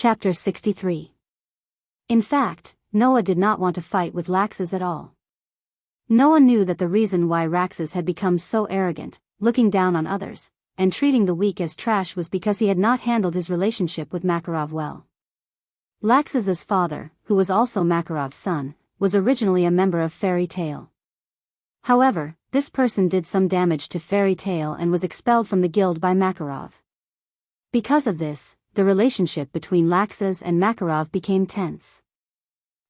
Chapter 63. In fact, Noah did not want to fight with Laxus at all. Noah knew that the reason why Laxus had become so arrogant, looking down on others, and treating the weak as trash was because he had not handled his relationship with Makarov well. Laxus's father, who was also Makarov's son, was originally a member of Fairy Tail. However, this person did some damage to Fairy Tail and was expelled from the guild by Makarov. Because of this, the relationship between Laxus and Makarov became tense.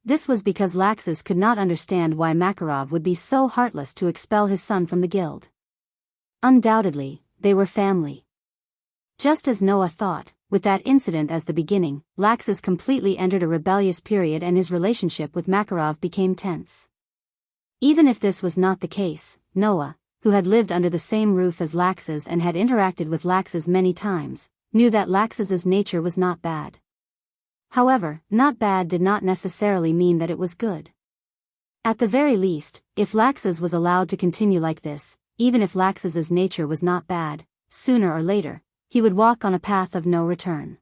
This was because Laxus could not understand why Makarov would be so heartless to expel his son from the guild. Undoubtedly, they were family. Just as Noah thought, with that incident as the beginning, Laxus completely entered a rebellious period and his relationship with Makarov became tense. Even if this was not the case, Noah, who had lived under the same roof as Laxus and had interacted with Laxus many times, knew that Laxus's nature was not bad. However, not bad did not necessarily mean that it was good. At the very least, if Laxus was allowed to continue like this, even if Laxus's nature was not bad, sooner or later, he would walk on a path of no return.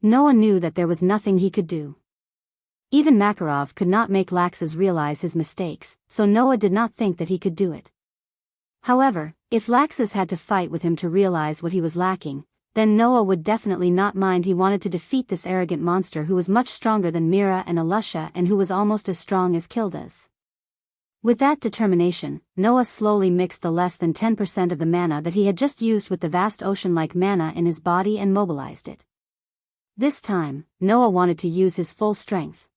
Noah knew that there was nothing he could do. Even Makarov could not make Laxus realize his mistakes, so Noah did not think that he could do it. However, if Laxus had to fight with him to realize what he was lacking, then Noah would definitely not mind. He wanted to defeat this arrogant monster who was much stronger than Mira and Alusha and who was almost as strong as Kildas. With that determination, Noah slowly mixed the less than 10% of the mana that he had just used with the vast ocean-like mana in his body and mobilized it. This time, Noah wanted to use his full strength.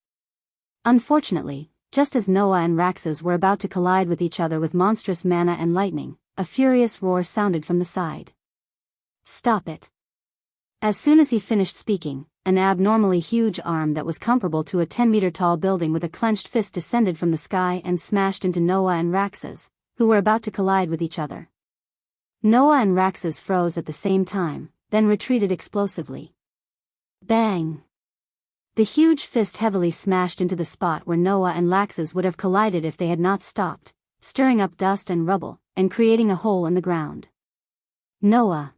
Unfortunately, just as Noah and Laxus were about to collide with each other with monstrous mana and lightning, a furious roar sounded from the side. Stop it. As soon as he finished speaking, an abnormally huge arm that was comparable to a 10-meter tall building with a clenched fist descended from the sky and smashed into Noah and Laxus, who were about to collide with each other. Noah and Laxus froze at the same time, then retreated explosively. Bang! The huge fist heavily smashed into the spot where Noah and Laxus would have collided if they had not stopped, stirring up dust and rubble, and creating a hole in the ground. Noah!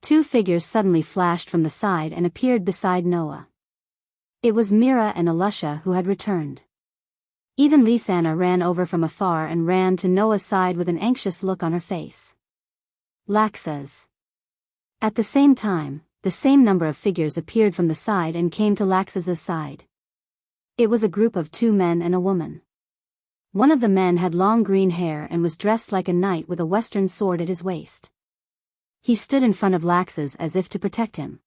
Two figures suddenly flashed from the side and appeared beside Noah. It was Mira and Alusha who had returned. Even Lisanna ran over from afar and ran to Noah's side with an anxious look on her face. Laxus. At the same time, the same number of figures appeared from the side and came to Laxus's side. It was a group of 2 men and a woman. One of the men had long green hair and was dressed like a knight with a western sword at his waist. He stood in front of Laxus as if to protect him.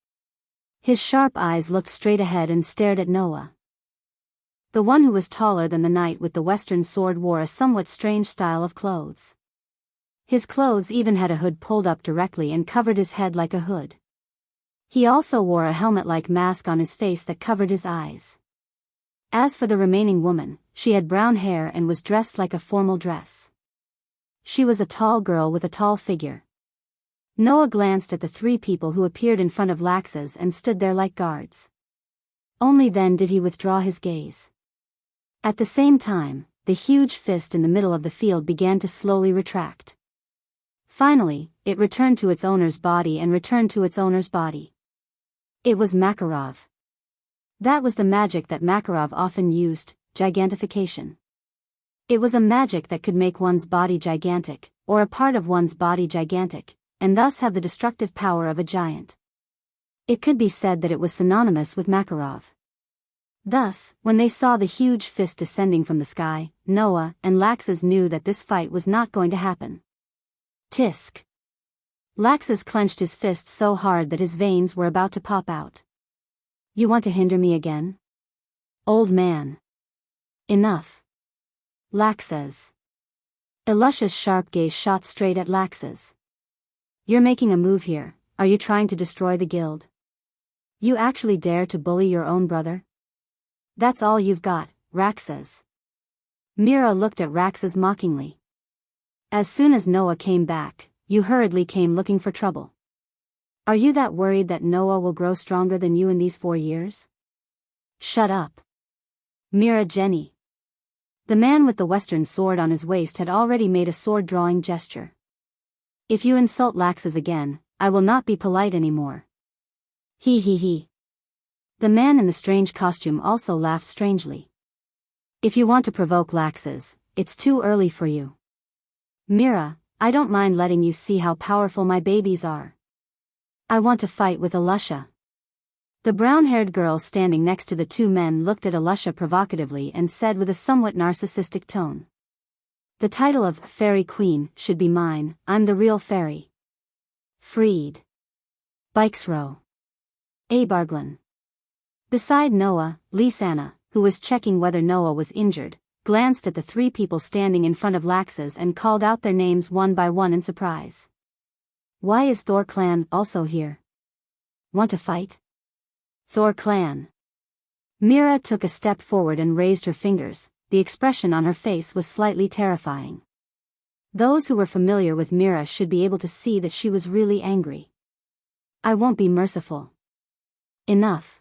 His sharp eyes looked straight ahead and stared at Noah. The one who was taller than the knight with the western sword wore a somewhat strange style of clothes. His clothes even had a hood pulled up directly and covered his head like a hood. He also wore a helmet-like mask on his face that covered his eyes. As for the remaining woman, she had brown hair and was dressed like a formal dress. She was a tall girl with a tall figure. Noah glanced at the 3 people who appeared in front of Laxus and stood there like guards. Only then did he withdraw his gaze. At the same time, the huge fist in the middle of the field began to slowly retract. Finally, it returned to its owner's body and returned to its owner's body. It was Makarov. That was the magic that Makarov often used, gigantification. It was a magic that could make one's body gigantic, or a part of one's body gigantic, and thus have the destructive power of a giant. It could be said that it was synonymous with Makarov. Thus, when they saw the huge fist descending from the sky, Noah and Laxus knew that this fight was not going to happen. Tisk! Laxus clenched his fist so hard that his veins were about to pop out. You want to hinder me again? Old man. Enough. Laxus. Alusha's sharp gaze shot straight at Laxus. You're making a move here. Are you trying to destroy the guild? You actually dare to bully your own brother? That's all you've got, Laxus. Mira looked at Laxus mockingly. As soon as Noah came back, you hurriedly came looking for trouble. Are you that worried that Noah will grow stronger than you in these 4 years? Shut up. Mira Jenny. The man with the western sword on his waist had already made a sword-drawing gesture. If you insult Laxus again, I will not be polite anymore. He. The man in the strange costume also laughed strangely. If you want to provoke Laxes, it's too early for you. Mira, I don't mind letting you see how powerful my babies are. I want to fight with Alusha. The brown-haired girl standing next to the two men looked at Alusha provocatively and said with a somewhat narcissistic tone. The title of Fairy Queen should be mine, I'm the real fairy. Freed. Bikesrow. Abarglin. Beside Noah, Lisanna, who was checking whether Noah was injured, glanced at the three people standing in front of Laxes and called out their names one by one in surprise. Why is Thor Clan also here? Want to fight? Thor Clan. Mira took a step forward and raised her fingers. The expression on her face was slightly terrifying. Those who were familiar with Mira should be able to see that she was really angry. I won't be merciful. Enough.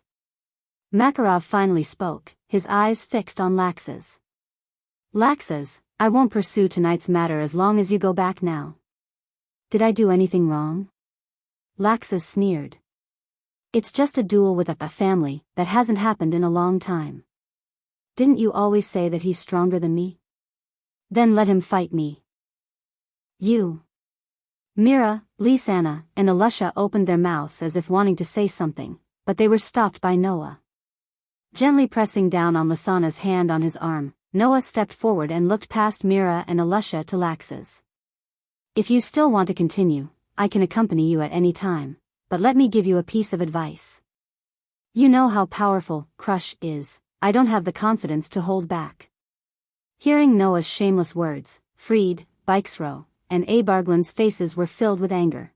Makarov finally spoke, his eyes fixed on Laxes. Laxes, I won't pursue tonight's matter as long as you go back now. Did I do anything wrong? Laxes sneered. It's just a duel with a family that hasn't happened in a long time. Didn't you always say that he's stronger than me? Then let him fight me. You. Mira, Lisanna, and Alusha opened their mouths as if wanting to say something, but they were stopped by Noah. Gently pressing down on Lisanna's hand on his arm, Noah stepped forward and looked past Mira and Alusha to Laxes. If you still want to continue, I can accompany you at any time, but let me give you a piece of advice. You know how powerful Crush is. I don't have the confidence to hold back. Hearing Noah's shameless words, Freed, Bikesrow, and Abarglin's faces were filled with anger.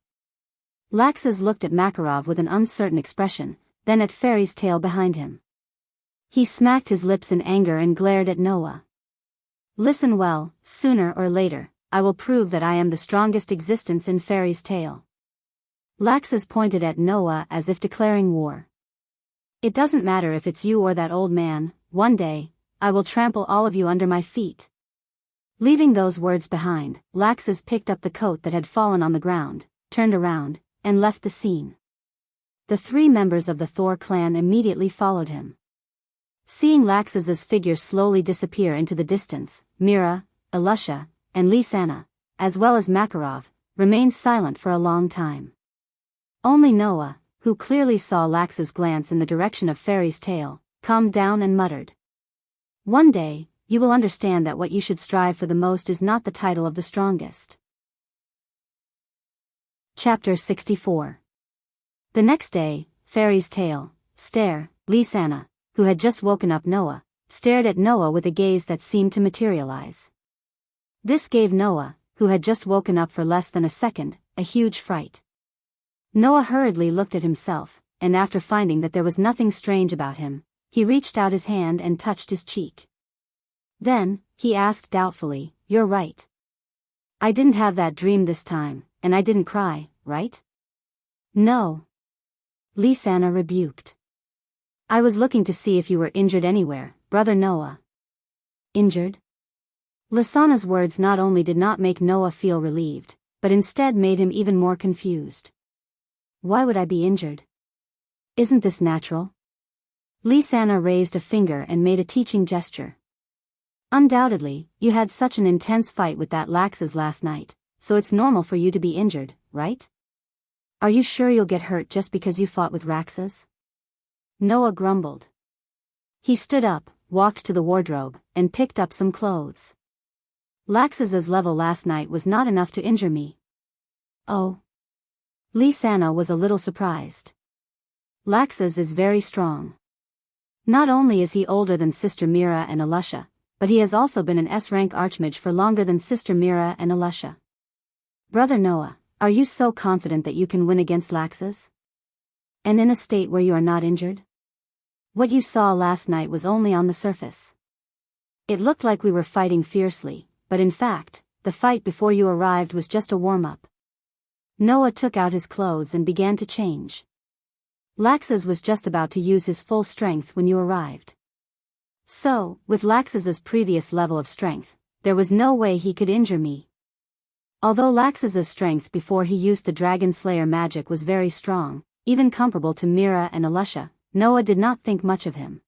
Laxes looked at Makarov with an uncertain expression, then at Fairy's tail behind him. He smacked his lips in anger and glared at Noah. Listen well, sooner or later, I will prove that I am the strongest existence in Fairy's tail. Laxes pointed at Noah as if declaring war. It doesn't matter if it's you or that old man, one day, I will trample all of you under my feet. Leaving those words behind, Laxes picked up the coat that had fallen on the ground, turned around, and left the scene. The three members of the Thor clan immediately followed him. Seeing Laxes's figure slowly disappear into the distance, Mira, Alusha, and Lisanna, as well as Makarov, remained silent for a long time. Only Noah, who clearly saw Lax's glance in the direction of Fairy's tail, calmed down and muttered. One day, you will understand that what you should strive for the most is not the title of the strongest. Chapter 64. The next day, Fairy's tail, Lisanna, who had just woken up Noah, stared at Noah with a gaze that seemed to materialize. This gave Noah, who had just woken up for less than a second, a huge fright. Noah hurriedly looked at himself, and after finding that there was nothing strange about him, he reached out his hand and touched his cheek. Then, he asked doubtfully, You're right. I didn't have that dream this time, and I didn't cry, right? No. Lisanna rebuked. I was looking to see if you were injured anywhere, brother Noah. Injured? Lisanna's words not only did not make Noah feel relieved, but instead made him even more confused. Why would I be injured? Isn't this natural? Lisanna raised a finger and made a teaching gesture. Undoubtedly, you had such an intense fight with that Laxes last night, so it's normal for you to be injured, right? Are you sure you'll get hurt just because you fought with Raxas? Noah grumbled. He stood up, walked to the wardrobe, and picked up some clothes. Laxes's level last night was not enough to injure me. Oh. Lisanna was a little surprised. Laxes is very strong. Not only is he older than Sister Mira and Alusha, but he has also been an S-rank archmage for longer than Sister Mira and Alusha. Brother Noah, are you so confident that you can win against Laxes? And in a state where you are not injured? What you saw last night was only on the surface. It looked like we were fighting fiercely, but in fact, the fight before you arrived was just a warm-up. Noah took out his clothes and began to change. Laxes was just about to use his full strength when you arrived. So, with Laxes's previous level of strength, there was no way he could injure me. Although Laxes's strength before he used the Dragon Slayer magic was very strong, even comparable to Mira and Alusha, Noah did not think much of him.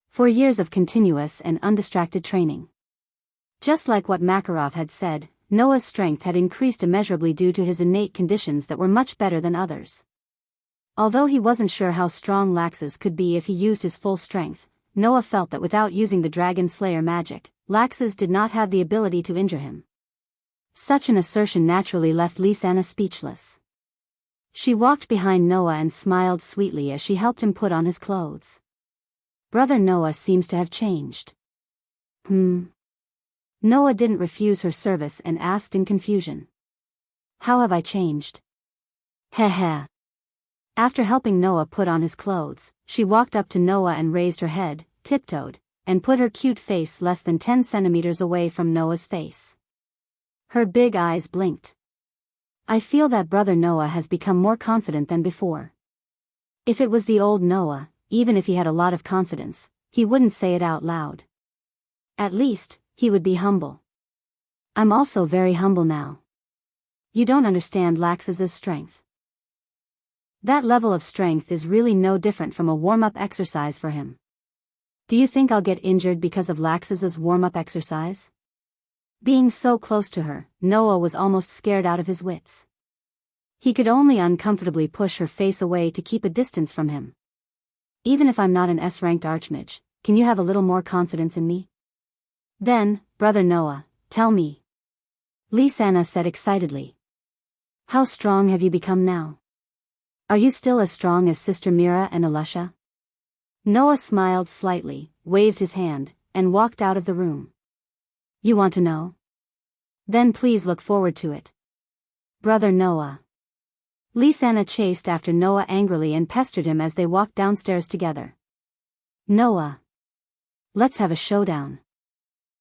For years of continuous and undistracted training. Just like what Makarov had said, Noah's strength had increased immeasurably due to his innate conditions that were much better than others. Although he wasn't sure how strong Laxus could be if he used his full strength, Noah felt that without using the Dragon Slayer magic, Laxus did not have the ability to injure him. Such an assertion naturally left Lisanna speechless. She walked behind Noah and smiled sweetly as she helped him put on his clothes. Brother Noah seems to have changed. Noah didn't refuse her service and asked in confusion. How have I changed? Heh. After helping Noah put on his clothes, she walked up to Noah and raised her head, tiptoed, and put her cute face less than 10 centimeters away from Noah's face. Her big eyes blinked. I feel that Brother Noah has become more confident than before. If it was the old Noah, even if he had a lot of confidence, he wouldn't say it out loud. At least, he would be humble. I'm also very humble now. You don't understand Laxus's strength. That level of strength is really no different from a warm-up exercise for him. Do you think I'll get injured because of Laxus's warm-up exercise? Being so close to her, Noah was almost scared out of his wits. He could only uncomfortably push her face away to keep a distance from him. Even if I'm not an S-ranked archmage, can you have a little more confidence in me? Then, Brother Noah, tell me. Lisanna said excitedly. How strong have you become now? Are you still as strong as Sister Mira and Alusha? Noah smiled slightly, waved his hand, and walked out of the room. You want to know? Then please look forward to it. Brother Noah. Lisanna chased after Noah angrily and pestered him as they walked downstairs together. Noah. Let's have a showdown.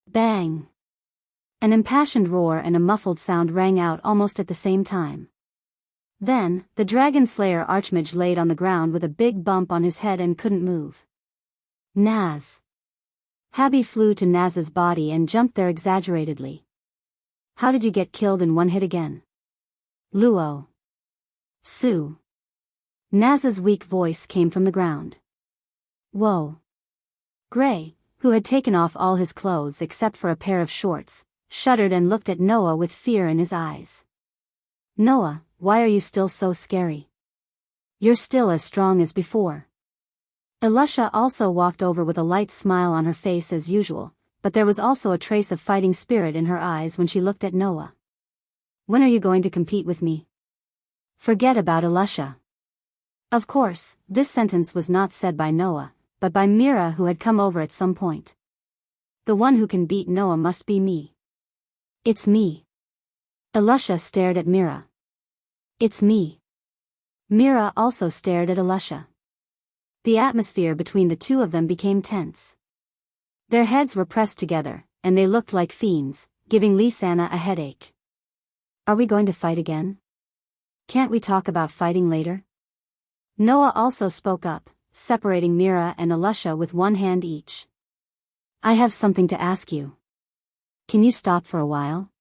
Bang. An impassioned roar and a muffled sound rang out almost at the same time. Then, the Dragon Slayer Archmage laid on the ground with a big bump on his head and couldn't move. Naz. Habby flew to Naz's body and jumped there exaggeratedly. How did you get killed in one hit again? Luo. Sue. Naz's weak voice came from the ground. Whoa. Gray, who had taken off all his clothes except for a pair of shorts, shuddered and looked at Noah with fear in his eyes. Noah, why are you still so scary? You're still as strong as before. Alusha also walked over with a light smile on her face as usual, but there was also a trace of fighting spirit in her eyes when she looked at Noah. When are you going to compete with me? Forget about Alusha. Of course, this sentence was not said by Noah, but by Mira, who had come over at some point. The one who can beat Noah must be me. It's me. Alusha stared at Mira. It's me. Mira also stared at Alusha. The atmosphere between the two of them became tense. Their heads were pressed together, and they looked like fiends, giving Lisanna a headache. Are we going to fight again? Can't we talk about fighting later? Noah also spoke up, separating Mira and Alusha with one hand each. I have something to ask you. Can you stop for a while?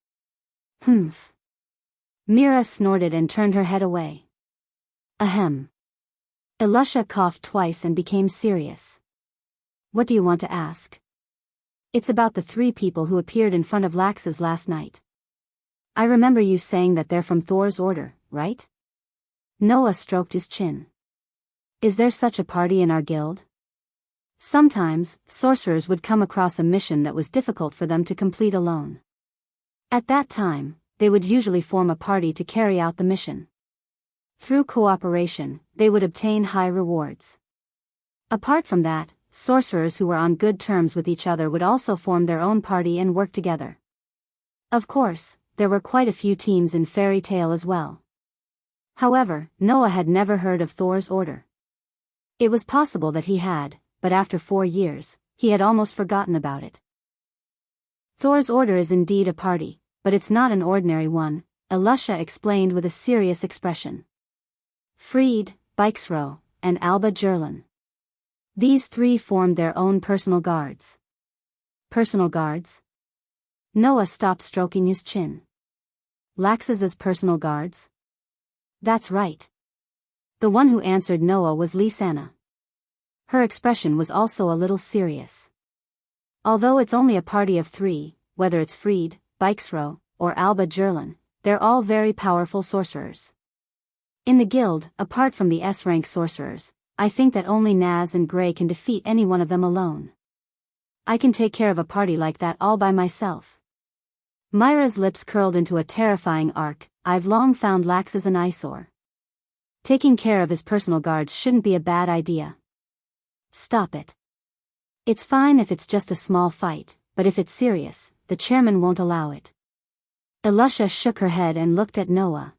Humph. Mira snorted and turned her head away. Ahem. Alusha coughed twice and became serious. What do you want to ask? It's about the 3 people who appeared in front of Laxus last night. I remember you saying that they're from Thor's order, right? Noah stroked his chin. Is there such a party in our guild? Sometimes, sorcerers would come across a mission that was difficult for them to complete alone. At that time, they would usually form a party to carry out the mission. Through cooperation, they would obtain high rewards. Apart from that, sorcerers who were on good terms with each other would also form their own party and work together. Of course, there were quite a few teams in Fairy Tale as well. However, Noah had never heard of Thor's order. It was possible that he had, but after 4 years, he had almost forgotten about it. Thor's order is indeed a party, but it's not an ordinary one, Alusha explained with a serious expression. Fried, Bikesro, and Alba Jerlin. These 3 formed their own personal guards. Personal guards? Noah stopped stroking his chin. Laxus's personal guards? That's right. The one who answered Noah was Lisanna. Her expression was also a little serious. Although it's only a party of 3, whether it's Fried, Bixro, or Alba Jerlin, they're all very powerful sorcerers. In the guild, apart from the S-rank sorcerers, I think that only Naz and Gray can defeat any one of them alone. I can take care of a party like that all by myself. Myra's lips curled into a terrifying arc. I've long found Lax as an eyesore. Taking care of his personal guards shouldn't be a bad idea. Stop it. It's fine if it's just a small fight, but if it's serious, the chairman won't allow it. Elusha shook her head and looked at Noah.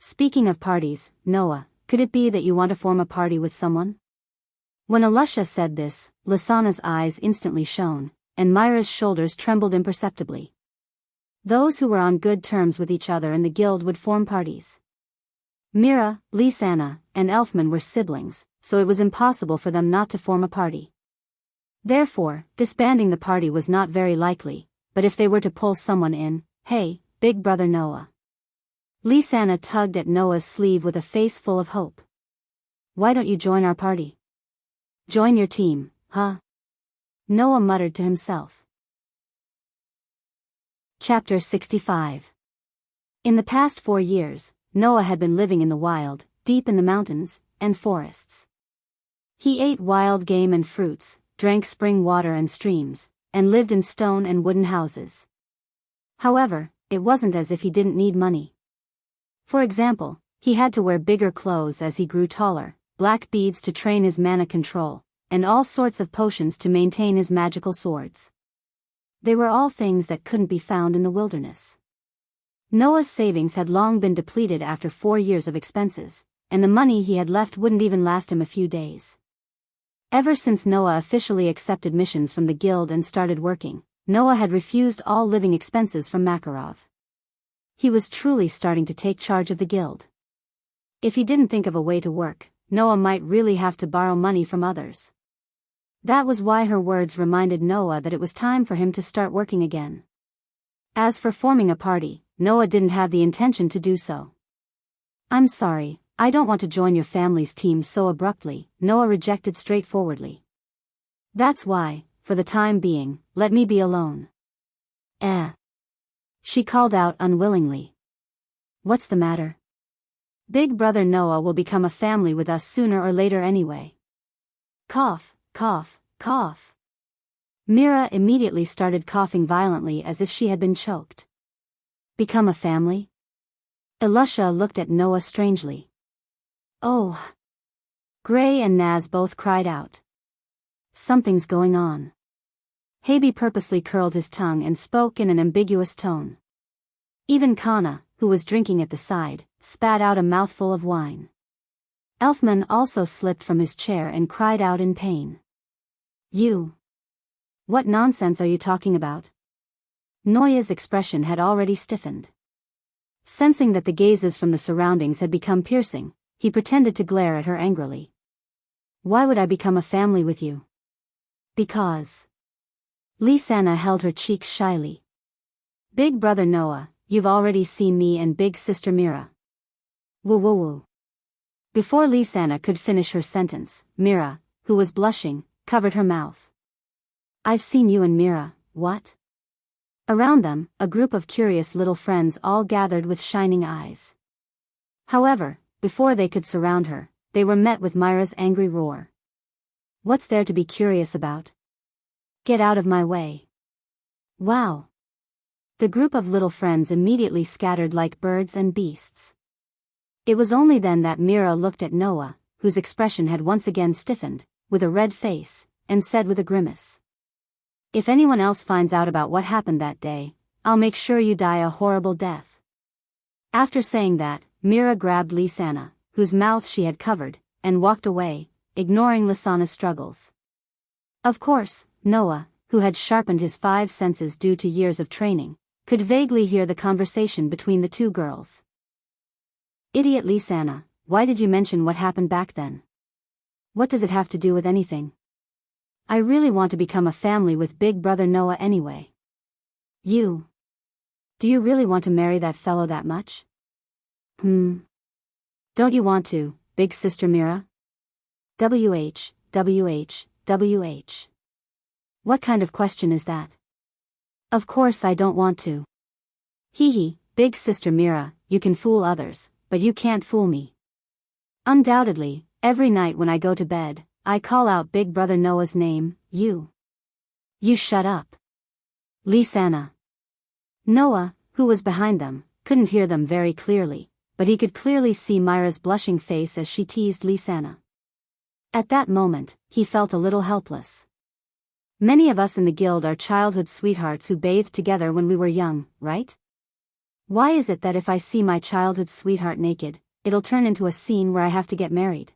Speaking of parties, Noah, could it be that you want to form a party with someone? When Elusha said this, Lysana's eyes instantly shone, and Myra's shoulders trembled imperceptibly. Those who were on good terms with each other in the guild would form parties. Mira, Lysana, and Elfman were siblings, so it was impossible for them not to form a party. Therefore, disbanding the party was not very likely, but if they were to pull someone in, hey, big brother Noah. Lysana tugged at Noah's sleeve with a face full of hope. Why don't you join our party? Join your team, huh? Noah muttered to himself. Chapter 65. In the past 4 years, Noah had been living in the wild, deep in the mountains and forests. He ate wild game and fruits, drank spring water and streams, and lived in stone and wooden houses. However, it wasn't as if he didn't need money. For example, he had to wear bigger clothes as he grew taller, black beads to train his mana control, and all sorts of potions to maintain his magical swords. They were all things that couldn't be found in the wilderness. Noah's savings had long been depleted after 4 years of expenses, and the money he had left wouldn't even last him a few days. Ever since Noah officially accepted missions from the guild and started working, Noah had refused all living expenses from Makarov. He was truly starting to take charge of the guild. If he didn't think of a way to work, Noah might really have to borrow money from others. That was why her words reminded Noah that it was time for him to start working again. As for forming a party, Noah didn't have the intention to do so. I'm sorry, I don't want to join your family's team so abruptly, Noah rejected straightforwardly. That's why, for the time being, let me be alone. She called out unwillingly. What's the matter? Big brother Noah will become a family with us sooner or later anyway. Cough, cough, cough. Mira immediately started coughing violently as if she had been choked. Become a family? Elusha looked at Noah strangely. Oh. Gray and Naz both cried out. Something's going on. Habi purposely curled his tongue and spoke in an ambiguous tone. Even Kana, who was drinking at the side, spat out a mouthful of wine. Elfman also slipped from his chair and cried out in pain. You! What nonsense are you talking about? Noya's expression had already stiffened. Sensing that the gazes from the surroundings had become piercing, he pretended to glare at her angrily. Why would I become a family with you? Because. Lysana held her cheeks shyly. Big brother Noah, you've already seen me and big sister Mira. Woo woo woo. Before Lysana could finish her sentence, Mira, who was blushing, covered her mouth. I've seen you and Mira, what? Around them, a group of curious little friends all gathered with shining eyes. However, before they could surround her, they were met with Myra's angry roar. What's there to be curious about? Get out of my way. Wow. The group of little friends immediately scattered like birds and beasts. It was only then that Mira looked at Noah, whose expression had once again stiffened, with a red face, and said with a grimace. If anyone else finds out about what happened that day, I'll make sure you die a horrible death. After saying that, Mira grabbed Lysana, whose mouth she had covered, and walked away, ignoring Lysana's struggles. Of course, Noah, who had sharpened his 5 senses due to years of training, could vaguely hear the conversation between the two girls. Idiot Lysana, why did you mention what happened back then? What does it have to do with anything? I really want to become a family with big brother Noah anyway. You. Do you really want to marry that fellow that much? Don't you want to, big sister Mira? WH. What kind of question is that? Of course I don't want to. Hee hee, big sister Mira, you can fool others, but you can't fool me. Undoubtedly, every night when I go to bed, I call out big brother Noah's name, you. You shut up. Lisanna. Noah, who was behind them, couldn't hear them very clearly, but he could clearly see Myra's blushing face as she teased Lisanna. At that moment, he felt a little helpless. Many of us in the guild are childhood sweethearts who bathed together when we were young, right? Why is it that if I see my childhood sweetheart naked, it'll turn into a scene where I have to get married?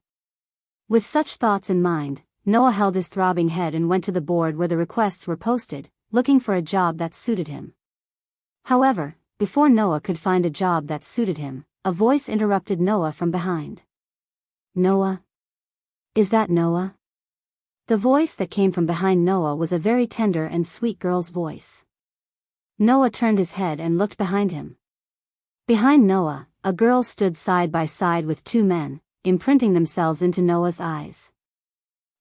With such thoughts in mind, Noah held his throbbing head and went to the board where the requests were posted, looking for a job that suited him. However, before Noah could find a job that suited him, a voice interrupted Noah from behind. Noah? Is that Noah? The voice that came from behind Noah was a very tender and sweet girl's voice. Noah turned his head and looked behind him. Behind Noah, a girl stood side by side with two men, imprinting themselves into Noah's eyes.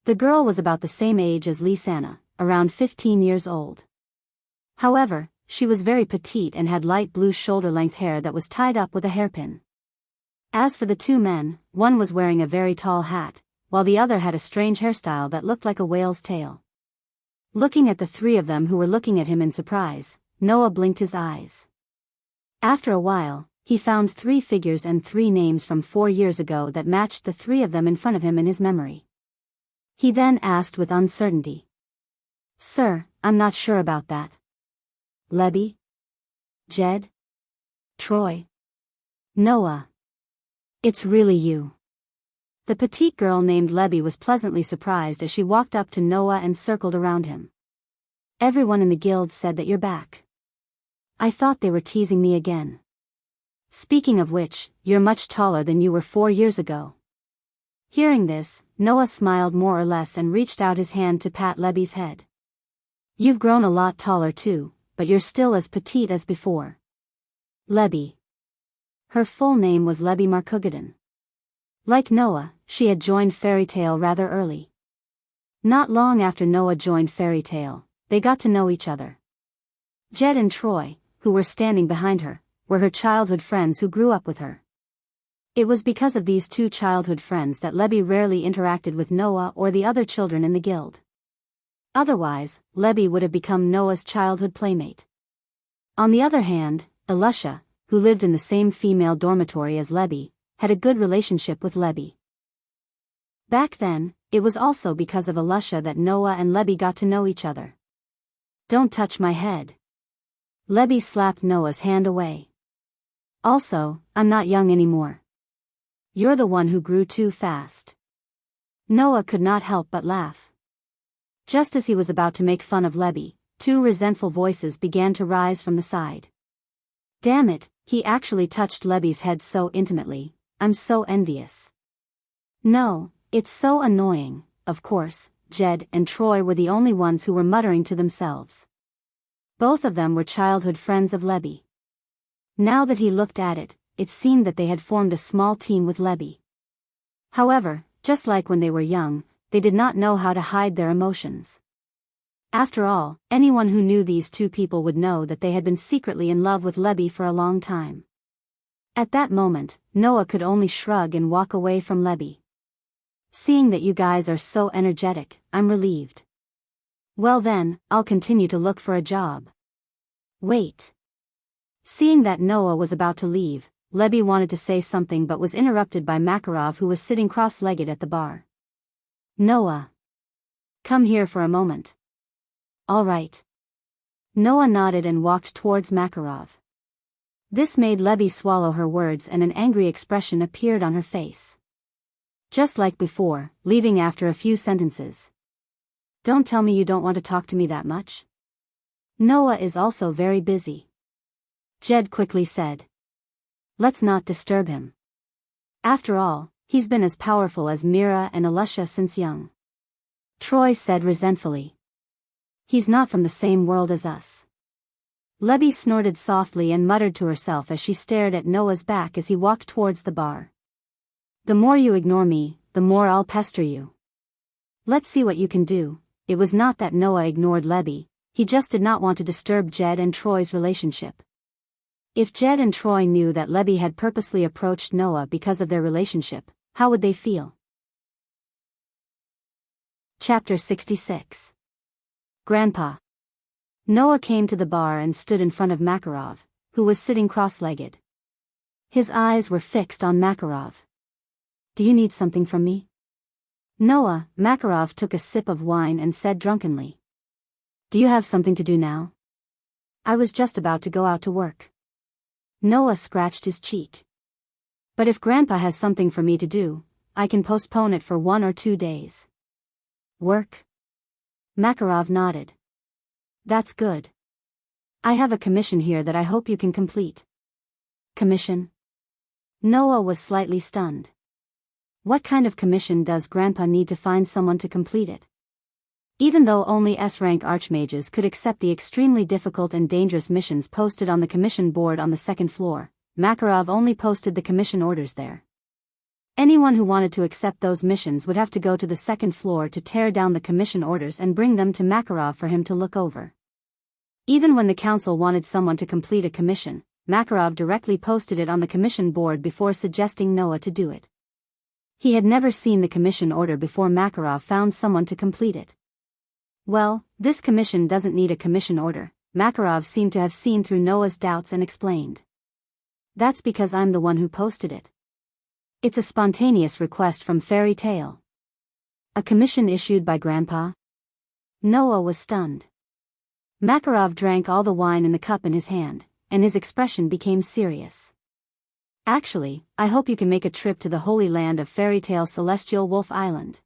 The girl was about the same age as Lisanna, around 15 years old. However, she was very petite and had light blue shoulder-length hair that was tied up with a hairpin. As for the two men, one was wearing a very tall hat, while the other had a strange hairstyle that looked like a whale's tail. Looking at the three of them who were looking at him in surprise, Noah blinked his eyes. After a while, he found 3 figures and 3 names from 4 years ago that matched the 3 of them in front of him in his memory. He then asked with uncertainty. Sir, I'm not sure about that. Lebby? Jed? Troy? Noah? It's really you. The petite girl named Lebby was pleasantly surprised as she walked up to Noah and circled around him. Everyone in the guild said that you're back. I thought they were teasing me again. Speaking of which, you're much taller than you were 4 years ago. Hearing this, Noah smiled more or less and reached out his hand to pat Lebby's head. You've grown a lot taller too, but you're still as petite as before. Lebby. Her full name was Lebby Marcogadon. Like Noah, she had joined Fairy Tale rather early. Not long after Noah joined Fairy Tale, they got to know each other. Jed and Troy, who were standing behind her, were her childhood friends who grew up with her. It was because of these 2 childhood friends that Lebby rarely interacted with Noah or the other children in the guild. Otherwise, Lebby would have become Noah's childhood playmate. On the other hand, Elusha, who lived in the same female dormitory as Lebby, had a good relationship with Lebby. Back then, it was also because of Elusha that Noah and Lebby got to know each other. Don't touch my head. Lebby slapped Noah's hand away. Also, I'm not young anymore. You're the one who grew too fast. Noah could not help but laugh. Just as he was about to make fun of Lebby, 2 resentful voices began to rise from the side. Damn it, he actually touched Lebby's head so intimately, I'm so envious. No, it's so annoying. Of course, Jed and Troy were the only ones who were muttering to themselves. Both of them were childhood friends of Lebby. Now that he looked at it, it seemed that they had formed a small team with Lebby. However, just like when they were young, they did not know how to hide their emotions. After all, anyone who knew these 2 people would know that they had been secretly in love with Lebby for a long time. At that moment, Noah could only shrug and walk away from Lebby. Seeing that you guys are so energetic, I'm relieved. Well then, I'll continue to look for a job. Wait. Seeing that Noah was about to leave, Lebby wanted to say something but was interrupted by Makarov, who was sitting cross-legged at the bar. Noah. Come here for a moment. All right. Noah nodded and walked towards Makarov. This made Lebby swallow her words and an angry expression appeared on her face. Just like before, leaving after a few sentences. Don't tell me you don't want to talk to me that much. Noah is also very busy. Jed quickly said. Let's not disturb him. After all, he's been as powerful as Mira and Elusha since young. Troy said resentfully. He's not from the same world as us. Lebby snorted softly and muttered to herself as she stared at Noah's back as he walked towards the bar. The more you ignore me, the more I'll pester you. Let's see what you can do. It was not that Noah ignored Lebby, he just did not want to disturb Jed and Troy's relationship. If Jed and Troy knew that Lebby had purposely approached Noah because of their relationship, how would they feel? Chapter 66. Grandpa. Noah came to the bar and stood in front of Makarov, who was sitting cross-legged. His eyes were fixed on Makarov. Do you need something from me? Noah, Makarov took a sip of wine and said drunkenly. Do you have something to do now? I was just about to go out to work. Noah scratched his cheek. But if Grandpa has something for me to do, I can postpone it for 1 or 2 days. Work? Makarov nodded. That's good. I have a commission here that I hope you can complete. Commission? Noah was slightly stunned. What kind of commission does Grandpa need to find someone to complete it? Even though only S-rank archmages could accept the extremely difficult and dangerous missions posted on the commission board on the 2nd floor, Makarov only posted the commission orders there. Anyone who wanted to accept those missions would have to go to the 2nd floor to tear down the commission orders and bring them to Makarov for him to look over. Even when the council wanted someone to complete a commission, Makarov directly posted it on the commission board before suggesting Noah to do it. He had never seen the commission order before Makarov found someone to complete it. Well, this commission doesn't need a commission order, Makarov seemed to have seen through Noah's doubts and explained. That's because I'm the one who posted it. It's a spontaneous request from Fairy Tale. A commission issued by Grandpa? Noah was stunned. Makarov drank all the wine in the cup in his hand, and his expression became serious. Actually, I hope you can make a trip to the holy land of Fairy Tale Celestial Wolf Island.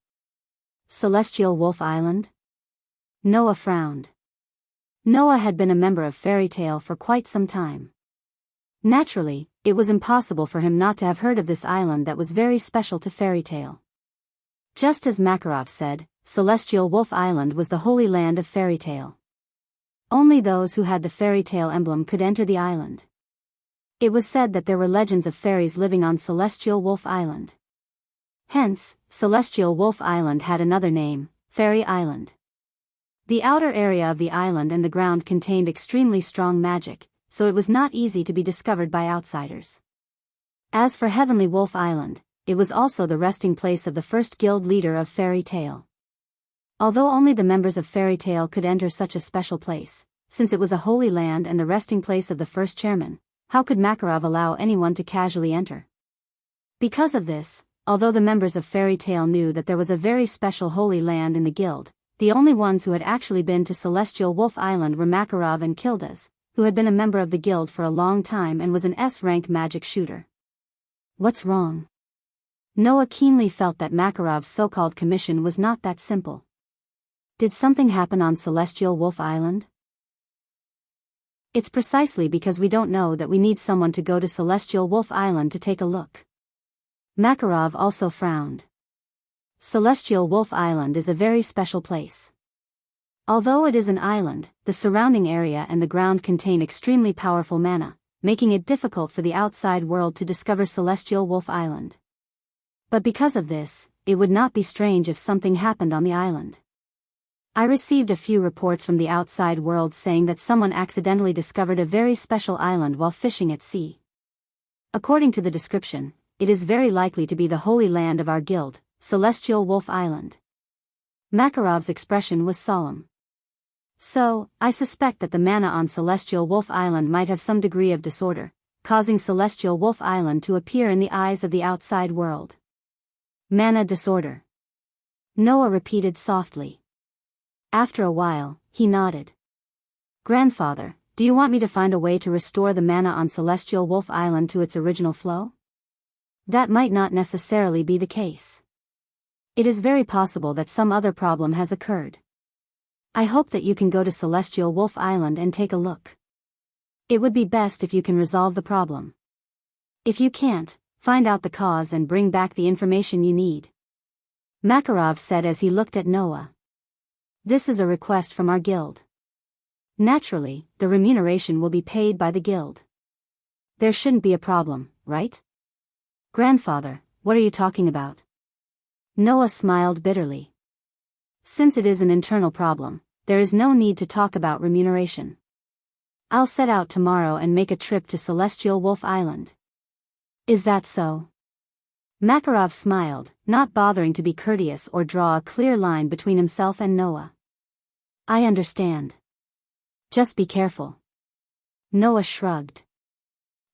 Celestial Wolf Island? Noah frowned. Noah had been a member of Fairy Tale for quite some time. Naturally, it was impossible for him not to have heard of this island that was very special to Fairy Tale. Just as Makarov said, Celestial Wolf Island was the holy land of Fairy Tale. Only those who had the Fairy Tale emblem could enter the island. It was said that there were legends of fairies living on Celestial Wolf Island. Hence, Celestial Wolf Island had another name, Fairy Island. The outer area of the island and the ground contained extremely strong magic, so it was not easy to be discovered by outsiders. As for Heavenly Wolf Island, it was also the resting place of the first guild leader of Fairy Tale. Although only the members of Fairy Tale could enter such a special place, since it was a holy land and the resting place of the first chairman, how could Makarov allow anyone to casually enter? Because of this, although the members of Fairy Tale knew that there was a very special holy land in the guild, the only ones who had actually been to Celestial Wolf Island were Makarov and Kildas, who had been a member of the guild for a long time and was an S-rank magic shooter. What's wrong? Noah keenly felt that Makarov's so-called commission was not that simple. Did something happen on Celestial Wolf Island? It's precisely because we don't know that we need someone to go to Celestial Wolf Island to take a look. Makarov also frowned. Celestial Wolf Island is a very special place. Although it is an island, the surrounding area and the ground contain extremely powerful mana, making it difficult for the outside world to discover Celestial Wolf Island. But because of this, it would not be strange if something happened on the island. I received a few reports from the outside world saying that someone accidentally discovered a very special island while fishing at sea. According to the description, it is very likely to be the holy land of our guild, Celestial Wolf Island. Makarov's expression was solemn. So, I suspect that the mana on Celestial Wolf Island might have some degree of disorder, causing Celestial Wolf Island to appear in the eyes of the outside world. Mana disorder. Noah repeated softly. After a while, he nodded. Grandfather, do you want me to find a way to restore the mana on Celestial Wolf Island to its original flow? That might not necessarily be the case. It is very possible that some other problem has occurred. I hope that you can go to Celestial Wolf Island and take a look. It would be best if you can resolve the problem. If you can't, find out the cause and bring back the information you need. Makarov said as he looked at Noah. This is a request from our guild. Naturally, the remuneration will be paid by the guild. There shouldn't be a problem, right? Grandfather, what are you talking about? Noah smiled bitterly. Since it is an internal problem, there is no need to talk about remuneration. I'll set out tomorrow and make a trip to Celestial Wolf Island. Is that so? Makarov smiled, not bothering to be courteous or draw a clear line between himself and Noah. I understand. Just be careful. Noah shrugged.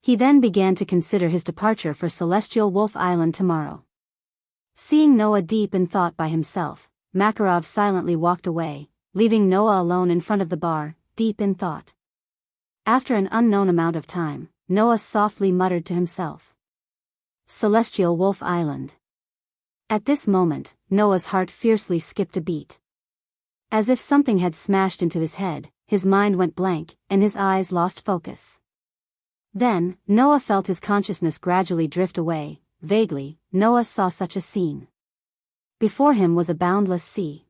He then began to consider his departure for Celestial Wolf Island tomorrow. Seeing Noah deep in thought by himself, Makarov silently walked away, leaving Noah alone in front of the bar, deep in thought. After an unknown amount of time, Noah softly muttered to himself. Celestial Wolf Island. At this moment, Noah's heart fiercely skipped a beat. As if something had smashed into his head, his mind went blank, and his eyes lost focus. Then, Noah felt his consciousness gradually drift away. Vaguely, Noah saw such a scene. Before him was a boundless sea.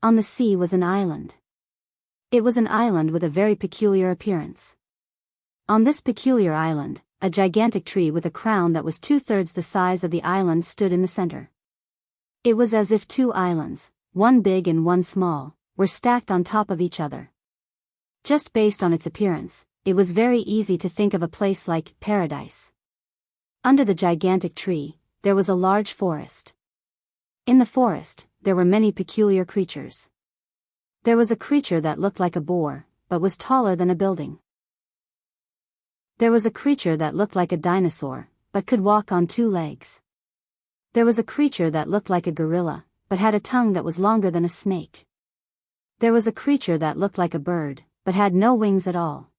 On the sea was an island. It was an island with a very peculiar appearance. On this peculiar island, a gigantic tree with a crown that was 2/3 the size of the island stood in the center. It was as if two islands, one big and one small, were stacked on top of each other. Just based on its appearance, it was very easy to think of a place like paradise. Under the gigantic tree, there was a large forest. In the forest, there were many peculiar creatures. There was a creature that looked like a boar, but was taller than a building. There was a creature that looked like a dinosaur, but could walk on 2 legs. There was a creature that looked like a gorilla, but had a tongue that was longer than a snake. There was a creature that looked like a bird, but had no wings at all.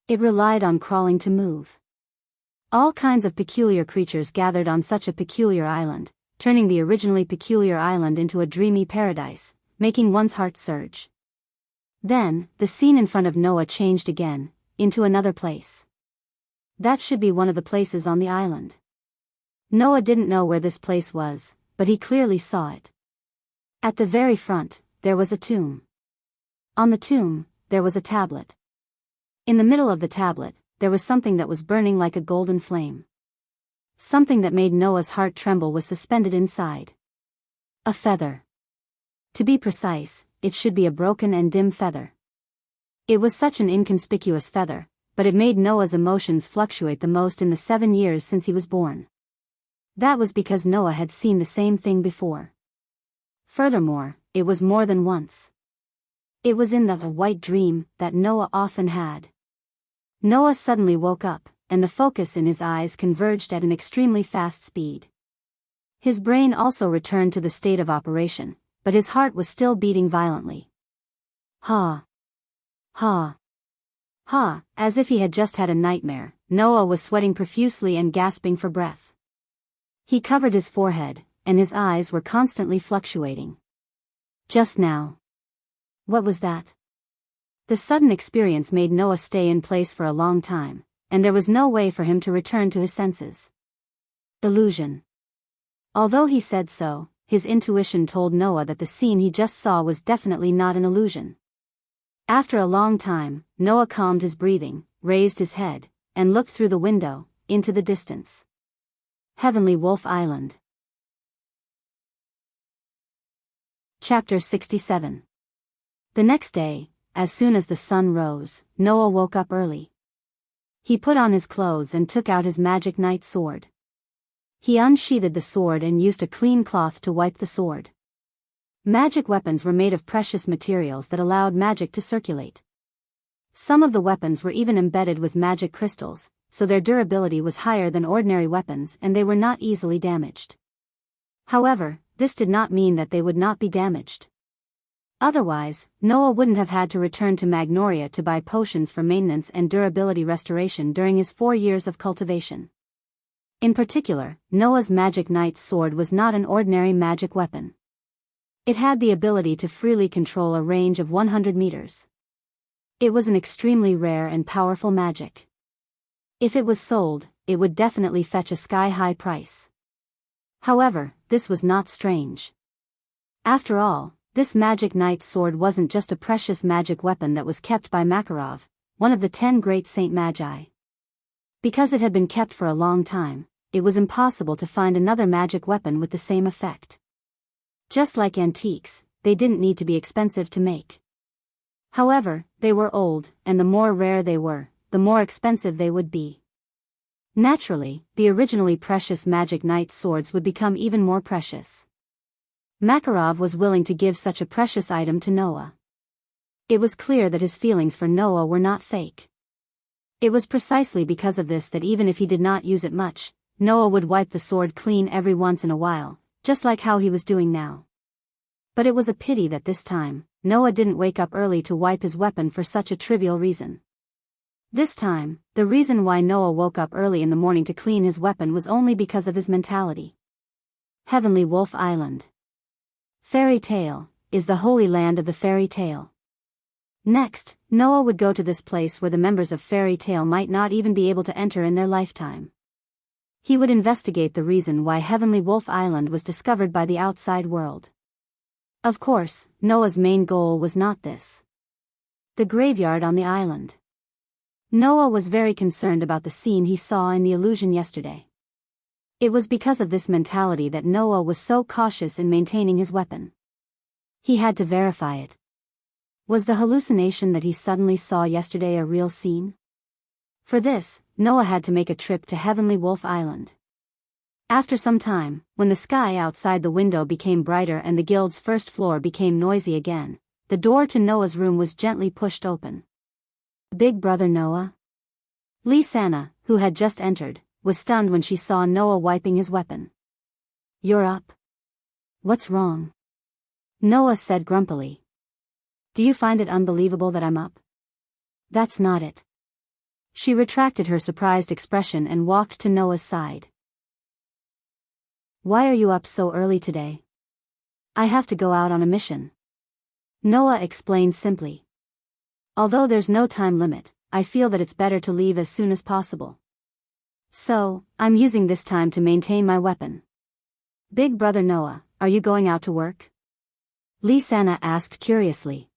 It relied on crawling to move. All kinds of peculiar creatures gathered on such a peculiar island, turning the originally peculiar island into a dreamy paradise, making one's heart surge. Then, the scene in front of Noah changed again, into another place. That should be one of the places on the island. Noah didn't know where this place was, but he clearly saw it. At the very front, there was a tomb. On the tomb, there was a tablet. In the middle of the tablet, there was something that was burning like a golden flame. Something that made Noah's heart tremble was suspended inside. A feather. To be precise, it should be a broken and dim feather. It was such an inconspicuous feather, but it made Noah's emotions fluctuate the most in the 7 years since he was born. That was because Noah had seen the same thing before. Furthermore, it was more than once. It was in the white dream that Noah often had. Noah suddenly woke up, and the focus in his eyes converged at an extremely fast speed. His brain also returned to the state of operation, but his heart was still beating violently. Ha! Ha! Ha! As if he had just had a nightmare, Noah was sweating profusely and gasping for breath. He covered his forehead, and his eyes were constantly fluctuating. Just now. What was that? The sudden experience made Noah stay in place for a long time, and there was no way for him to return to his senses. Illusion. Although he said so, his intuition told Noah that the scene he just saw was definitely not an illusion. After a long time, Noah calmed his breathing, raised his head, and looked through the window, into the distance. Heavenly Wolf Island. Chapter 67. The next day, as soon as the sun rose, Noah woke up early. He put on his clothes and took out his magic knight sword. He unsheathed the sword and used a clean cloth to wipe the sword. Magic weapons were made of precious materials that allowed magic to circulate. Some of the weapons were even embedded with magic crystals, so their durability was higher than ordinary weapons and they were not easily damaged. However, this did not mean that they would not be damaged. Otherwise, Noah wouldn't have had to return to Magnoria to buy potions for maintenance and durability restoration during his 4 years of cultivation. In particular, Noah's magic knight's sword was not an ordinary magic weapon. It had the ability to freely control a range of 100 meters. It was an extremely rare and powerful magic. If it was sold, it would definitely fetch a sky-high price. However, this was not strange. After all, this magic knight's sword wasn't just a precious magic weapon that was kept by Makarov, one of the 10 great Saint Magi. Because it had been kept for a long time, it was impossible to find another magic weapon with the same effect. Just like antiques, they didn't need to be expensive to make. However, they were old, and the more rare they were, the more expensive they would be. Naturally, the originally precious magic knight swords would become even more precious. Makarov was willing to give such a precious item to Noah. It was clear that his feelings for Noah were not fake. It was precisely because of this that even if he did not use it much, Noah would wipe the sword clean every once in a while, just like how he was doing now. But it was a pity that this time, Noah didn't wake up early to wipe his weapon for such a trivial reason. This time, the reason why Noah woke up early in the morning to clean his weapon was only because of his mentality. Heavenly Wolf Island. Fairy tale, is the holy land of the fairy tale. Next, Noah would go to this place where the members of fairy tale might not even be able to enter in their lifetime. He would investigate the reason why Heavenly Wolf Island was discovered by the outside world. Of course, Noah's main goal was not this. The graveyard on the island. Noah was very concerned about the scene he saw in the illusion yesterday. It was because of this mentality that Noah was so cautious in maintaining his weapon. He had to verify it. Was the hallucination that he suddenly saw yesterday a real scene? For this, Noah had to make a trip to Heavenly Wolf Island. After some time, when the sky outside the window became brighter and the guild's first floor became noisy again, the door to Noah's room was gently pushed open. Big brother Noah? Lysana, who had just entered, was stunned when she saw Noah wiping his weapon. You're up? What's wrong? Noah said grumpily. Do you find it unbelievable that I'm up? That's not it. She retracted her surprised expression and walked to Noah's side. Why are you up so early today? I have to go out on a mission. Noah explained simply. Although there's no time limit, I feel that it's better to leave as soon as possible. So, I'm using this time to maintain my weapon. Big brother Noah, are you going out to work? Lysana asked curiously.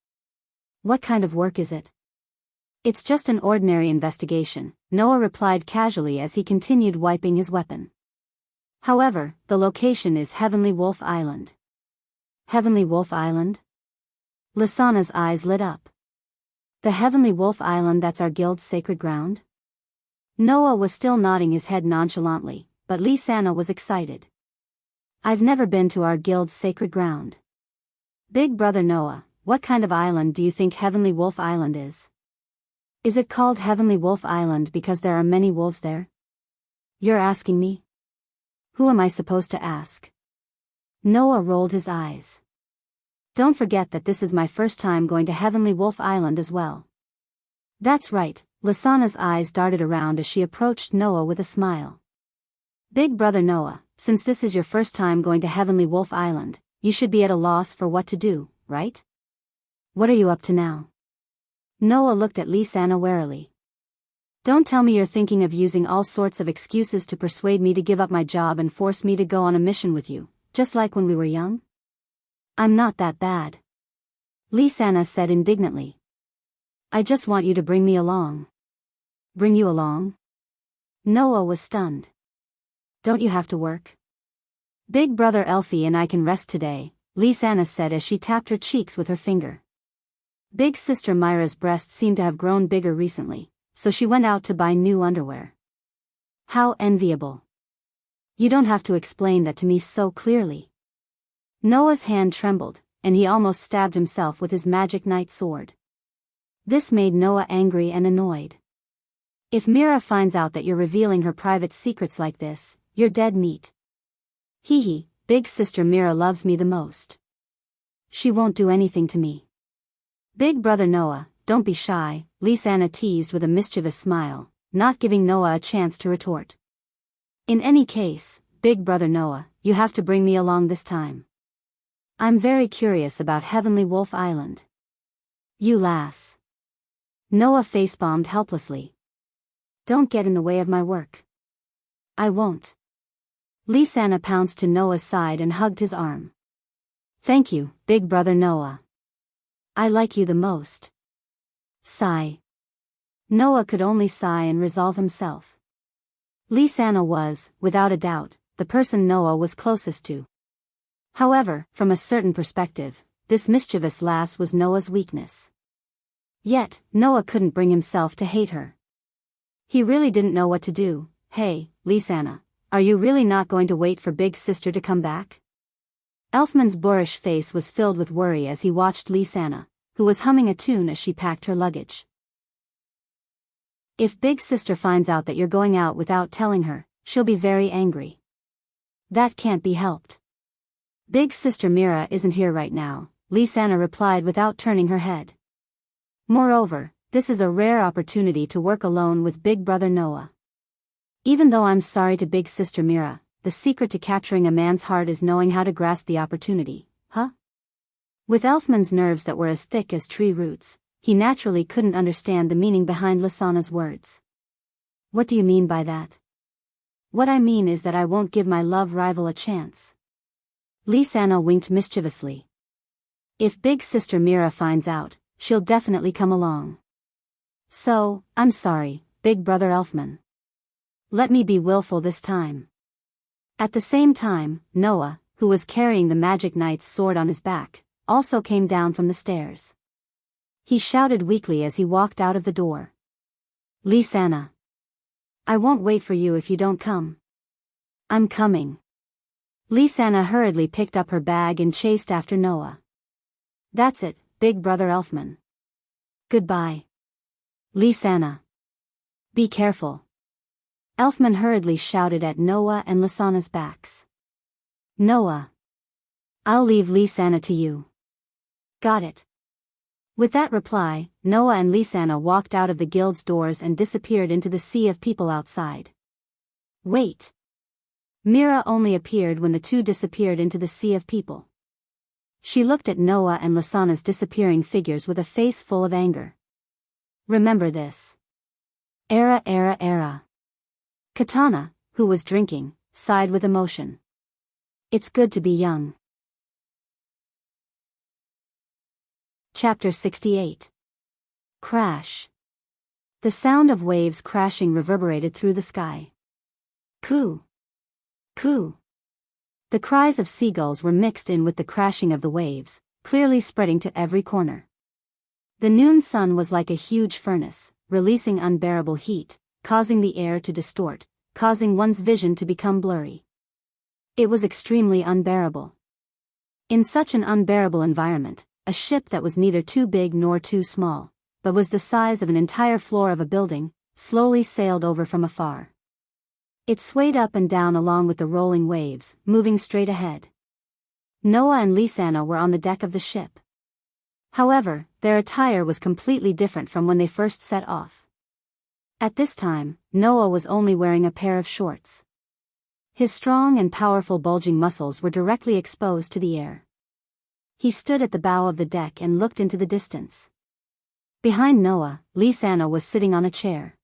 What kind of work is it? It's just an ordinary investigation, Noah replied casually as he continued wiping his weapon. However, the location is Heavenly Wolf Island. Heavenly Wolf Island? Lysana's eyes lit up. The Heavenly Wolf Island, that's our guild's sacred ground? Noah was still nodding his head nonchalantly, but Lysana was excited. I've never been to our guild's sacred ground. Big brother Noah, what kind of island do you think Heavenly Wolf Island is? Is it called Heavenly Wolf Island because there are many wolves there? You're asking me? Who am I supposed to ask? Noah rolled his eyes. Don't forget that this is my first time going to Heavenly Wolf Island as well. That's right, Lysana's eyes darted around as she approached Noah with a smile. Big brother Noah, since this is your first time going to Heavenly Wolf Island, you should be at a loss for what to do, right? What are you up to now? Noah looked at Lysana warily. Don't tell me you're thinking of using all sorts of excuses to persuade me to give up my job and force me to go on a mission with you, just like when we were young? I'm not that bad. Lysana said indignantly. I just want you to bring me along. Bring you along? Noah was stunned. Don't you have to work? Big brother Elfie and I can rest today, Lysana said as she tapped her cheeks with her finger. Big sister Myra's breasts seemed to have grown bigger recently, so she went out to buy new underwear. How enviable. You don't have to explain that to me so clearly. Noah's hand trembled, and he almost stabbed himself with his magic knight sword. This made Noah angry and annoyed. If Mira finds out that you're revealing her private secrets like this, you're dead meat. Hee hee, big sister Mira loves me the most. She won't do anything to me. Big brother Noah, don't be shy, Lysana teased with a mischievous smile, not giving Noah a chance to retort. In any case, big brother Noah, you have to bring me along this time. I'm very curious about Heavenly Wolf Island. You lass. Noah facepalmed helplessly. Don't get in the way of my work. I won't. Lysana pounced to Noah's side and hugged his arm. Thank you, big brother Noah. I like you the most. Sigh. Noah could only sigh and resolve himself. Lysana was, without a doubt, the person Noah was closest to. However, from a certain perspective, this mischievous lass was Noah's weakness. Yet, Noah couldn't bring himself to hate her. He really didn't know what to do. "Hey, Lisanna, are you really not going to wait for Big Sister to come back?" Elfman's boorish face was filled with worry as he watched Lisanna, who was humming a tune as she packed her luggage. "If Big Sister finds out that you're going out without telling her, she'll be very angry. That can't be helped." "Big Sister Mira isn't here right now," Lisanna replied without turning her head. "Moreover, this is a rare opportunity to work alone with Big Brother Noah. Even though I'm sorry to Big Sister Mira, the secret to capturing a man's heart is knowing how to grasp the opportunity, huh?" With Elfman's nerves that were as thick as tree roots, he naturally couldn't understand the meaning behind Lisanna's words. "What do you mean by that?" "What I mean is that I won't give my love rival a chance." Lisanna winked mischievously. "If Big Sister Mira finds out, she'll definitely come along. So, I'm sorry, Big Brother Elfman. Let me be willful this time." At the same time, Noah, who was carrying the Magic Knight's sword on his back, also came down from the stairs. He shouted weakly as he walked out of the door. "Lisanna, I won't wait for you if you don't come." "I'm coming." Lisanna hurriedly picked up her bag and chased after Noah. "That's it, Big Brother Elfman. Goodbye. Lisanna. Be careful." Elfman hurriedly shouted at Noah and Lisanna's backs. "Noah. I'll leave Lisanna to you." "Got it." With that reply, Noah and Lisanna walked out of the guild's doors and disappeared into the sea of people outside. Wait. Mira only appeared when the two disappeared into the sea of people. She looked at Noah and Lisanna's disappearing figures with a face full of anger. "Remember this. Era. Katana, who was drinking, sighed with emotion. "It's good to be young." Chapter 68. Crash. The sound of waves crashing reverberated through the sky. Coo! Coo! The cries of seagulls were mixed in with the crashing of the waves, clearly spreading to every corner. The noon sun was like a huge furnace, releasing unbearable heat, causing the air to distort, causing one's vision to become blurry. It was extremely unbearable. In such an unbearable environment, a ship that was neither too big nor too small, but was the size of an entire floor of a building, slowly sailed over from afar. It swayed up and down along with the rolling waves, moving straight ahead. Noah and Lisanna were on the deck of the ship. However, their attire was completely different from when they first set off. At this time, Noah was only wearing a pair of shorts. His strong and powerful bulging muscles were directly exposed to the air. He stood at the bow of the deck and looked into the distance. Behind Noah, Lisanna was sitting on a chair.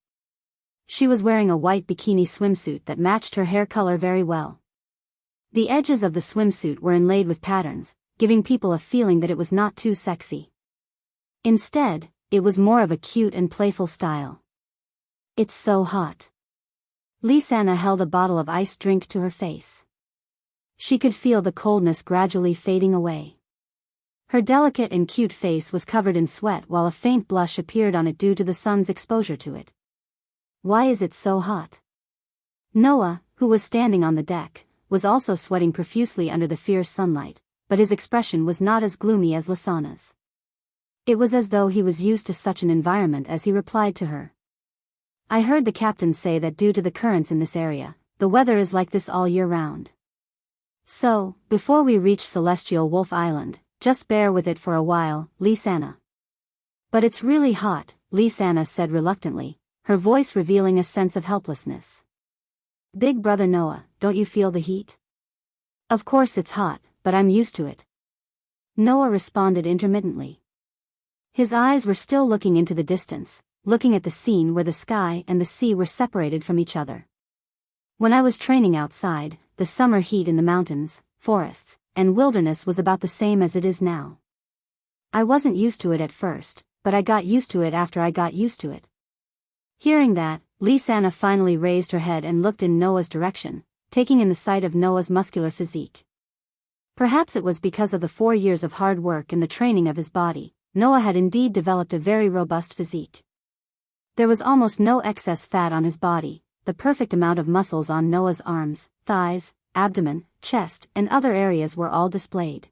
She was wearing a white bikini swimsuit that matched her hair color very well. The edges of the swimsuit were inlaid with patterns, giving people a feeling that it was not too sexy. Instead, it was more of a cute and playful style. "It's so hot." Lisanna held a bottle of iced drink to her face. She could feel the coldness gradually fading away. Her delicate and cute face was covered in sweat while a faint blush appeared on it due to the sun's exposure to it. "Why is it so hot?" Noah, who was standing on the deck, was also sweating profusely under the fierce sunlight, but his expression was not as gloomy as Lisanna's. It was as though he was used to such an environment as he replied to her. "I heard the captain say that due to the currents in this area, the weather is like this all year round. So, before we reach Celestial Wolf Island, just bear with it for a while, Lisanna." "But it's really hot," Lisanna said reluctantly, her voice revealing a sense of helplessness. "Big Brother Noah, don't you feel the heat?" "Of course it's hot, but I'm used to it," Noah responded intermittently. His eyes were still looking into the distance, looking at the scene where the sky and the sea were separated from each other. "When I was training outside, the summer heat in the mountains, forests, and wilderness was about the same as it is now. I wasn't used to it at first, but I got used to it after I got used to it." Hearing that, Lisanna finally raised her head and looked in Noah's direction, taking in the sight of Noah's muscular physique. Perhaps it was because of the 4 years of hard work and the training of his body. Noah had indeed developed a very robust physique. There was almost no excess fat on his body, the perfect amount of muscles on Noah's arms, thighs, abdomen, chest, and other areas were all displayed.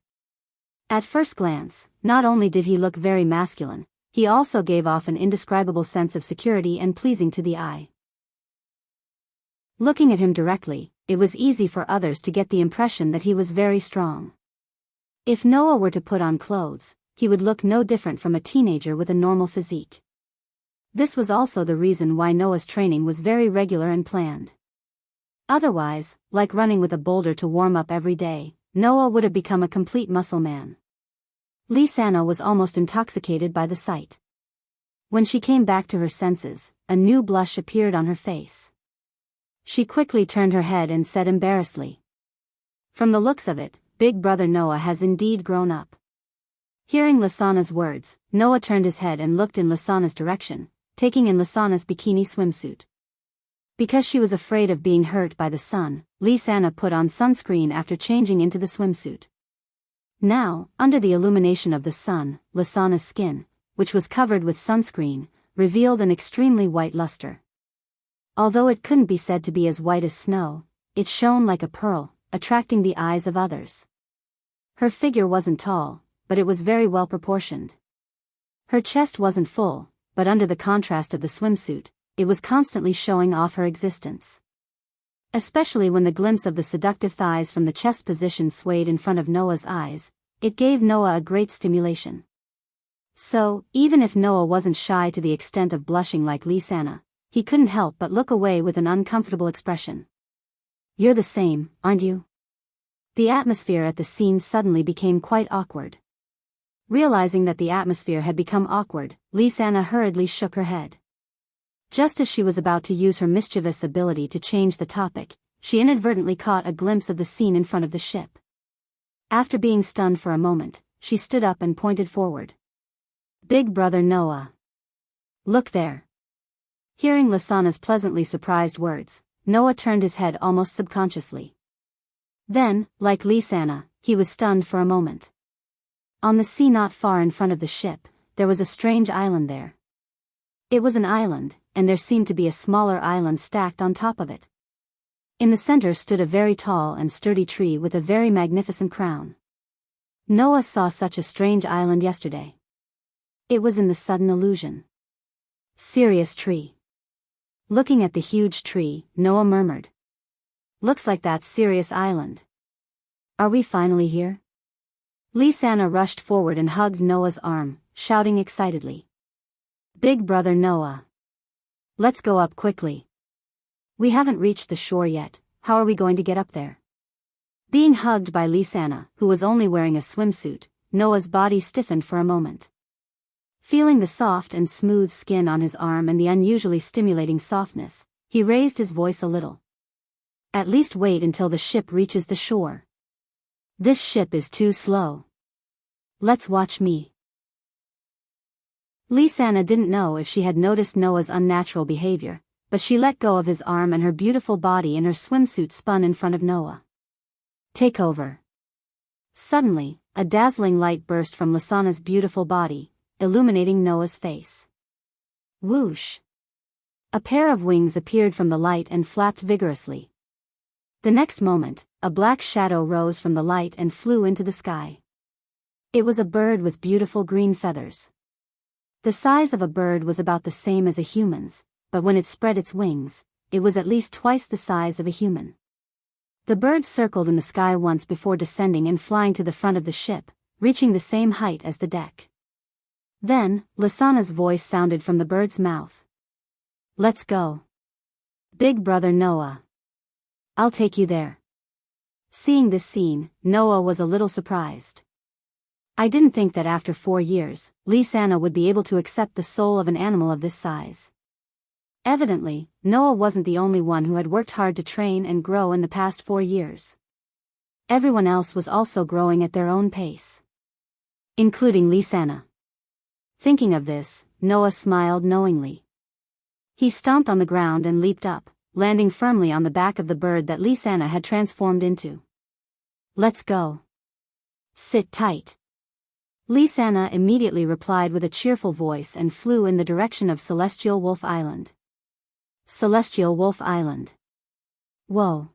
At first glance, not only did he look very masculine, he also gave off an indescribable sense of security and pleasing to the eye. Looking at him directly, it was easy for others to get the impression that he was very strong. If Noah were to put on clothes, he would look no different from a teenager with a normal physique. This was also the reason why Noah's training was very regular and planned. Otherwise, like running with a boulder to warm up every day, Noah would have become a complete muscle man. Lysana was almost intoxicated by the sight. When she came back to her senses, a new blush appeared on her face. She quickly turned her head and said embarrassedly, "From the looks of it, big brother Noah has indeed grown up." Hearing Lysana's words, Noah turned his head and looked in Lysana's direction, taking in Lysana's bikini swimsuit. Because she was afraid of being hurt by the sun, Lysana put on sunscreen after changing into the swimsuit. Now, under the illumination of the sun, Lysana's skin, which was covered with sunscreen, revealed an extremely white luster. Although it couldn't be said to be as white as snow, it shone like a pearl, attracting the eyes of others. Her figure wasn't tall, but it was very well proportioned. Her chest wasn't full, but under the contrast of the swimsuit, it was constantly showing off her existence. Especially when the glimpse of the seductive thighs from the chest position swayed in front of Noah's eyes, it gave Noah a great stimulation. So, even if Noah wasn't shy to the extent of blushing like Lysana, he couldn't help but look away with an uncomfortable expression. "You're the same, aren't you?" The atmosphere at the scene suddenly became quite awkward. Realizing that the atmosphere had become awkward, Lysana hurriedly shook her head. Just as she was about to use her mischievous ability to change the topic, she inadvertently caught a glimpse of the scene in front of the ship. After being stunned for a moment, she stood up and pointed forward. "Big brother Noah. Look there." Hearing Lysana's pleasantly surprised words, Noah turned his head almost subconsciously. Then, like Lysana, he was stunned for a moment. On the sea not far in front of the ship, there was a strange island there. It was an island, and there seemed to be a smaller island stacked on top of it. In the center stood a very tall and sturdy tree with a very magnificent crown. Noah saw such a strange island yesterday. It was in the sudden illusion. "Serious tree." Looking at the huge tree, Noah murmured, "Looks like that Sirius Island. Are we finally here?" Lysana rushed forward and hugged Noah's arm, shouting excitedly, "Big brother Noah. Let's go up quickly. We haven't reached the shore yet, how are we going to get up there?" Being hugged by Lysana, who was only wearing a swimsuit, Noah's body stiffened for a moment. Feeling the soft and smooth skin on his arm and the unusually stimulating softness, he raised his voice a little. "At least wait until the ship reaches the shore. This ship is too slow. Let's watch me." Lysana didn't know if she had noticed Noah's unnatural behavior, but she let go of his arm and her beautiful body in her swimsuit spun in front of Noah. "Take over." Suddenly, a dazzling light burst from Lysana's beautiful body, illuminating Noah's face. Whoosh! A pair of wings appeared from the light and flapped vigorously. The next moment, a black shadow rose from the light and flew into the sky. It was a bird with beautiful green feathers. The size of a bird was about the same as a human's, but when it spread its wings, it was at least twice the size of a human. The bird circled in the sky once before descending and flying to the front of the ship, reaching the same height as the deck. Then, Lysana's voice sounded from the bird's mouth. "Let's go. Big brother Noah. I'll take you there." Seeing this scene, Noah was a little surprised. "I didn't think that after 4 years, Lysana would be able to accept the soul of an animal of this size." Evidently, Noah wasn't the only one who had worked hard to train and grow in the past 4 years. Everyone else was also growing at their own pace. Including Lysana. Thinking of this, Noah smiled knowingly. He stomped on the ground and leaped up, landing firmly on the back of the bird that Lysana had transformed into. "Let's go." Sit tight. Lisanna immediately replied with a cheerful voice and flew in the direction of Celestial Wolf Island. Celestial Wolf Island. Whoa.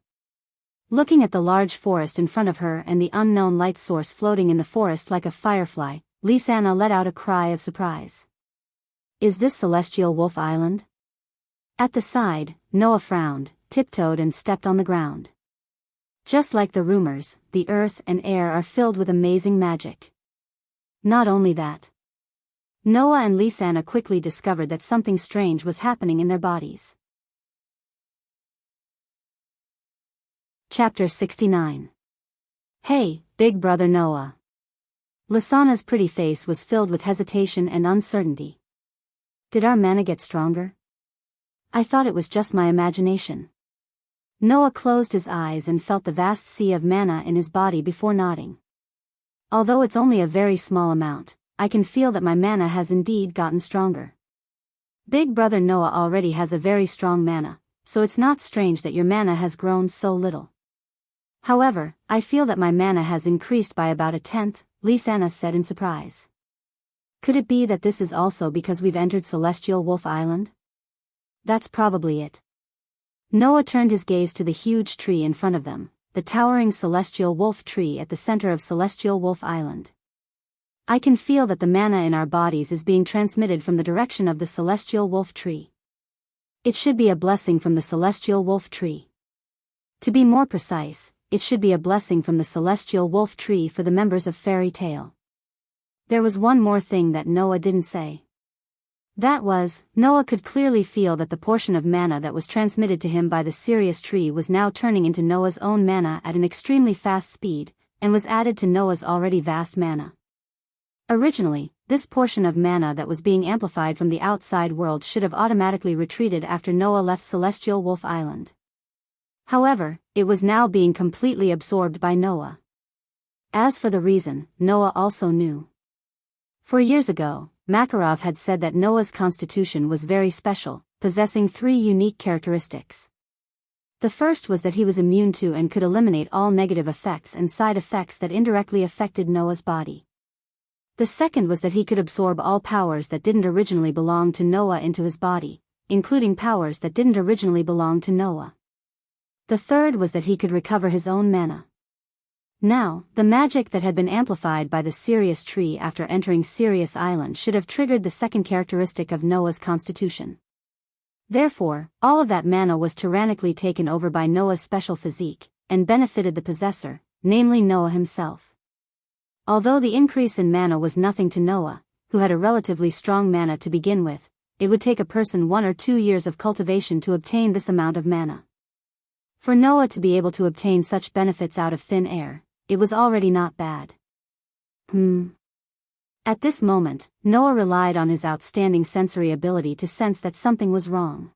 Looking at the large forest in front of her and the unknown light source floating in the forest like a firefly, Lisanna let out a cry of surprise. Is this Celestial Wolf Island? At the side, Noah frowned, tiptoed and stepped on the ground. Just like the rumors, the earth and air are filled with amazing magic. Not only that. Noah and Lisanna quickly discovered that something strange was happening in their bodies. Chapter 69. Hey, big brother Noah. Lisanna's pretty face was filled with hesitation and uncertainty. Did our mana get stronger? I thought it was just my imagination. Noah closed his eyes and felt the vast sea of mana in his body before nodding. Although it's only a very small amount, I can feel that my mana has indeed gotten stronger. Big brother Noah already has a very strong mana, so it's not strange that your mana has grown so little. However, I feel that my mana has increased by about a tenth, Lisanna said in surprise. Could it be that this is also because we've entered Celestial Wolf Island? That's probably it. Noah turned his gaze to the huge tree in front of them, the towering Celestial Wolf tree at the center of Celestial Wolf Island. I can feel that the mana in our bodies is being transmitted from the direction of the Celestial Wolf tree. It should be a blessing from the Celestial Wolf tree. To be more precise, it should be a blessing from the Celestial Wolf tree for the members of Fairy Tale. There was one more thing that Noah didn't say. That was, Noah could clearly feel that the portion of mana that was transmitted to him by the Sirius tree was now turning into Noah's own mana at an extremely fast speed, and was added to Noah's already vast mana. Originally, this portion of mana that was being amplified from the outside world should have automatically retreated after Noah left Celestial Wolf Island. However, it was now being completely absorbed by Noah. As for the reason, Noah also knew. 4 years ago, Makarov had said that Noah's constitution was very special, possessing 3 unique characteristics. The first was that he was immune to and could eliminate all negative effects and side effects that indirectly affected Noah's body. The second was that he could absorb all powers that didn't originally belong to Noah into his body, including powers that didn't originally belong to Noah. The third was that he could recover his own mana. Now, the magic that had been amplified by the Sirius tree after entering Sirius Island should have triggered the second characteristic of Noah's constitution. Therefore, all of that mana was tyrannically taken over by Noah's special physique, and benefited the possessor, namely Noah himself. Although the increase in mana was nothing to Noah, who had a relatively strong mana to begin with, it would take a person 1 or 2 years of cultivation to obtain this amount of mana. For Noah to be able to obtain such benefits out of thin air, it was already not bad. At this moment, Noah relied on his outstanding sensory ability to sense that something was wrong.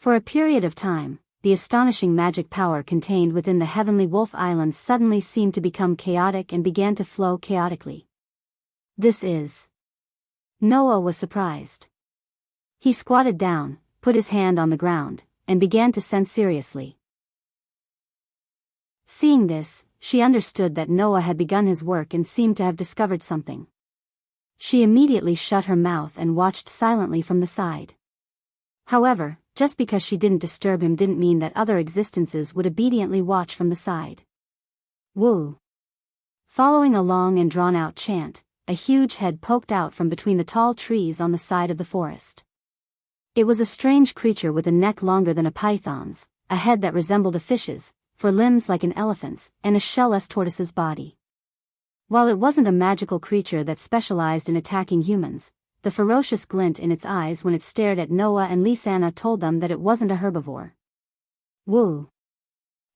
For a period of time, the astonishing magic power contained within the Heavenly Wolf Islands suddenly seemed to become chaotic and began to flow chaotically. This is... Noah was surprised. He squatted down, put his hand on the ground, and began to sense seriously. Seeing this, she understood that Noah had begun his work and seemed to have discovered something. She immediately shut her mouth and watched silently from the side. However, just because she didn't disturb him didn't mean that other existences would obediently watch from the side. Woo! Following a long and drawn-out chant, a huge head poked out from between the tall trees on the side of the forest. It was a strange creature with a neck longer than a python's, a head that resembled a fish's, for limbs like an elephant's, and a shell-less tortoise's body. While it wasn't a magical creature that specialized in attacking humans, the ferocious glint in its eyes when it stared at Noah and Lisanna told them that it wasn't a herbivore. Woo!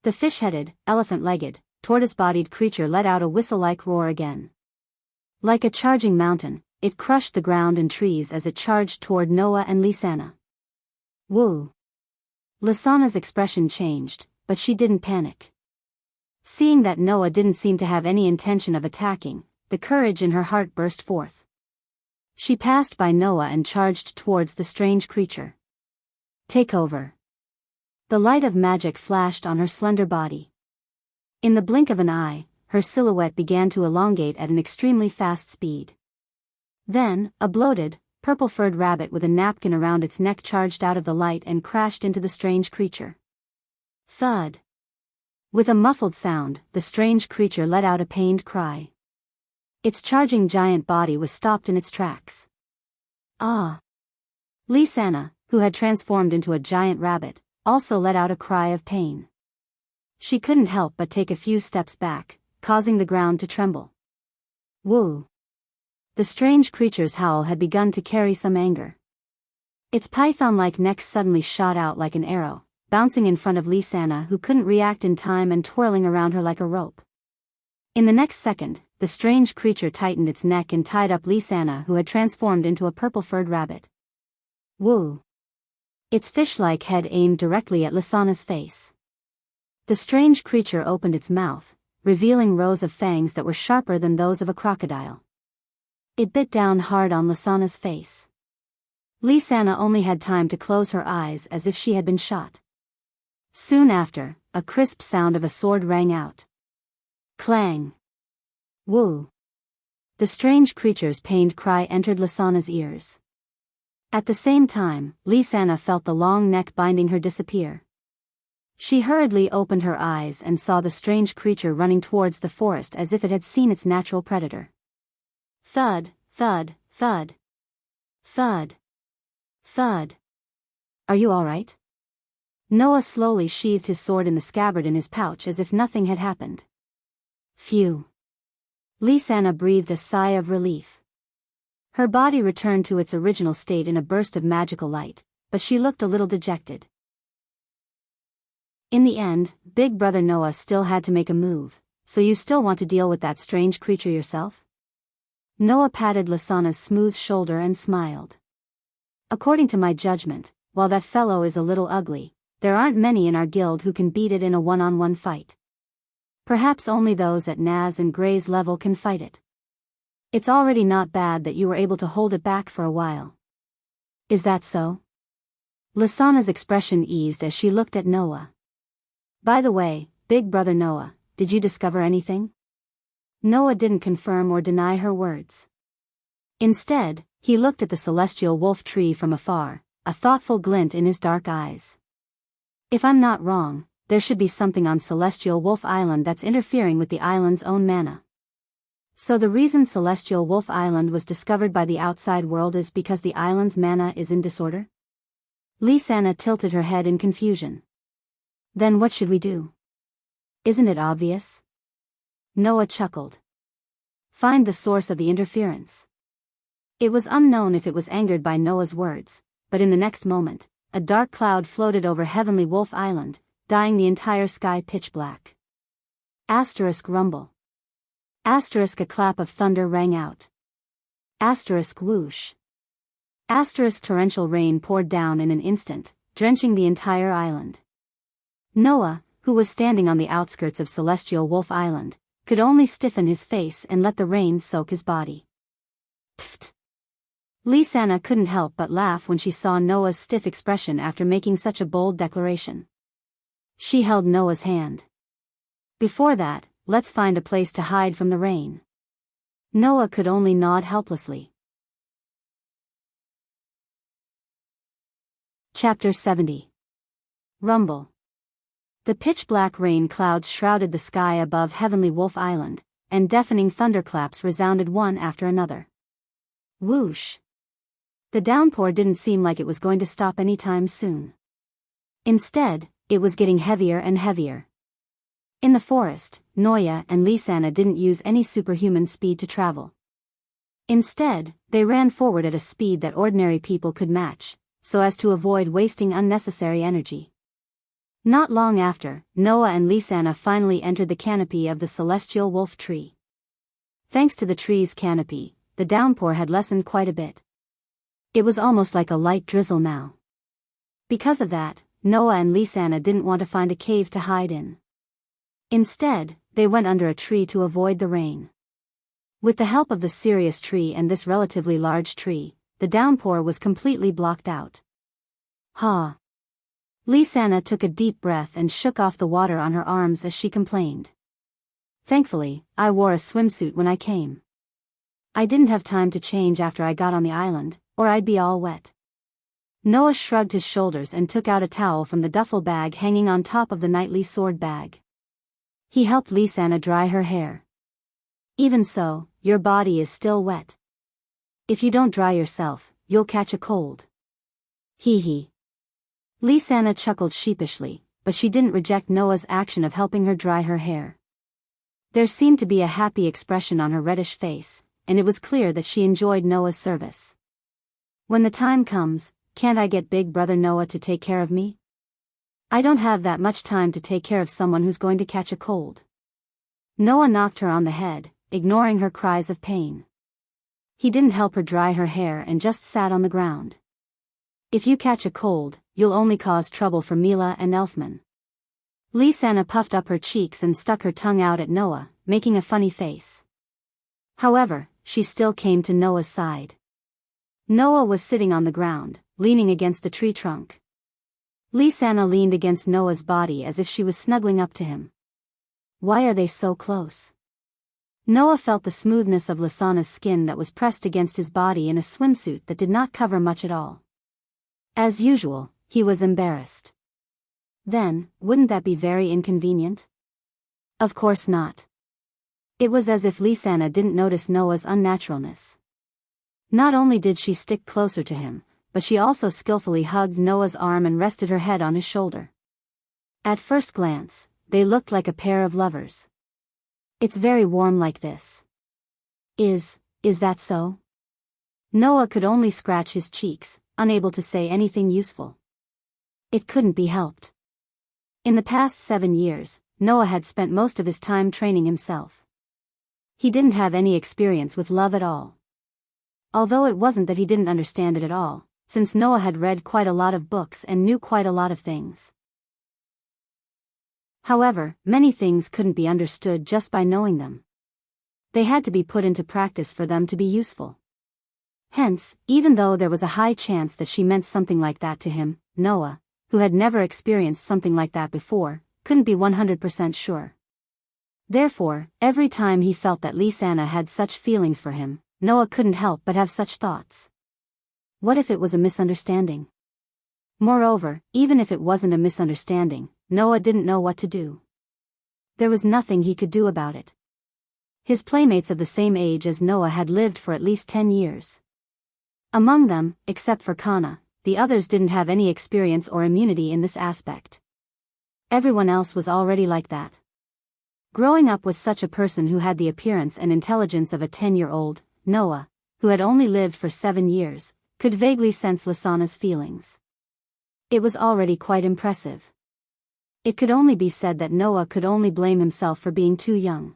The fish-headed, elephant-legged, tortoise-bodied creature let out a whistle-like roar again. Like a charging mountain, it crushed the ground and trees as it charged toward Noah and Lisanna. Woo! Lisanna's expression changed, but she didn't panic. Seeing that Noah didn't seem to have any intention of attacking, the courage in her heart burst forth. She passed by Noah and charged towards the strange creature. Take over. The light of magic flashed on her slender body. In the blink of an eye, her silhouette began to elongate at an extremely fast speed. Then, a bloated, purple-furred rabbit with a napkin around its neck charged out of the light and crashed into the strange creature. Thud. With a muffled sound, the strange creature let out a pained cry. Its charging giant body was stopped in its tracks. Ah! Lysana, who had transformed into a giant rabbit, also let out a cry of pain. She couldn't help but take a few steps back, causing the ground to tremble. Woo! The strange creature's howl had begun to carry some anger. Its python-like neck suddenly shot out like an arrow, bouncing in front of Lysana, who couldn't react in time and twirling around her like a rope. In the next second, the strange creature tightened its neck and tied up Lysana, who had transformed into a purple-furred rabbit. Woo! Its fish-like head aimed directly at Lysana's face. The strange creature opened its mouth, revealing rows of fangs that were sharper than those of a crocodile. It bit down hard on Lysana's face. Lysana only had time to close her eyes as if she had been shot. Soon after, a crisp sound of a sword rang out. Clang! Woo! The strange creature's pained cry entered Lysana's ears. At the same time, Lysana felt the long neck binding her disappear. She hurriedly opened her eyes and saw the strange creature running towards the forest as if it had seen its natural predator. Thud, thud, thud. Thud. Thud. Are you all right? Noah slowly sheathed his sword in the scabbard in his pouch as if nothing had happened. Phew. Lysana breathed a sigh of relief. Her body returned to its original state in a burst of magical light, but she looked a little dejected. In the end, Big Brother Noah still had to make a move. So you still want to deal with that strange creature yourself? Noah patted Lysana's smooth shoulder and smiled. According to my judgment, while that fellow is a little ugly, there aren't many in our guild who can beat it in a one-on-one fight. Perhaps only those at Naz and Gray's level can fight it. It's already not bad that you were able to hold it back for a while. Is that so? Lysana's expression eased as she looked at Noah. By the way, Big Brother Noah, did you discover anything? Noah didn't confirm or deny her words. Instead, he looked at the celestial wolf tree from afar, a thoughtful glint in his dark eyes. If I'm not wrong, there should be something on Celestial Wolf Island that's interfering with the island's own mana. So the reason Celestial Wolf Island was discovered by the outside world is because the island's mana is in disorder? Lysana tilted her head in confusion. Then what should we do? Isn't it obvious? Noah chuckled. Find the source of the interference. It was unknown if it was angered by Noah's words, but in the next moment, a dark cloud floated over Heavenly Wolf Island, dyeing the entire sky pitch black. Asterisk rumble. Asterisk a clap of thunder rang out. Asterisk whoosh. Asterisk torrential rain poured down in an instant, drenching the entire island. Noah, who was standing on the outskirts of Celestial Wolf Island, could only stiffen his face and let the rain soak his body. Pfft. Lysana couldn't help but laugh when she saw Noah's stiff expression after making such a bold declaration. She held Noah's hand. Before that, let's find a place to hide from the rain. Noah could only nod helplessly. Chapter 70. Rumble. The pitch-black rain clouds shrouded the sky above Heavenly Wolf Island, and deafening thunderclaps resounded one after another. Whoosh. The downpour didn't seem like it was going to stop anytime soon. Instead, it was getting heavier and heavier. In the forest, Noya and Lysana didn't use any superhuman speed to travel. Instead, they ran forward at a speed that ordinary people could match, so as to avoid wasting unnecessary energy. Not long after, Noah and Lysana finally entered the canopy of the celestial wolf tree. Thanks to the tree's canopy, the downpour had lessened quite a bit. It was almost like a light drizzle now. Because of that, Noah and Lysana didn't want to find a cave to hide in. Instead, they went under a tree to avoid the rain. With the help of the Sirius tree and this relatively large tree, the downpour was completely blocked out. Ha! Lysana took a deep breath and shook off the water on her arms as she complained. Thankfully, I wore a swimsuit when I came. I didn't have time to change after I got on the island, or I'd be all wet. Noah shrugged his shoulders and took out a towel from the duffel bag hanging on top of the knightly sword bag. He helped Lisanna dry her hair. Even so, your body is still wet. If you don't dry yourself, you'll catch a cold. Hee hee. Lisanna chuckled sheepishly, but she didn't reject Noah's action of helping her dry her hair. There seemed to be a happy expression on her reddish face, and it was clear that she enjoyed Noah's service. When the time comes, can't I get Big Brother Noah to take care of me? I don't have that much time to take care of someone who's going to catch a cold. Noah knocked her on the head, ignoring her cries of pain. He didn't help her dry her hair and just sat on the ground. If you catch a cold, you'll only cause trouble for Mila and Elfman. Lisanna puffed up her cheeks and stuck her tongue out at Noah, making a funny face. However, she still came to Noah's side. Noah was sitting on the ground, leaning against the tree trunk. Lisanna leaned against Noah's body as if she was snuggling up to him. Why are they so close? Noah felt the smoothness of Lisanna's skin that was pressed against his body in a swimsuit that did not cover much at all. As usual, he was embarrassed. Then, wouldn't that be very inconvenient? Of course not. It was as if Lisanna didn't notice Noah's unnaturalness. Not only did she stick closer to him, but she also skillfully hugged Noah's arm and rested her head on his shoulder. At first glance, they looked like a pair of lovers. It's very warm like this. Is that so? Noah could only scratch his cheeks, unable to say anything useful. It couldn't be helped. In the past 7 years, Noah had spent most of his time training himself. He didn't have any experience with love at all. Although it wasn't that he didn't understand it at all, since Noah had read quite a lot of books and knew quite a lot of things. However, many things couldn't be understood just by knowing them. They had to be put into practice for them to be useful. Hence, even though there was a high chance that she meant something like that to him, Noah, who had never experienced something like that before, couldn't be 100% sure. Therefore, every time he felt that Lisanna had such feelings for him, Noah couldn't help but have such thoughts. What if it was a misunderstanding? Moreover, even if it wasn't a misunderstanding, Noah didn't know what to do. There was nothing he could do about it. His playmates of the same age as Noah had lived for at least 10 years. Among them, except for Kana, the others didn't have any experience or immunity in this aspect. Everyone else was already like that. Growing up with such a person who had the appearance and intelligence of a 10-year-old, Noah, who had only lived for 7 years, could vaguely sense Lisanna's feelings. It was already quite impressive. It could only be said that Noah could only blame himself for being too young.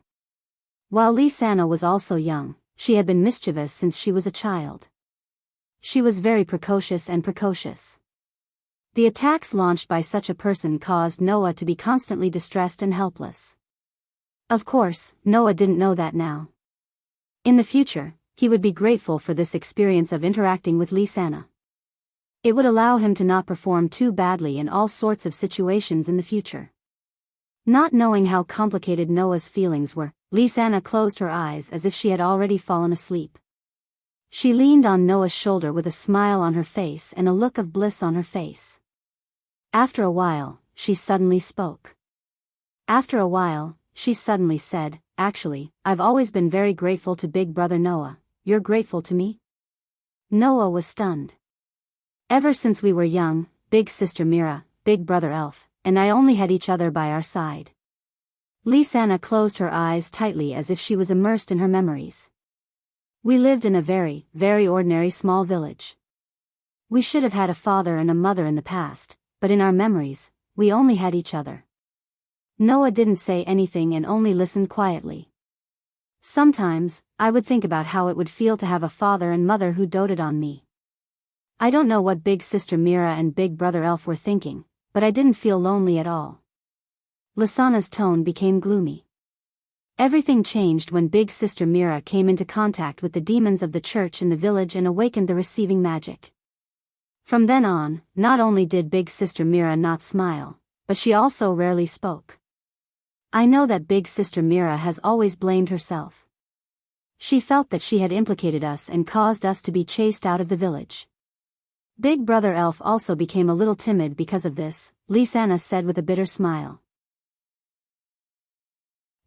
While Lisanna was also young, she had been mischievous since she was a child. She was very precocious. The attacks launched by such a person caused Noah to be constantly distressed and helpless. Of course, Noah didn't know that now. In the future, he would be grateful for this experience of interacting with Lisanna. It would allow him to not perform too badly in all sorts of situations in the future. Not knowing how complicated Noah's feelings were, Lisanna closed her eyes as if she had already fallen asleep. She leaned on Noah's shoulder with a smile on her face and a look of bliss on her face. After a while, she suddenly spoke. After a while, she suddenly said, "Actually, I've always been very grateful to Big Brother Noah. You're grateful to me?" Noah was stunned. Ever since we were young, Big Sister Mira, Big Brother Elf, and I only had each other by our side. Lisanna closed her eyes tightly as if she was immersed in her memories. We lived in a very, very ordinary small village. We should have had a father and a mother in the past, but in our memories, we only had each other. Noah didn't say anything and only listened quietly. Sometimes, I would think about how it would feel to have a father and mother who doted on me. I don't know what Big Sister Mira and Big Brother Elf were thinking, but I didn't feel lonely at all. Lisanna's tone became gloomy. Everything changed when Big Sister Mira came into contact with the demons of the church in the village and awakened the receiving magic. From then on, not only did Big Sister Mira not smile, but she also rarely spoke. I know that big sister Mira has always blamed herself. She felt that she had implicated us and caused us to be chased out of the village. Big brother Elf also became a little timid because of this, Lisanna said with a bitter smile.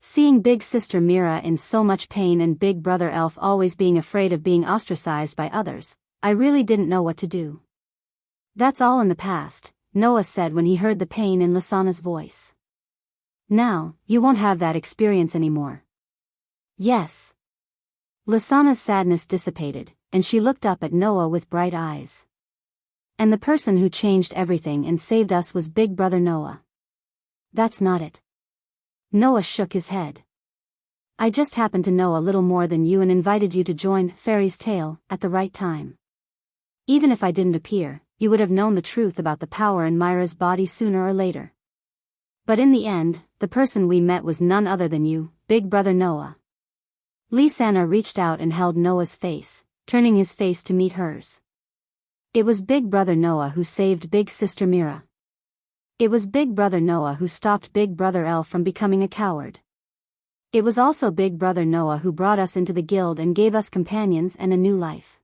Seeing big sister Mira in so much pain and big brother Elf always being afraid of being ostracized by others, I really didn't know what to do. That's all in the past, Noah said when he heard the pain in Lisanna's voice. Now, you won't have that experience anymore. Yes. Lisanna's sadness dissipated, and she looked up at Noah with bright eyes. And the person who changed everything and saved us was Big Brother Noah. That's not it. Noah shook his head. I just happened to know a little more than you and invited you to join Fairy's Tale at the right time. Even if I didn't appear, you would have known the truth about the power in Myra's body sooner or later. But in the end, the person we met was none other than you, Big Brother Noah. Lisanna reached out and held Noah's face, turning his face to meet hers. It was Big Brother Noah who saved Big Sister Mira. It was Big Brother Noah who stopped Big Brother Elf from becoming a coward. It was also Big Brother Noah who brought us into the guild and gave us companions and a new life.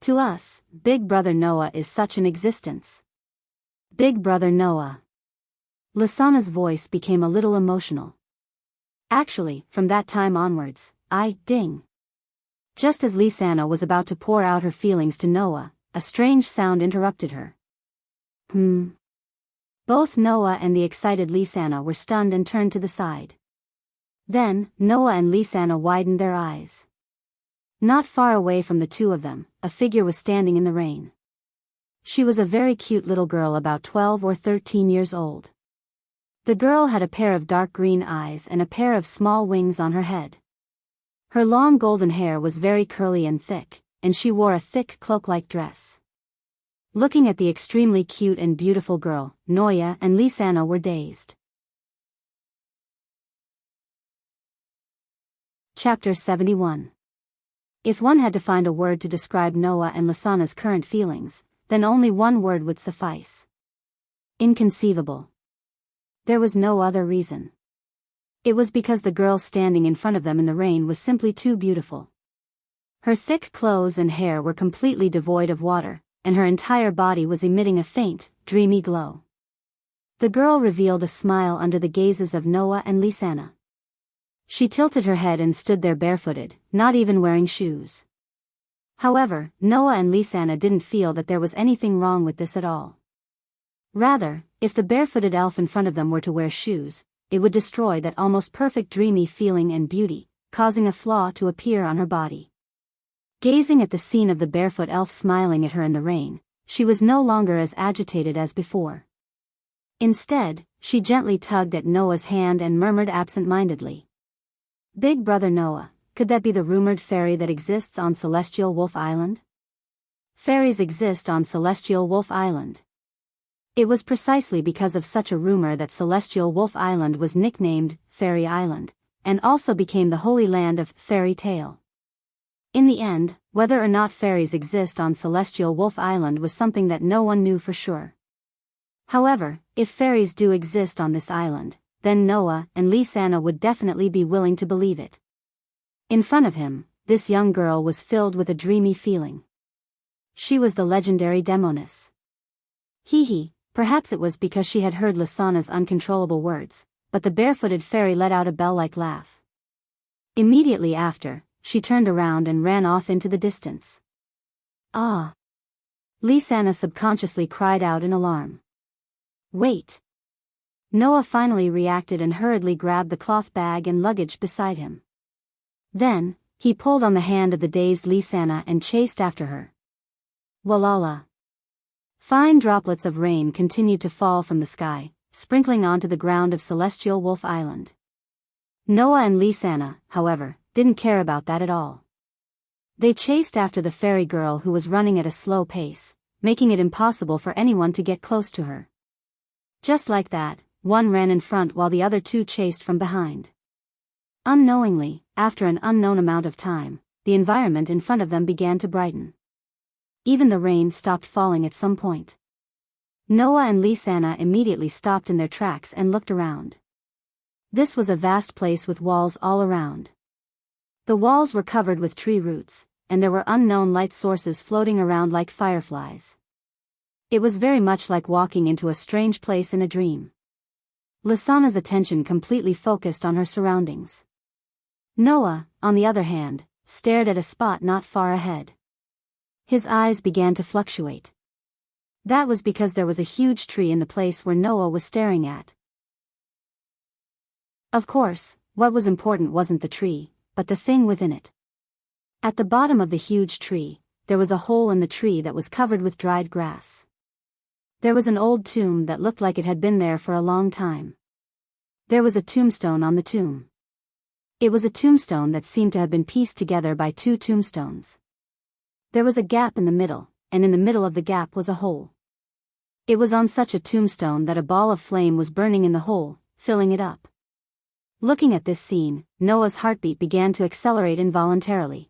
To us, Big Brother Noah is such an existence. Big Brother Noah. Lisanna's voice became a little emotional. Actually, from that time onwards, ding. Just as Lisanna was about to pour out her feelings to Noah, a strange sound interrupted her. Both Noah and the excited Lisanna were stunned and turned to the side. Then, Noah and Lisanna widened their eyes. Not far away from the two of them, a figure was standing in the rain. She was a very cute little girl about 12 or 13 years old. The girl had a pair of dark green eyes and a pair of small wings on her head. Her long golden hair was very curly and thick, and she wore a thick cloak-like dress. Looking at the extremely cute and beautiful girl, Noah and Lisanna were dazed. Chapter 71. If one had to find a word to describe Noah and Lisanna's current feelings, then only one word would suffice. Inconceivable. There was no other reason. It was because the girl standing in front of them in the rain was simply too beautiful. Her thick clothes and hair were completely devoid of water, and her entire body was emitting a faint, dreamy glow. The girl revealed a smile under the gazes of Noah and Lisanna. She tilted her head and stood there barefooted, not even wearing shoes. However, Noah and Lisanna didn't feel that there was anything wrong with this at all. Rather, if the barefooted elf in front of them were to wear shoes, it would destroy that almost perfect dreamy feeling and beauty, causing a flaw to appear on her body. Gazing at the scene of the barefoot elf smiling at her in the rain, she was no longer as agitated as before. Instead, she gently tugged at Noah's hand and murmured absent-mindedly. Big Brother Noah, could that be the rumored fairy that exists on Celestial Wolf Island? Fairies exist on Celestial Wolf Island. It was precisely because of such a rumor that Celestial Wolf Island was nicknamed Fairy Island, and also became the holy land of fairy tale. In the end, whether or not fairies exist on Celestial Wolf Island was something that no one knew for sure. However, if fairies do exist on this island, then Noah and Lisanna would definitely be willing to believe it. In front of him, this young girl was filled with a dreamy feeling. She was the legendary Demoness. Perhaps it was because she had heard Lisanna's uncontrollable words, but the barefooted fairy let out a bell-like laugh. Immediately after, she turned around and ran off into the distance. Ah! Lisanna subconsciously cried out in alarm. Wait! Noah finally reacted and hurriedly grabbed the cloth bag and luggage beside him. Then, he pulled on the hand of the dazed Lisanna and chased after her. Walala! Fine droplets of rain continued to fall from the sky, sprinkling onto the ground of Celestial Wolf Island. Noah and Lisanna, however, didn't care about that at all. They chased after the fairy girl who was running at a slow pace, making it impossible for anyone to get close to her. Just like that, one ran in front while the other two chased from behind. Unknowingly, after an unknown amount of time, the environment in front of them began to brighten. Even the rain stopped falling at some point. Noah and Lisanna immediately stopped in their tracks and looked around. This was a vast place with walls all around. The walls were covered with tree roots, and there were unknown light sources floating around like fireflies. It was very much like walking into a strange place in a dream. Lisanna's attention completely focused on her surroundings. Noah, on the other hand, stared at a spot not far ahead. His eyes began to fluctuate. That was because there was a huge tree in the place where Noah was staring at. Of course, what was important wasn't the tree, but the thing within it. At the bottom of the huge tree, there was a hole in the tree that was covered with dried grass. There was an old tomb that looked like it had been there for a long time. There was a tombstone on the tomb. It was a tombstone that seemed to have been pieced together by two tombstones. There was a gap in the middle, and in the middle of the gap was a hole. It was on such a tombstone that a ball of flame was burning in the hole, filling it up. Looking at this scene, Noah's heartbeat began to accelerate involuntarily.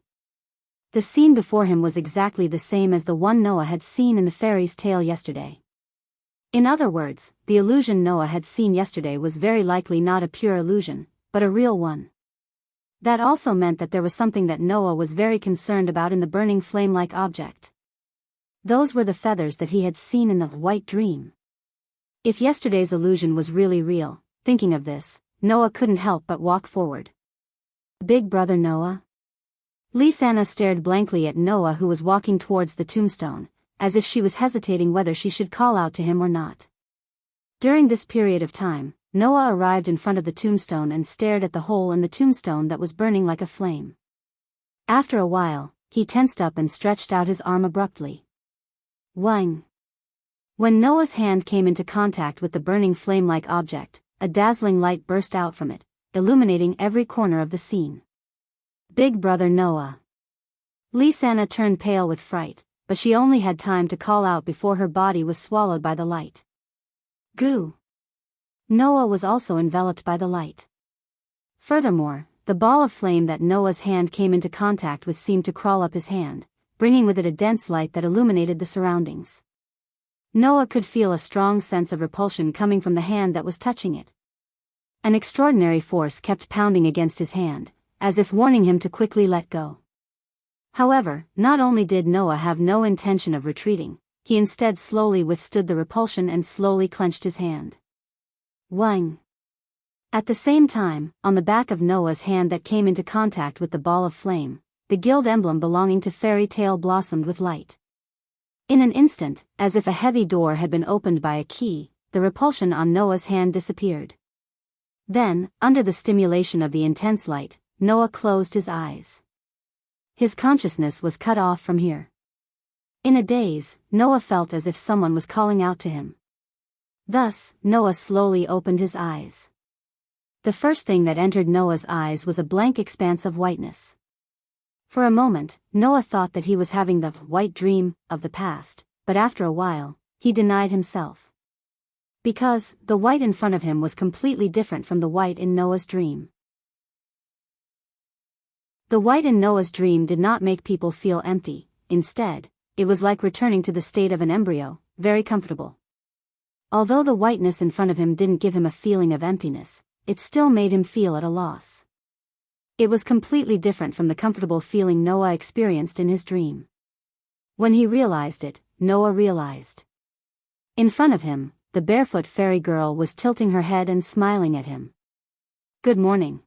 The scene before him was exactly the same as the one Noah had seen in the fairy's tale yesterday. In other words, the illusion Noah had seen yesterday was very likely not a pure illusion, but a real one. That also meant that there was something that Noah was very concerned about in the burning flame-like object. Those were the feathers that he had seen in the white dream. If yesterday's illusion was really real, thinking of this, Noah couldn't help but walk forward. Big brother Noah? Lisanna stared blankly at Noah, who was walking towards the tombstone, as if she was hesitating whether she should call out to him or not. During this period of time, Noah arrived in front of the tombstone and stared at the hole in the tombstone that was burning like a flame. After a while, he tensed up and stretched out his arm abruptly. Whang! When Noah's hand came into contact with the burning flame-like object, a dazzling light burst out from it, illuminating every corner of the scene. Big brother Noah! Lisanna turned pale with fright, but she only had time to call out before her body was swallowed by the light. Goo! Noah was also enveloped by the light. Furthermore, the ball of flame that Noah's hand came into contact with seemed to crawl up his hand, bringing with it a dense light that illuminated the surroundings. Noah could feel a strong sense of repulsion coming from the hand that was touching it. An extraordinary force kept pounding against his hand, as if warning him to quickly let go. However, not only did Noah have no intention of retreating, he instead slowly withstood the repulsion and slowly clenched his hand. Whang! At the same time, on the back of Noah's hand that came into contact with the ball of flame, the guild emblem belonging to Fairy Tale blossomed with light. In an instant, as if a heavy door had been opened by a key, the repulsion on Noah's hand disappeared. Then, under the stimulation of the intense light, Noah closed his eyes. His consciousness was cut off from here. In a daze, Noah felt as if someone was calling out to him. Thus, Noah slowly opened his eyes. The first thing that entered Noah's eyes was a blank expanse of whiteness. For a moment, Noah thought that he was having the white dream of the past, but after a while, he denied himself. Because, the white in front of him was completely different from the white in Noah's dream. The white in Noah's dream did not make people feel empty, instead, it was like returning to the state of an embryo, very comfortable. Although the whiteness in front of him didn't give him a feeling of emptiness, it still made him feel at a loss. It was completely different from the comfortable feeling Noah experienced in his dream. When he realized it, Noah realized. In front of him, the barefoot fairy girl was tilting her head and smiling at him. Good morning.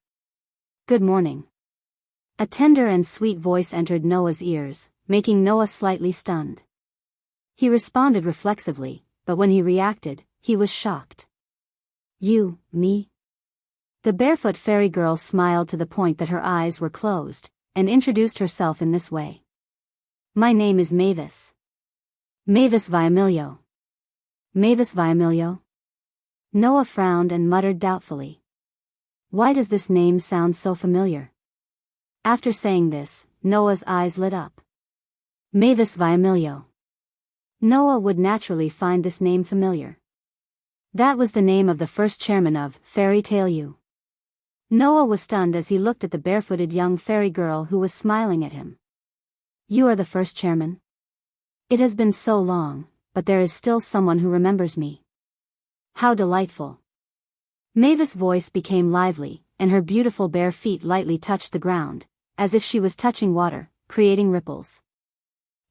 Good morning. A tender and sweet voice entered Noah's ears, making Noah slightly stunned. He responded reflexively, but when he reacted, he was shocked. You, me? The barefoot fairy girl smiled to the point that her eyes were closed, and introduced herself in this way. My name is Mavis. Mavis Viamilio. Mavis Viamilio? Noah frowned and muttered doubtfully. Why does this name sound so familiar? After saying this, Noah's eyes lit up. Mavis Viamilio. Noah would naturally find this name familiar. That was the name of the first chairman of Fairy Tale U. Noah was stunned as he looked at the barefooted young fairy girl who was smiling at him. You are the first chairman? It has been so long, but there is still someone who remembers me. How delightful. Mavis' voice became lively, and her beautiful bare feet lightly touched the ground, as if she was touching water, creating ripples.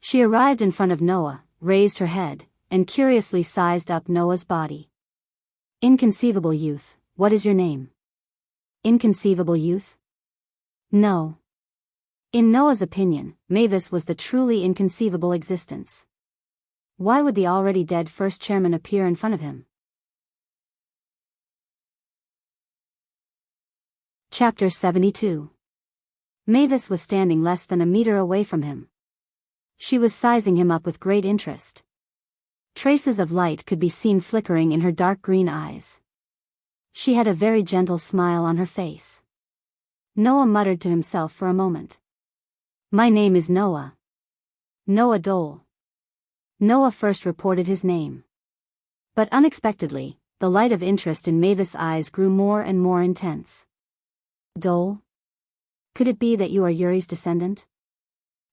She arrived in front of Noah, raised her head, and curiously sized up Noah's body. Inconceivable youth, what is your name? Inconceivable youth? No. In Noah's opinion, Mavis was the truly inconceivable existence. Why would the already dead first chairman appear in front of him? Chapter 72. Mavis was standing less than a meter away from him. She was sizing him up with great interest. Traces of light could be seen flickering in her dark green eyes. She had a very gentle smile on her face. Noah muttered to himself for a moment. My name is Noah. Noah Dole. Noah first reported his name. But unexpectedly, the light of interest in Mavis' eyes grew more and more intense. Dole? Could it be that you are Yuri's descendant?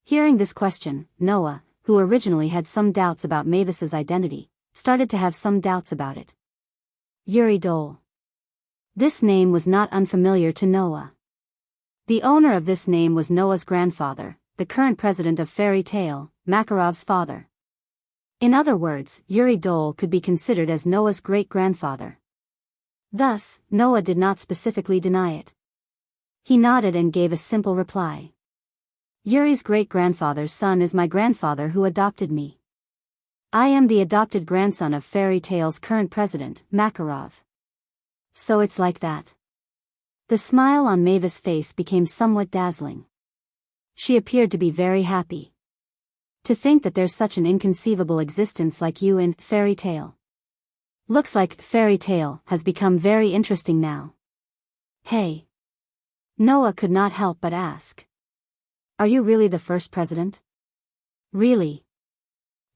Hearing this question, Noah, who originally had some doubts about Mavis's identity, started to have some doubts about it. Yuri Dole. This name was not unfamiliar to Noah. The owner of this name was Noah's grandfather, the current president of Fairy Tale, Makarov's father. In other words, Yuri Dole could be considered as Noah's great-grandfather. Thus, Noah did not specifically deny it. He nodded and gave a simple reply. Yuri's great-grandfather's son is my grandfather who adopted me. I am the adopted grandson of Fairy Tale's current president, Makarov. So it's like that. The smile on Mavis' face became somewhat dazzling. She appeared to be very happy. To think that there's such an inconceivable existence like you in Fairy Tale. Looks like Fairy Tale has become very interesting now. Hey. Noah could not help but ask. Are you really the first president? Really?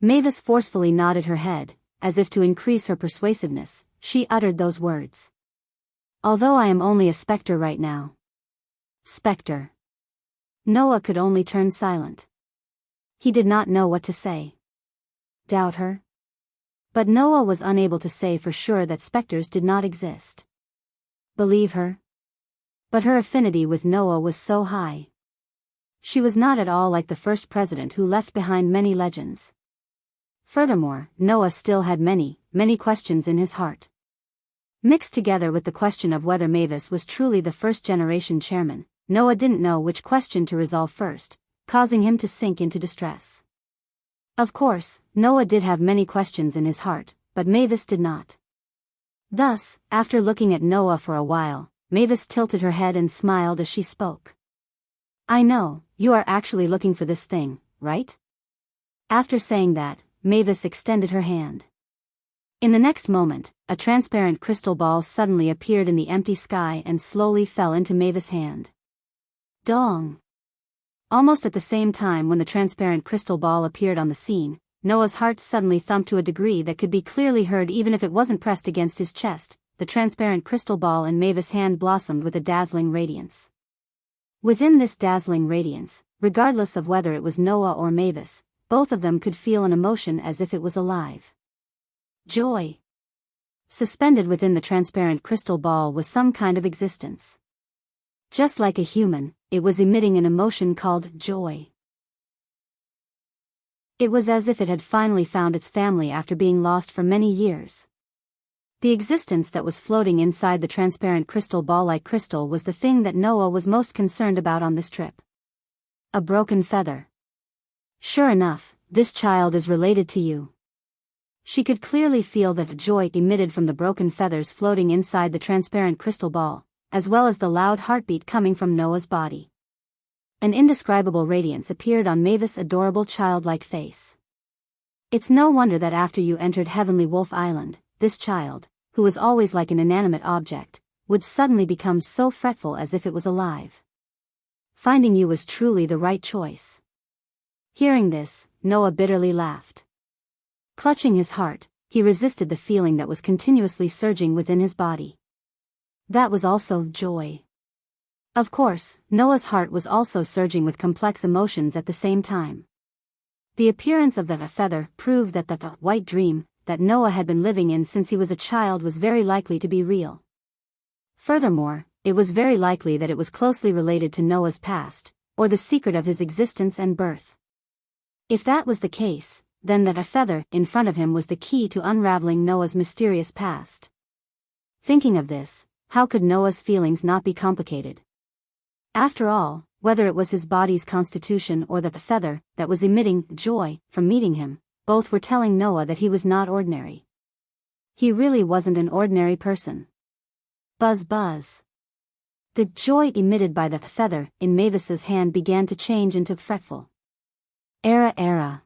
Mavis forcefully nodded her head, as if to increase her persuasiveness, she uttered those words. Although I am only a specter right now. Specter. Noah could only turn silent. He did not know what to say. Doubt her? But Noah was unable to say for sure that specters did not exist. Believe her? But her affinity with Noah was so high. She was not at all like the first president who left behind many legends. Furthermore, Noah still had many, many questions in his heart. Mixed together with the question of whether Mavis was truly the first-generation chairman, Noah didn't know which question to resolve first, causing him to sink into distress. Of course, Noah did have many questions in his heart, but Mavis did not. Thus, after looking at Noah for a while, Mavis tilted her head and smiled as she spoke. I know, you are actually looking for this thing, right? After saying that, Mavis extended her hand. In the next moment, a transparent crystal ball suddenly appeared in the empty sky and slowly fell into Mavis' hand. Dong! Almost at the same time when the transparent crystal ball appeared on the scene, Noah's heart suddenly thumped to a degree that could be clearly heard even if it wasn't pressed against his chest. The transparent crystal ball in Mavis' hand blossomed with a dazzling radiance. Within this dazzling radiance, regardless of whether it was Noah or Mavis, both of them could feel an emotion as if it was alive. Joy. Suspended within the transparent crystal ball was some kind of existence. Just like a human, it was emitting an emotion called joy. It was as if it had finally found its family after being lost for many years. The existence that was floating inside the transparent crystal ball-like crystal was the thing that Noah was most concerned about on this trip. A broken feather. Sure enough, this child is related to you. She could clearly feel that joy emitted from the broken feathers floating inside the transparent crystal ball, as well as the loud heartbeat coming from Noah's body. An indescribable radiance appeared on Mavis' adorable childlike face. It's no wonder that after you entered Heavenly Wolf Island, this child, who was always like an inanimate object, would suddenly become so fretful as if it was alive. Finding you was truly the right choice. Hearing this, Noah bitterly laughed. Clutching his heart, he resisted the feeling that was continuously surging within his body. That was also joy. Of course, Noah's heart was also surging with complex emotions at the same time. The appearance of the feather proved that the white dream that Noah had been living in since he was a child was very likely to be real. Furthermore, it was very likely that it was closely related to Noah's past, or the secret of his existence and birth. If that was the case, then that a feather in front of him was the key to unraveling Noah's mysterious past. Thinking of this, how could Noah's feelings not be complicated? After all, whether it was his body's constitution or that the feather that was emitting joy from meeting him, both were telling Noah that he was not ordinary. He really wasn't an ordinary person. Buzz buzz. The joy emitted by the feather in Mavis's hand began to change into fretful. Era.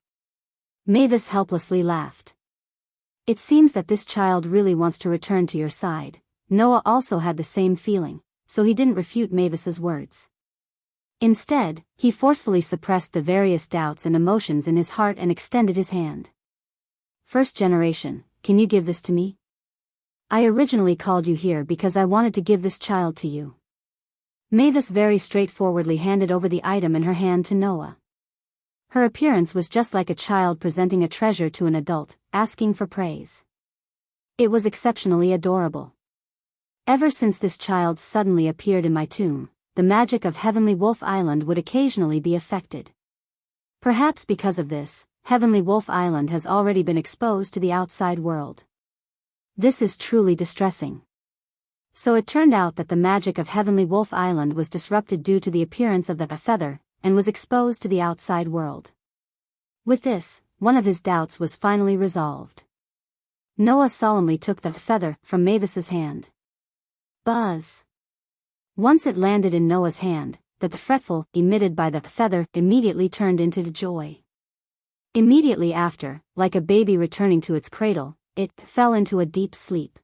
Mavis helplessly laughed. It seems that this child really wants to return to your side. Noah also had the same feeling, so he didn't refute Mavis's words. Instead, he forcefully suppressed the various doubts and emotions in his heart and extended his hand. First generation, can you give this to me? I originally called you here because I wanted to give this child to you. Mavis very straightforwardly handed over the item in her hand to Noah. Her appearance was just like a child presenting a treasure to an adult, asking for praise. It was exceptionally adorable. Ever since this child suddenly appeared in my tomb, the magic of Heavenly Wolf Island would occasionally be affected. Perhaps because of this, Heavenly Wolf Island has already been exposed to the outside world. This is truly distressing. So it turned out that the magic of Heavenly Wolf Island was disrupted due to the appearance of the feather, and was exposed to the outside world. With this, one of his doubts was finally resolved. Noah solemnly took the feather from Mavis's hand. Buzz. Once it landed in Noah's hand, the fretful emitted by the feather immediately turned into joy. Immediately after, like a baby returning to its cradle, it fell into a deep sleep.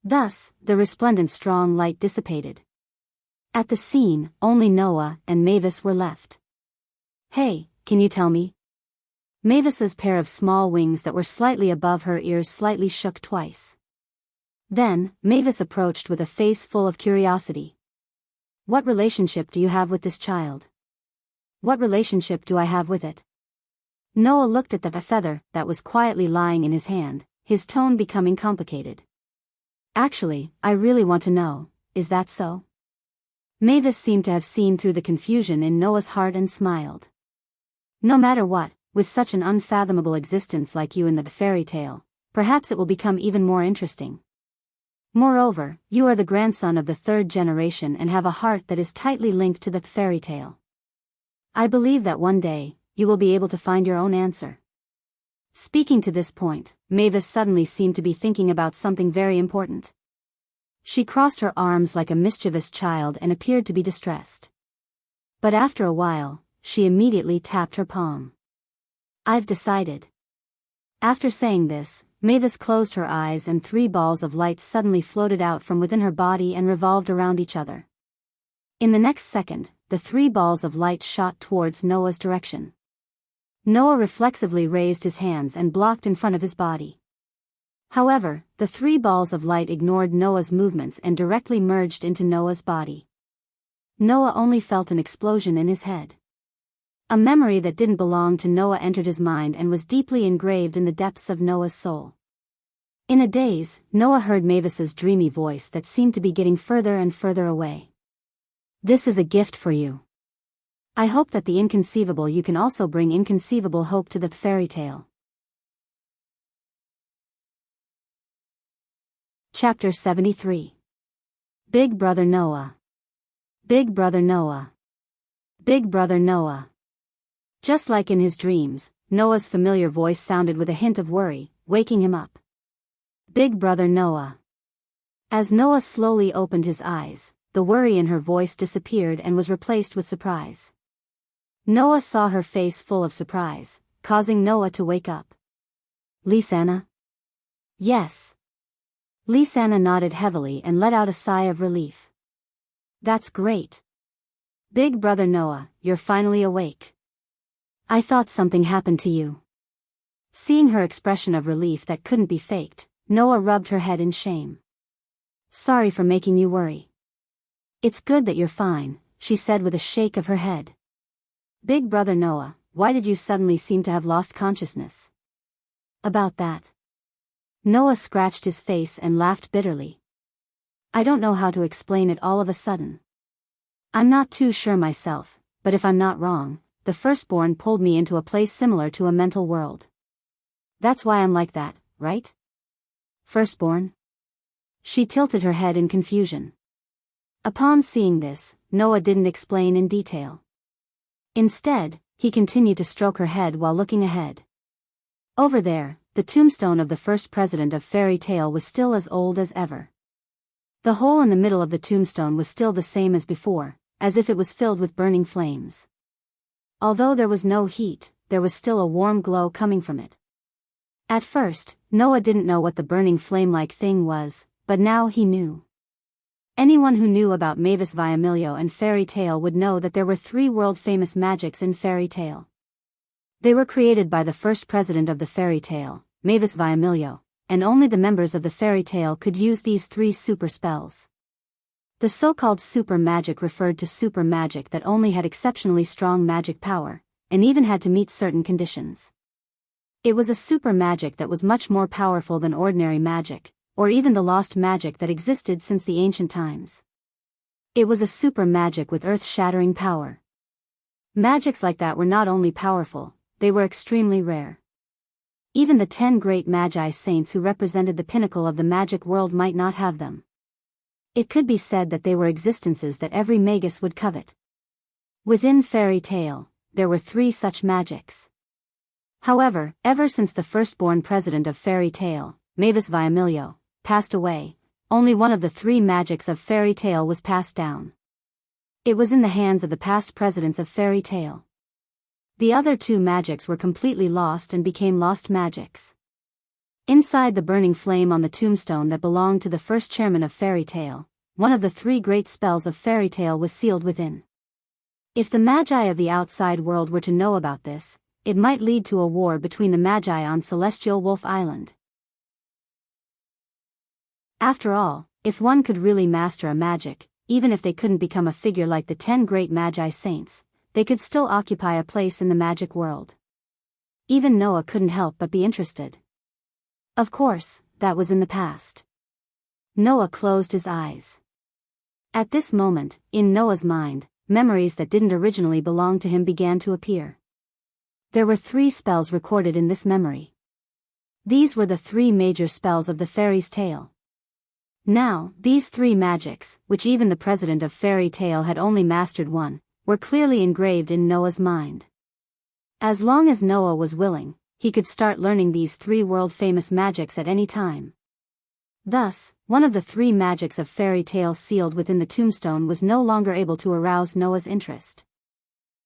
Thus, the resplendent strong light dissipated. At the scene, only Noah and Mavis were left. Hey, can you tell me? Mavis's pair of small wings that were slightly above her ears slightly shook twice. Then, Mavis approached with a face full of curiosity. What relationship do you have with this child? What relationship do I have with it? Noah looked at the feather that was quietly lying in his hand, his tone becoming complicated. Actually, I really want to know, is that so? Mavis seemed to have seen through the confusion in Noah's heart and smiled. No matter what, with such an unfathomable existence like you in the fairy tale, perhaps it will become even more interesting. Moreover, you are the grandson of the third generation and have a heart that is tightly linked to the fairy tale. I believe that one day, you will be able to find your own answer. Speaking to this point, Mavis suddenly seemed to be thinking about something very important. She crossed her arms like a mischievous child and appeared to be distressed. But after a while, she immediately tapped her palm. I've decided. After saying this, Mavis closed her eyes and 3 balls of light suddenly floated out from within her body and revolved around each other. In the next second, the 3 balls of light shot towards Noah's direction. Noah reflexively raised his hands and blocked in front of his body. However, the 3 balls of light ignored Noah's movements and directly merged into Noah's body. Noah only felt an explosion in his head. A memory that didn't belong to Noah entered his mind and was deeply engraved in the depths of Noah's soul. In a daze, Noah heard Mavis's dreamy voice that seemed to be getting further and further away. This is a gift for you. I hope that the inconceivable you can also bring inconceivable hope to the fairy tale. Chapter 73. Big Brother Noah. Big Brother Noah. Big Brother Noah. Just like in his dreams, Noah's familiar voice sounded with a hint of worry, waking him up. Big Brother Noah. As Noah slowly opened his eyes, the worry in her voice disappeared and was replaced with surprise. Noah saw her face full of surprise, causing Noah to wake up. Lisanna? Yes. Lisanna nodded heavily and let out a sigh of relief. That's great. Big Brother Noah, you're finally awake. I thought something happened to you. Seeing her expression of relief that couldn't be faked, Noah rubbed her head in shame. Sorry for making you worry. It's good that you're fine, she said with a shake of her head. Big Brother Noah, why did you suddenly seem to have lost consciousness? About that. Noah scratched his face and laughed bitterly. I don't know how to explain it all of a sudden. I'm not too sure myself, but if I'm not wrong, the firstborn pulled me into a place similar to a mental world. That's why I'm like that, right? Firstborn? She tilted her head in confusion. Upon seeing this, Noah didn't explain in detail. Instead, he continued to stroke her head while looking ahead. Over there, the tombstone of the first president of Fairy Tale was still as old as ever. The hole in the middle of the tombstone was still the same as before, as if it was filled with burning flames. Although there was no heat, there was still a warm glow coming from it. At first, Noah didn't know what the burning flame-like thing was, but now he knew. Anyone who knew about Mavis Viamilio and Fairy Tale would know that there were 3 world-famous magics in Fairy Tale. They were created by the first president of the Fairy Tale, Mavis Viamilio, and only the members of the Fairy Tale could use these 3 super spells. The so-called super magic referred to super magic that only had exceptionally strong magic power, and even had to meet certain conditions. It was a super magic that was much more powerful than ordinary magic, or even the lost magic that existed since the ancient times. It was a super magic with earth-shattering power. Magics like that were not only powerful, they were extremely rare. Even the 10 great Magi saints who represented the pinnacle of the magic world might not have them. It could be said that they were existences that every magus would covet. Within Fairy Tale, there were 3 such magics. However, ever since the firstborn president of Fairy Tale, Mavis Viamilio, passed away, only one of the 3 magics of Fairy Tale was passed down. It was in the hands of the past presidents of Fairy Tale. The other 2 magics were completely lost and became lost magics. Inside the burning flame on the tombstone that belonged to the first chairman of Fairy Tale, one of the 3 great spells of Fairy Tale was sealed within. If the Magi of the outside world were to know about this, it might lead to a war between the Magi on Celestial Wolf Island. After all, if one could really master a magic, even if they couldn't become a figure like the 10 great Magi saints, they could still occupy a place in the magic world. Even Noah couldn't help but be interested. Of course, that was in the past. Noah closed his eyes. At this moment, in Noah's mind, memories that didn't originally belong to him began to appear. There were 3 spells recorded in this memory. These were the 3 major spells of the fairy's tale. Now, these 3 magics, which even the president of Fairy Tale had only mastered one, were clearly engraved in Noah's mind. As long as Noah was willing, he could start learning these 3 world-famous magics at any time. Thus, one of the 3 magics of Fairy Tale sealed within the tombstone was no longer able to arouse Noah's interest.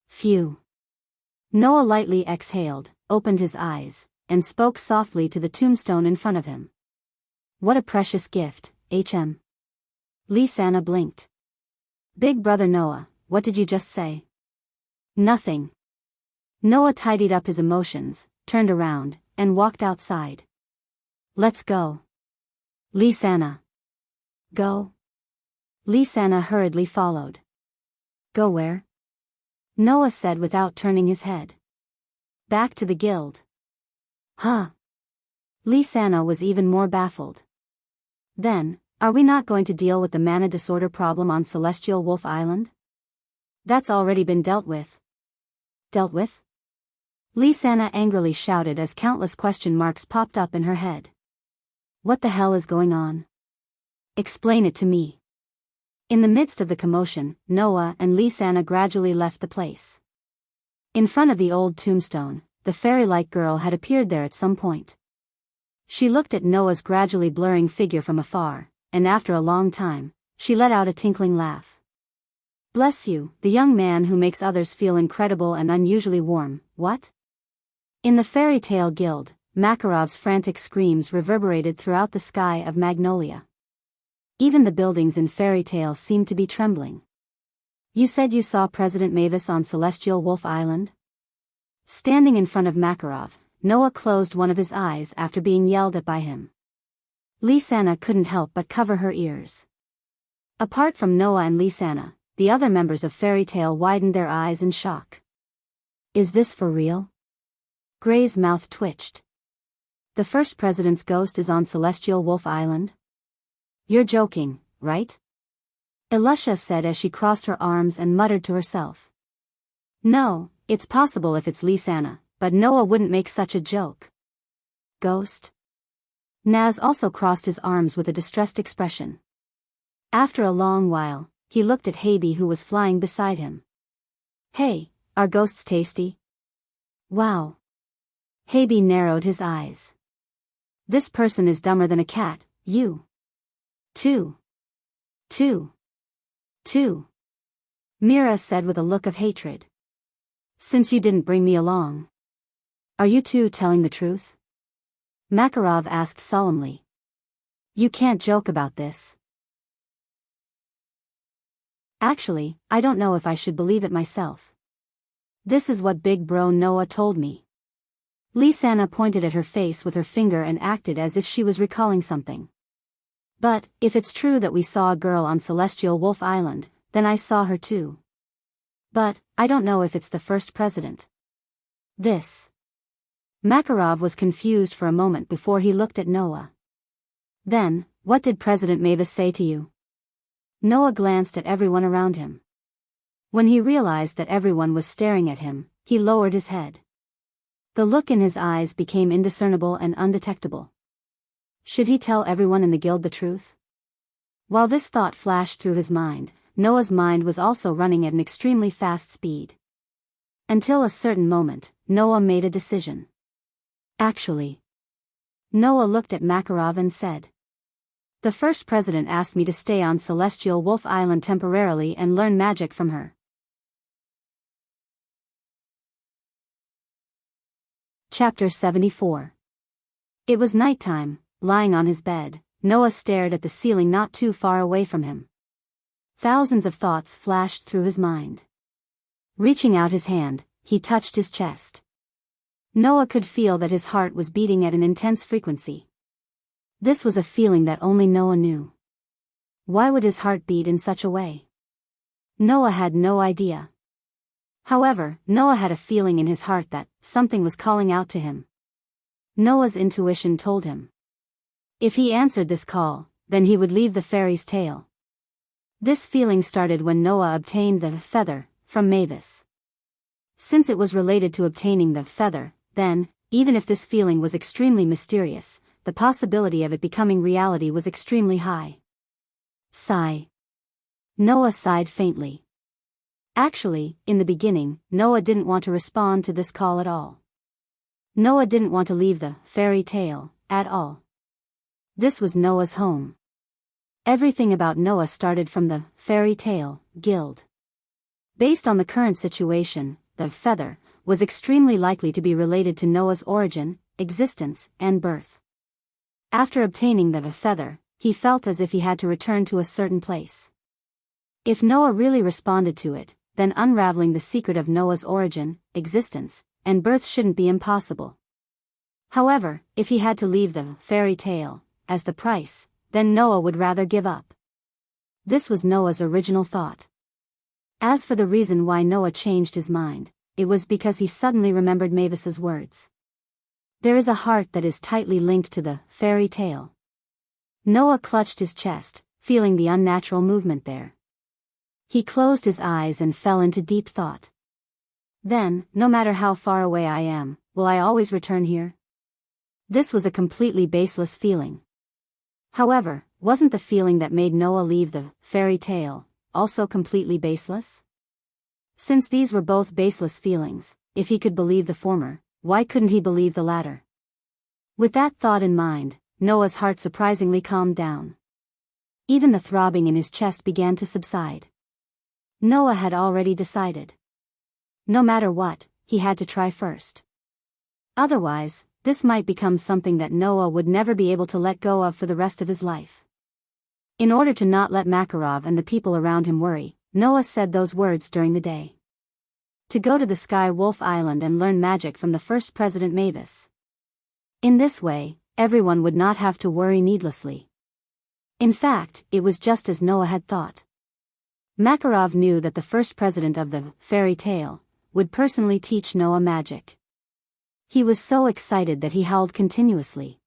Phew. Noah lightly exhaled, opened his eyes, and spoke softly to the tombstone in front of him. What a precious gift, HM. Lisa blinked. Big brother Noah, what did you just say? Nothing. Noah tidied up his emotions, turned around, and walked outside. Let's go. Lisa. Go. Lisa hurriedly followed. Go where? Noah said without turning his head. Back to the guild. Huh? Lisa was even more baffled. Then, are we not going to deal with the mana disorder problem on Celestial Wolf Island? That's already been dealt with. Dealt with? Lisa angrily shouted as countless question marks popped up in her head. What the hell is going on? Explain it to me. In the midst of the commotion, Noah and Lisa gradually left the place. In front of the old tombstone, the fairy-like girl had appeared there at some point. She looked at Noah's gradually blurring figure from afar, and after a long time, she let out a tinkling laugh. Bless you, the young man who makes others feel incredible and unusually warm, what? In the Fairy Tale Guild, Makarov's frantic screams reverberated throughout the sky of Magnolia. Even the buildings in Fairy Tale seemed to be trembling. You said you saw President Mavis on Celestial Wolf Island? Standing in front of Makarov, Noah closed one of his eyes after being yelled at by him. Lisa couldn't help but cover her ears. Apart from Noah and Lisa, the other members of Fairy Tale widened their eyes in shock. Is this for real? Gray's mouth twitched. The first president's ghost is on Celestial Wolf Island? You're joking, right? Elisha said as she crossed her arms and muttered to herself. No, it's possible if it's Lisanna, but Noah wouldn't make such a joke. Ghost? Naz also crossed his arms with a distressed expression. After a long while, he looked at Haby who was flying beside him. Hey, are ghosts tasty? Wow. Haby narrowed his eyes. This person is dumber than a cat, you. Two. Mira said with a look of hatred. Since you didn't bring me along. Are you two telling the truth? Makarov asked solemnly. You can't joke about this. Actually, I don't know if I should believe it myself. This is what Big Bro Noah told me. Lisanna pointed at her face with her finger and acted as if she was recalling something. But, if it's true that we saw a girl on Celestial Wolf Island, then I saw her too. But, I don't know if it's the first president. This. Makarov was confused for a moment before he looked at Noah. Then, what did President Mavis say to you? Noah glanced at everyone around him. When he realized that everyone was staring at him, he lowered his head. The look in his eyes became indiscernible and undetectable. Should he tell everyone in the guild the truth? While this thought flashed through his mind, Noah's mind was also running at an extremely fast speed. Until a certain moment, Noah made a decision. Actually. Noah looked at Makarov and said. The first president asked me to stay on Celestial Wolf Island temporarily and learn magic from her. Chapter 74. It was nighttime. Lying on his bed, Noah stared at the ceiling not too far away from him. Thousands of thoughts flashed through his mind. Reaching out his hand, he touched his chest. Noah could feel that his heart was beating at an intense frequency. This was a feeling that only Noah knew. Why would his heart beat in such a way? Noah had no idea. However, Noah had a feeling in his heart that something was calling out to him. Noah's intuition told him. If he answered this call, then he would leave the fairy's tale. This feeling started when Noah obtained the feather from Mavis. Since it was related to obtaining the feather, then, even if this feeling was extremely mysterious, the possibility of it becoming reality was extremely high. Sigh. Noah sighed faintly. Actually, in the beginning, Noah didn't want to respond to this call at all. Noah didn't want to leave the fairy tale at all. This was Noah's home. Everything about Noah started from the fairy tale guild. Based on the current situation, the feather was extremely likely to be related to Noah's origin, existence, and birth. After obtaining the feather, he felt as if he had to return to a certain place. If Noah really responded to it, then unraveling the secret of Noah's origin, existence, and birth shouldn't be impossible. However, if he had to leave the fairy tale as the price, then Noah would rather give up. This was Noah's original thought. As for the reason why Noah changed his mind, it was because he suddenly remembered Mavis's words. There is a heart that is tightly linked to the fairy tale. Noah clutched his chest, feeling the unnatural movement there. He closed his eyes and fell into deep thought. Then, no matter how far away I am, will I always return here? This was a completely baseless feeling. However, wasn't the feeling that made Noah leave the fairy tale also completely baseless? Since these were both baseless feelings, if he could believe the former, why couldn't he believe the latter? With that thought in mind, Noah's heart surprisingly calmed down. Even the throbbing in his chest began to subside. Noah had already decided. No matter what, he had to try first. Otherwise, this might become something that Noah would never be able to let go of for the rest of his life. In order to not let Makarov and the people around him worry, Noah said those words during the day. To go to the Sky Wolf Island and learn magic from the first President Mavis. In this way, everyone would not have to worry needlessly. In fact, it was just as Noah had thought. Makarov knew that the first president of the fairy tale would personally teach Noah magic. He was so excited that he howled continuously.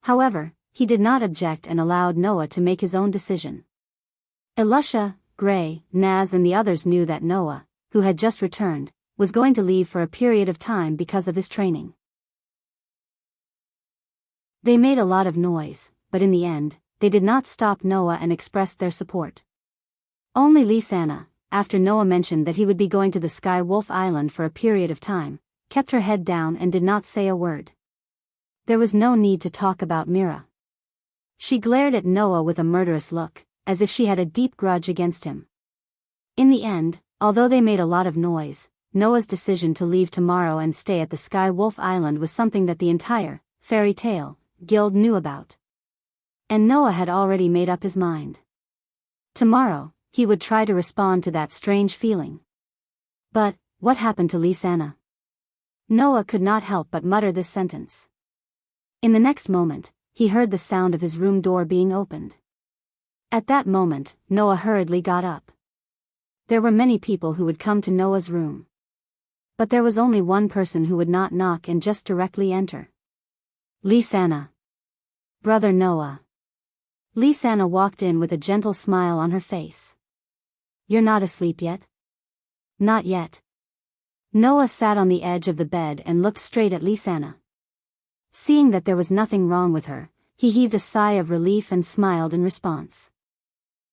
However, he did not object and allowed Noah to make his own decision. Elisha, Gray, Naz and the others knew that Noah, who had just returned, was going to leave for a period of time because of his training. They made a lot of noise, but in the end, they did not stop Noah and expressed their support. Only Lisanna, after Noah mentioned that he would be going to the Sky Wolf Island for a period of time, kept her head down and did not say a word. There was no need to talk about Mira. She glared at Noah with a murderous look, as if she had a deep grudge against him. In the end, although they made a lot of noise, Noah's decision to leave tomorrow and stay at the Sky Wolf Island was something that the entire fairy tale guild knew about. And Noah had already made up his mind. Tomorrow, he would try to respond to that strange feeling. But, what happened to Lisanna? Noah could not help but mutter this sentence. In the next moment, he heard the sound of his room door being opened. At that moment, Noah hurriedly got up. There were many people who would come to Noah's room. But there was only one person who would not knock and just directly enter. Lisanna. Brother Noah. Lisanna walked in with a gentle smile on her face. You're not asleep yet? Not yet. Noah sat on the edge of the bed and looked straight at Lisanna. Seeing that there was nothing wrong with her, he heaved a sigh of relief and smiled in response.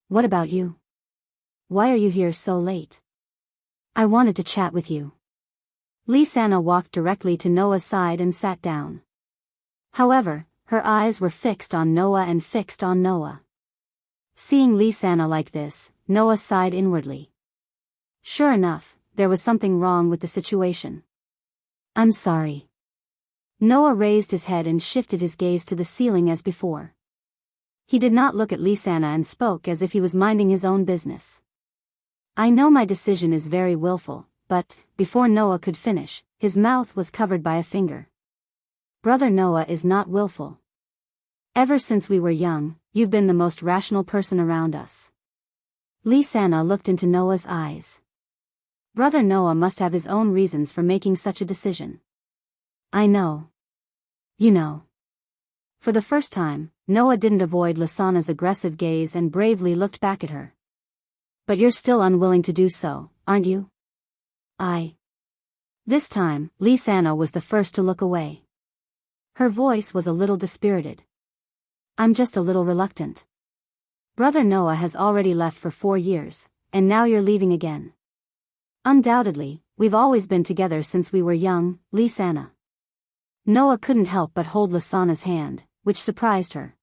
What about you? Why are you here so late? I wanted to chat with you. Lisanna walked directly to Noah's side and sat down. However, her eyes were fixed on Noah and fixed on Noah. Seeing Lisanna like this, Noah sighed inwardly. Sure enough, there was something wrong with the situation. I'm sorry. Noah raised his head and shifted his gaze to the ceiling as before. He did not look at Lisanna and spoke as if he was minding his own business. I know my decision is very willful, but, before Noah could finish, his mouth was covered by a finger. Brother Noah is not willful. Ever since we were young, you've been the most rational person around us. Lisanna looked into Noah's eyes. Brother Noah must have his own reasons for making such a decision. I know. You know. For the first time, Noah didn't avoid Lisanna's aggressive gaze and bravely looked back at her. But you're still unwilling to do so, aren't you? This time, Lisanna was the first to look away. Her voice was a little dispirited. I'm just a little reluctant. Brother Noah has already left for 4 years, and now you're leaving again. Undoubtedly, we've always been together since we were young, Lisanna. Noah couldn't help but hold Lisanna's hand, which surprised her.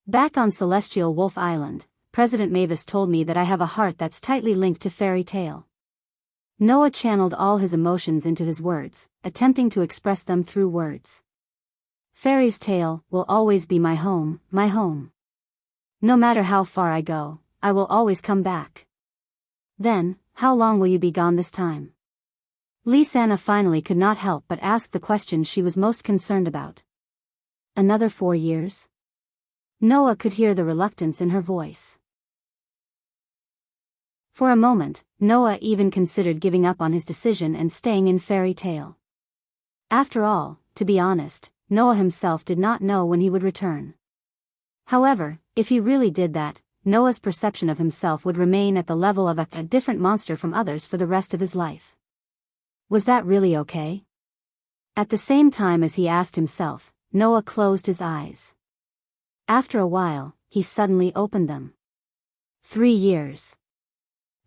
Back on Celestial Wolf Island, President Mavis told me that I have a heart that's tightly linked to fairy tale. Noah channeled all his emotions into his words, attempting to express them through words. Fairy's tale will always be my home, my home. No matter how far I go, I will always come back. Then, how long will you be gone this time? Lisanna finally could not help but ask the question she was most concerned about. Another 4 years? Noah could hear the reluctance in her voice. For a moment, Noah even considered giving up on his decision and staying in fairy tale. After all, to be honest, Noah himself did not know when he would return. However, if he really did that, Noah's perception of himself would remain at the level of a different monster from others for the rest of his life. Was that really okay? At the same time as he asked himself, Noah closed his eyes. After a while, he suddenly opened them. 3 years.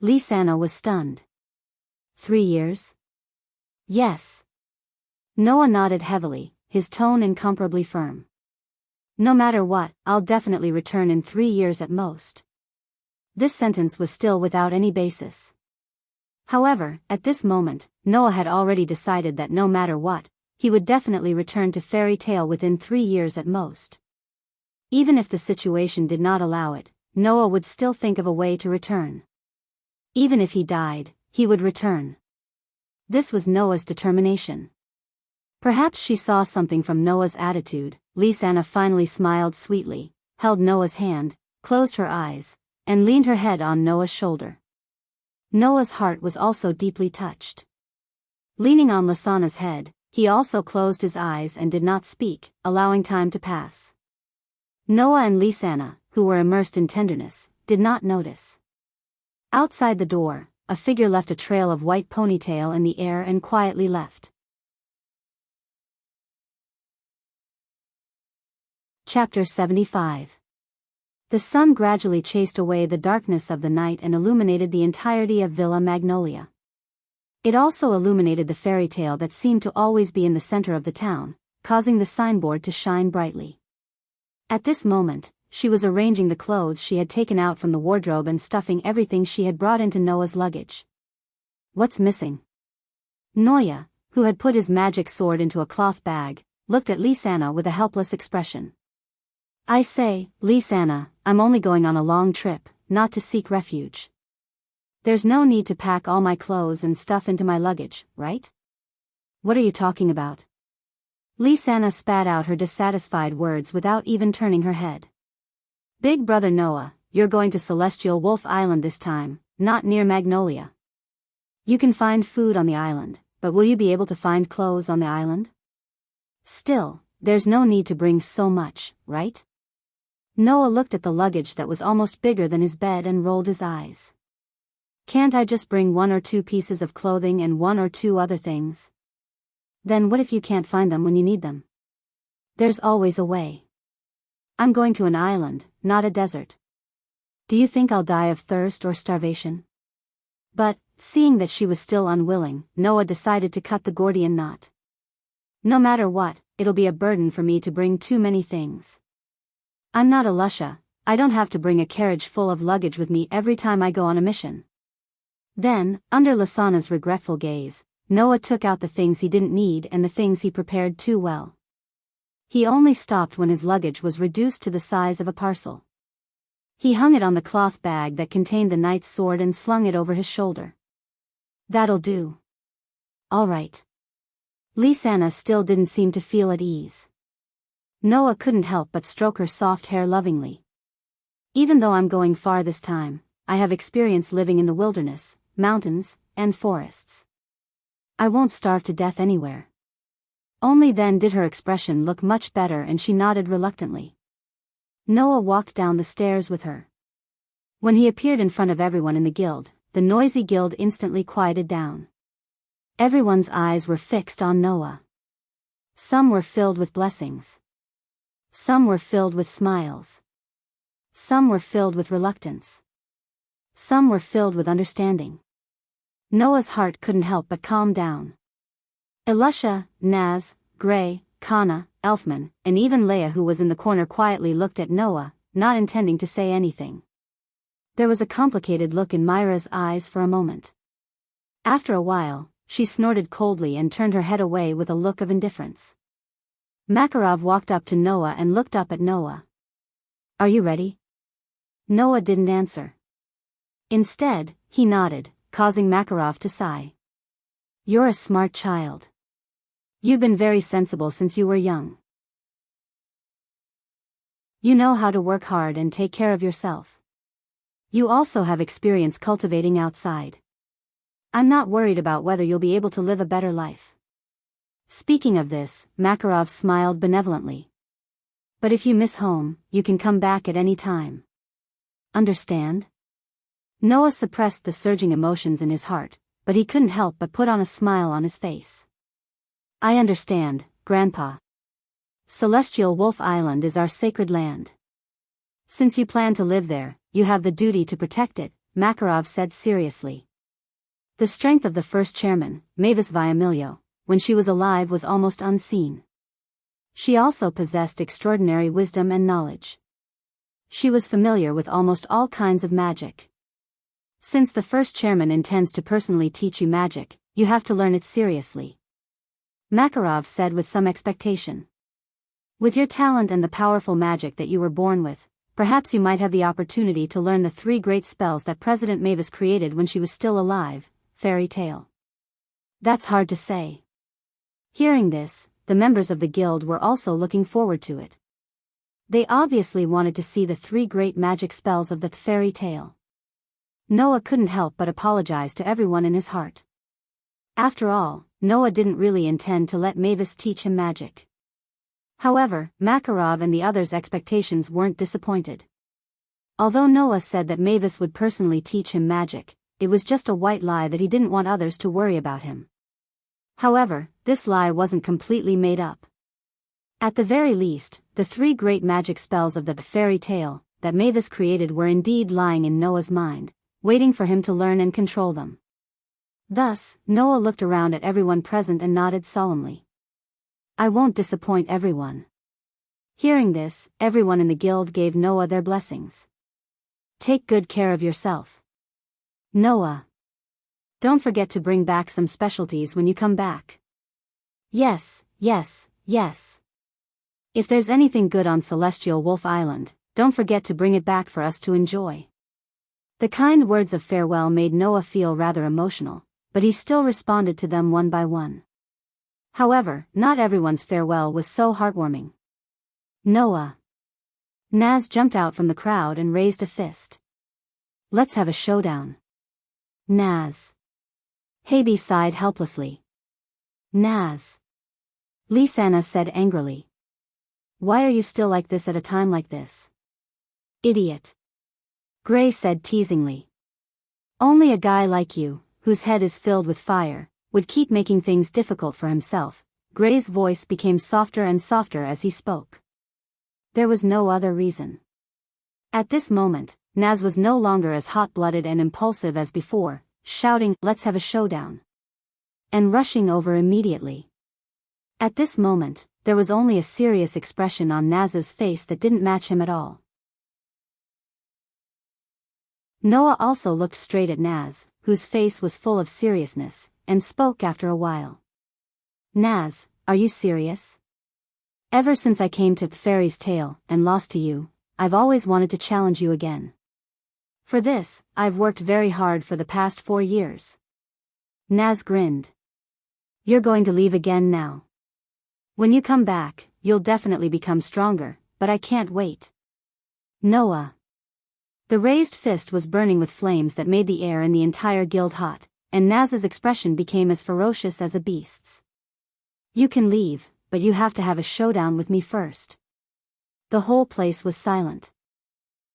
Lisanna was stunned. 3 years? Yes. Noah nodded heavily, his tone incomparably firm. No matter what, I'll definitely return in 3 years at most. This sentence was still without any basis. However, at this moment, Noah had already decided that no matter what, he would definitely return to fairy tale within 3 years at most. Even if the situation did not allow it, Noah would still think of a way to return. Even if he died, he would return. This was Noah's determination. Perhaps she saw something from Noah's attitude. Lisanna finally smiled sweetly, held Noah's hand, closed her eyes, and leaned her head on Noah's shoulder. Noah's heart was also deeply touched. Leaning on Lisanna's head, he also closed his eyes and did not speak, allowing time to pass. Noah and Lisanna, who were immersed in tenderness, did not notice. Outside the door, a figure left a trail of white ponytail in the air and quietly left. Chapter 75. The sun gradually chased away the darkness of the night and illuminated the entirety of Villa Magnolia. It also illuminated the fairy tale that seemed to always be in the center of the town, causing the signboard to shine brightly. At this moment, she was arranging the clothes she had taken out from the wardrobe and stuffing everything she had brought into Noah's luggage. What's missing? Noah, who had put his magic sword into a cloth bag, looked at Lisanna with a helpless expression. I say, Lisanna, I'm only going on a long trip, not to seek refuge. There's no need to pack all my clothes and stuff into my luggage, right? What are you talking about? Lisanna spat out her dissatisfied words without even turning her head. Big brother Noah, you're going to Celestial Wolf Island this time, not near Magnolia. You can find food on the island, but will you be able to find clothes on the island? Still, there's no need to bring so much, right? Noah looked at the luggage that was almost bigger than his bed and rolled his eyes. Can't I just bring 1 or 2 pieces of clothing and 1 or 2 other things? Then what if you can't find them when you need them? There's always a way. I'm going to an island, not a desert. Do you think I'll die of thirst or starvation? But, seeing that she was still unwilling, Noah decided to cut the Gordian knot. No matter what, it'll be a burden for me to bring too many things. I'm not a Lusha, I don't have to bring a carriage full of luggage with me every time I go on a mission. Then, under Lisanna's regretful gaze, Noah took out the things he didn't need and the things he prepared too well. He only stopped when his luggage was reduced to the size of a parcel. He hung it on the cloth bag that contained the knight's sword and slung it over his shoulder. That'll do. All right. Lisanna still didn't seem to feel at ease. Noah couldn't help but stroke her soft hair lovingly. Even though I'm going far this time, I have experience living in the wilderness, mountains, and forests. I won't starve to death anywhere. Only then did her expression look much better and she nodded reluctantly. Noah walked down the stairs with her. When he appeared in front of everyone in the guild, the noisy guild instantly quieted down. Everyone's eyes were fixed on Noah. Some were filled with blessings. Some were filled with smiles. Some were filled with reluctance. Some were filled with understanding. Noah's heart couldn't help but calm down. Elisha, Naz, Gray, Kana, Elfman, and even Leia, who was in the corner, quietly looked at Noah, not intending to say anything. There was a complicated look in Myra's eyes for a moment. After a while, she snorted coldly and turned her head away with a look of indifference. Makarov walked up to Noah and looked up at Noah. Are you ready? Noah didn't answer. Instead, he nodded, causing Makarov to sigh. You're a smart child. You've been very sensible since you were young. You know how to work hard and take care of yourself. You also have experience cultivating outside. I'm not worried about whether you'll be able to live a better life. Speaking of this, Makarov smiled benevolently. But if you miss home, you can come back at any time. Understand? Noah suppressed the surging emotions in his heart, but he couldn't help but put on a smile on his face. I understand, Grandpa. Celestial Wolf Island is our sacred land. Since you plan to live there, you have the duty to protect it, Makarov said seriously. The strength of the first chairman, Mavis Viamilio, when she was alive was almost unseen. She also possessed extraordinary wisdom and knowledge. She was familiar with almost all kinds of magic. Since the first chairman intends to personally teach you magic, you have to learn it seriously. Makarov said with some expectation. With your talent and the powerful magic that you were born with, perhaps you might have the opportunity to learn the 3 great spells that President Mavis created when she was still alive. Fairy tale. That's hard to say. Hearing this, the members of the guild were also looking forward to it. They obviously wanted to see the 3 great magic spells of the fairy tale. Noah couldn't help but apologize to everyone in his heart. After all, Noah didn't really intend to let Mavis teach him magic. However, Makarov and the others' expectations weren't disappointed. Although Noah said that Mavis would personally teach him magic, it was just a white lie that he didn't want others to worry about him. However, this lie wasn't completely made up. At the very least, the 3 great magic spells of the fairy tale that Mavis created were indeed lying in Noah's mind, waiting for him to learn and control them. Thus, Noah looked around at everyone present and nodded solemnly. I won't disappoint everyone. Hearing this, everyone in the guild gave Noah their blessings. Take good care of yourself, Noah. Don't forget to bring back some specialties when you come back. Yes, yes, yes. If there's anything good on Celestial Wolf Island, don't forget to bring it back for us to enjoy. The kind words of farewell made Noah feel rather emotional, but he still responded to them one by one. However, not everyone's farewell was so heartwarming. Noah. Naz jumped out from the crowd and raised a fist. Let's have a showdown. Naz. Habi sighed helplessly. Naz. Lisanna said angrily. Why are you still like this at a time like this? Idiot. Gray said teasingly. Only a guy like you, whose head is filled with fire, would keep making things difficult for himself. Gray's voice became softer and softer as he spoke. There was no other reason. At this moment, Naz was no longer as hot-blooded and impulsive as before, shouting, "Let's have a showdown!" and rushing over immediately. At this moment, there was only a serious expression on Naz's face that didn't match him at all. Noah also looked straight at Naz, whose face was full of seriousness, and spoke after a while. Naz, are you serious? Ever since I came to Fairy's Tale and lost to you, I've always wanted to challenge you again. For this, I've worked very hard for the past 4 years. Naz grinned. You're going to leave again now. When you come back, you'll definitely become stronger, but I can't wait. Noah. The raised fist was burning with flames that made the air in the entire guild hot, and Naz's expression became as ferocious as a beast's. You can leave, but you have to have a showdown with me first. The whole place was silent.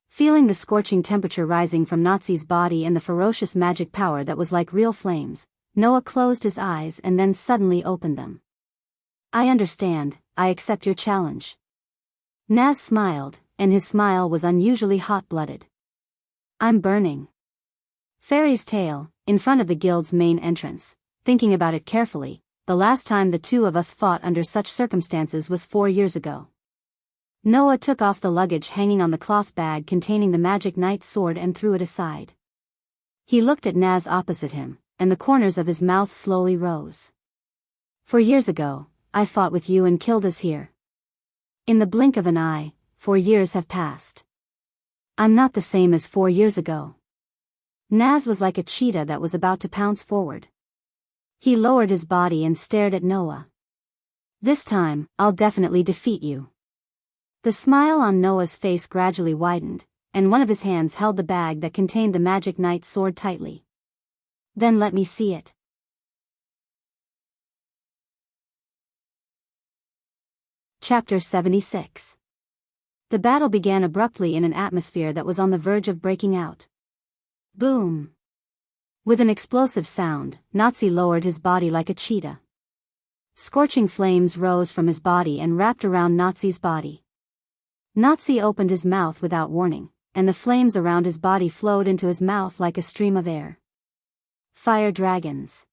Feeling the scorching temperature rising from Nazi's body and the ferocious magic power that was like real flames, Noah closed his eyes and then suddenly opened them. I understand, I accept your challenge. Naz smiled, and his smile was unusually hot-blooded. I'm burning. Fairy's Tale, in front of the guild's main entrance, thinking about it carefully, the last time the 2 of us fought under such circumstances was 4 years ago. Noah took off the luggage hanging on the cloth bag containing the magic knight's sword and threw it aside. He looked at Naz opposite him, and the corners of his mouth slowly rose. 4 years ago, I fought with you and killed us here. In the blink of an eye, 4 years have passed. I'm not the same as 4 years ago. Naz was like a cheetah that was about to pounce forward. He lowered his body and stared at Noah. This time, I'll definitely defeat you. The smile on Noah's face gradually widened, and one of his hands held the bag that contained the magic knight's sword tightly. Then let me see it. Chapter 76. The battle began abruptly in an atmosphere that was on the verge of breaking out. Boom! With an explosive sound, Nazi lowered his body like a cheetah. Scorching flames rose from his body and wrapped around Nazi's body. Nazi opened his mouth without warning, and the flames around his body flowed into his mouth like a stream of air. Fire dragons.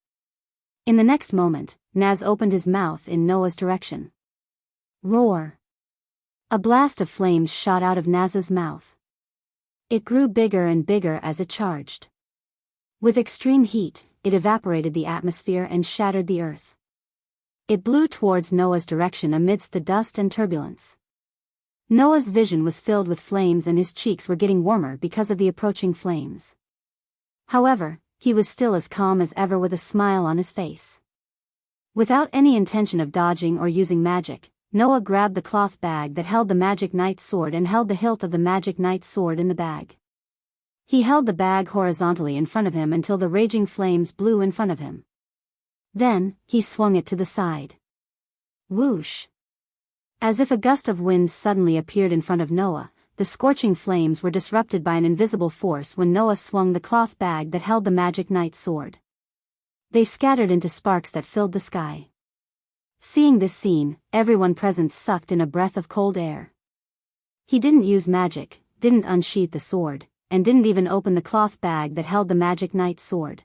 In the next moment, Naz opened his mouth in Noah's direction. Roar! A blast of flames shot out of Naz's mouth. It grew bigger and bigger as it charged. With extreme heat, it evaporated the atmosphere and shattered the earth. It blew towards Noah's direction amidst the dust and turbulence. Noah's vision was filled with flames and his cheeks were getting warmer because of the approaching flames. However, he was still as calm as ever with a smile on his face. Without any intention of dodging or using magic, Noah grabbed the cloth bag that held the magic knight's sword and held the hilt of the magic knight's sword in the bag. He held the bag horizontally in front of him until the raging flames blew in front of him. Then, he swung it to the side. Whoosh! As if a gust of wind suddenly appeared in front of Noah, the scorching flames were disrupted by an invisible force when Noah swung the cloth bag that held the magic knight sword. They scattered into sparks that filled the sky. Seeing this scene, everyone present sucked in a breath of cold air. He didn't use magic, didn't unsheath the sword, and didn't even open the cloth bag that held the magic knight's sword.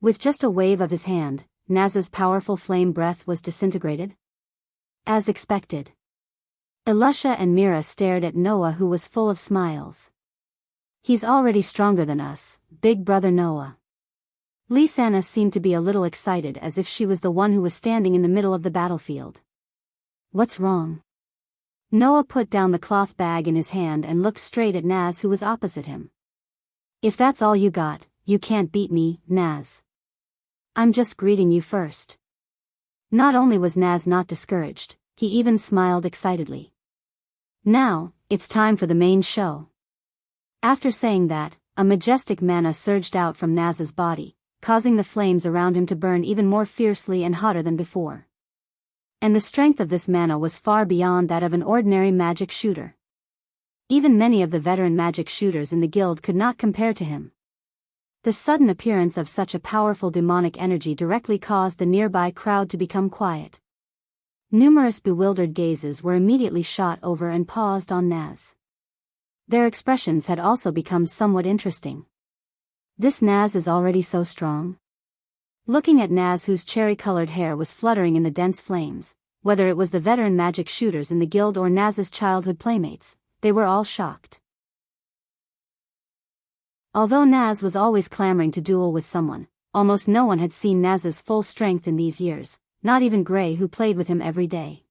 With just a wave of his hand, Naz's powerful flame breath was disintegrated. As expected. Elisha and Mira stared at Noah, who was full of smiles. "He's already stronger than us, big brother Noah." Lisanna seemed to be a little excited, as if she was the one who was standing in the middle of the battlefield. "What's wrong?" Noah put down the cloth bag in his hand and looked straight at Naz, who was opposite him. "If that's all you got, you can't beat me, Naz. I'm just greeting you first." Not only was Naz not discouraged, he even smiled excitedly. "Now, it's time for the main show." After saying that, a majestic mana surged out from Naz's body, causing the flames around him to burn even more fiercely and hotter than before. And the strength of this mana was far beyond that of an ordinary magic shooter. Even many of the veteran magic shooters in the guild could not compare to him. The sudden appearance of such a powerful demonic energy directly caused the nearby crowd to become quiet. Numerous bewildered gazes were immediately shot over and paused on Naz. Their expressions had also become somewhat interesting. This Naz is already so strong? Looking at Naz, whose cherry-colored hair was fluttering in the dense flames, whether it was the veteran magic shooters in the guild or Naz's childhood playmates, they were all shocked. Although Naz was always clamoring to duel with someone, almost no one had seen Naz's full strength in these years, not even Gray, who played with him every day.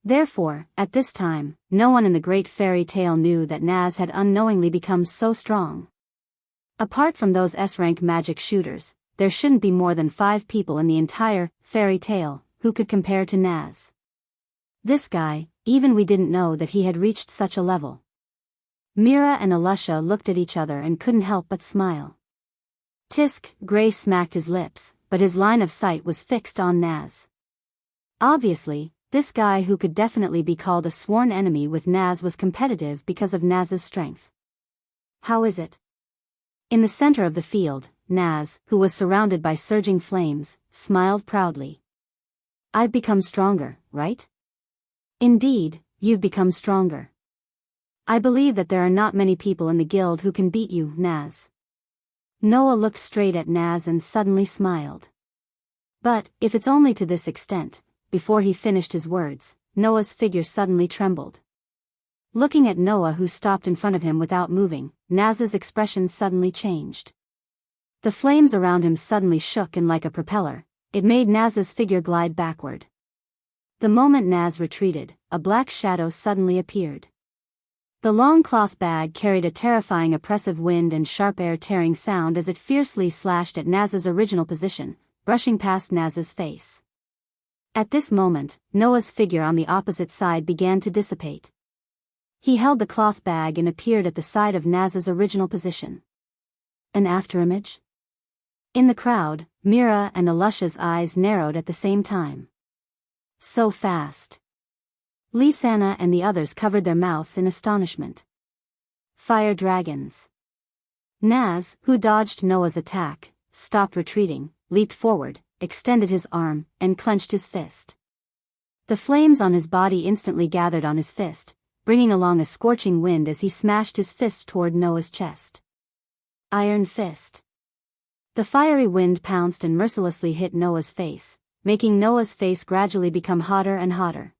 Therefore, at this time, no one in the great fairy tale knew that Naz had unknowingly become so strong. Apart from those S-rank magic shooters, there shouldn't be more than 5 people in the entire fairy tale who could compare to Naz. This guy, even we didn't know that he had reached such a level. Mira and Elisha looked at each other and couldn't help but smile. Tisk, Gray smacked his lips, but his line of sight was fixed on Naz. Obviously, this guy, who could definitely be called a sworn enemy with Naz, was competitive because of Naz's strength. How is it? In the center of the field, Naz, who was surrounded by surging flames, smiled proudly. "I've become stronger, right?" "Indeed, you've become stronger. I believe that there are not many people in the guild who can beat you, Naz." Noah looked straight at Naz and suddenly smiled. But, if it's only to this extent, before he finished his words, Noah's figure suddenly trembled. Looking at Noah, who stopped in front of him without moving, Naz's expression suddenly changed. The flames around him suddenly shook, and like a propeller, it made Naz's figure glide backward. The moment Naz retreated, a black shadow suddenly appeared. The long cloth bag carried a terrifying oppressive wind and sharp air-tearing sound as it fiercely slashed at Naz's original position, brushing past Naz's face. At this moment, Noah's figure on the opposite side began to dissipate. He held the cloth bag and appeared at the side of Naz's original position. An afterimage? In the crowd, Mira and Elisha's eyes narrowed at the same time. So fast. Lisanna and the others covered their mouths in astonishment. Fire dragons. Naz, who dodged Noah's attack, stopped retreating, leaped forward, extended his arm, and clenched his fist. The flames on his body instantly gathered on his fist, bringing along a scorching wind as he smashed his fist toward Noah's chest. Iron fist. The fiery wind pounced and mercilessly hit Noah's face, making Noah's face gradually become hotter and hotter.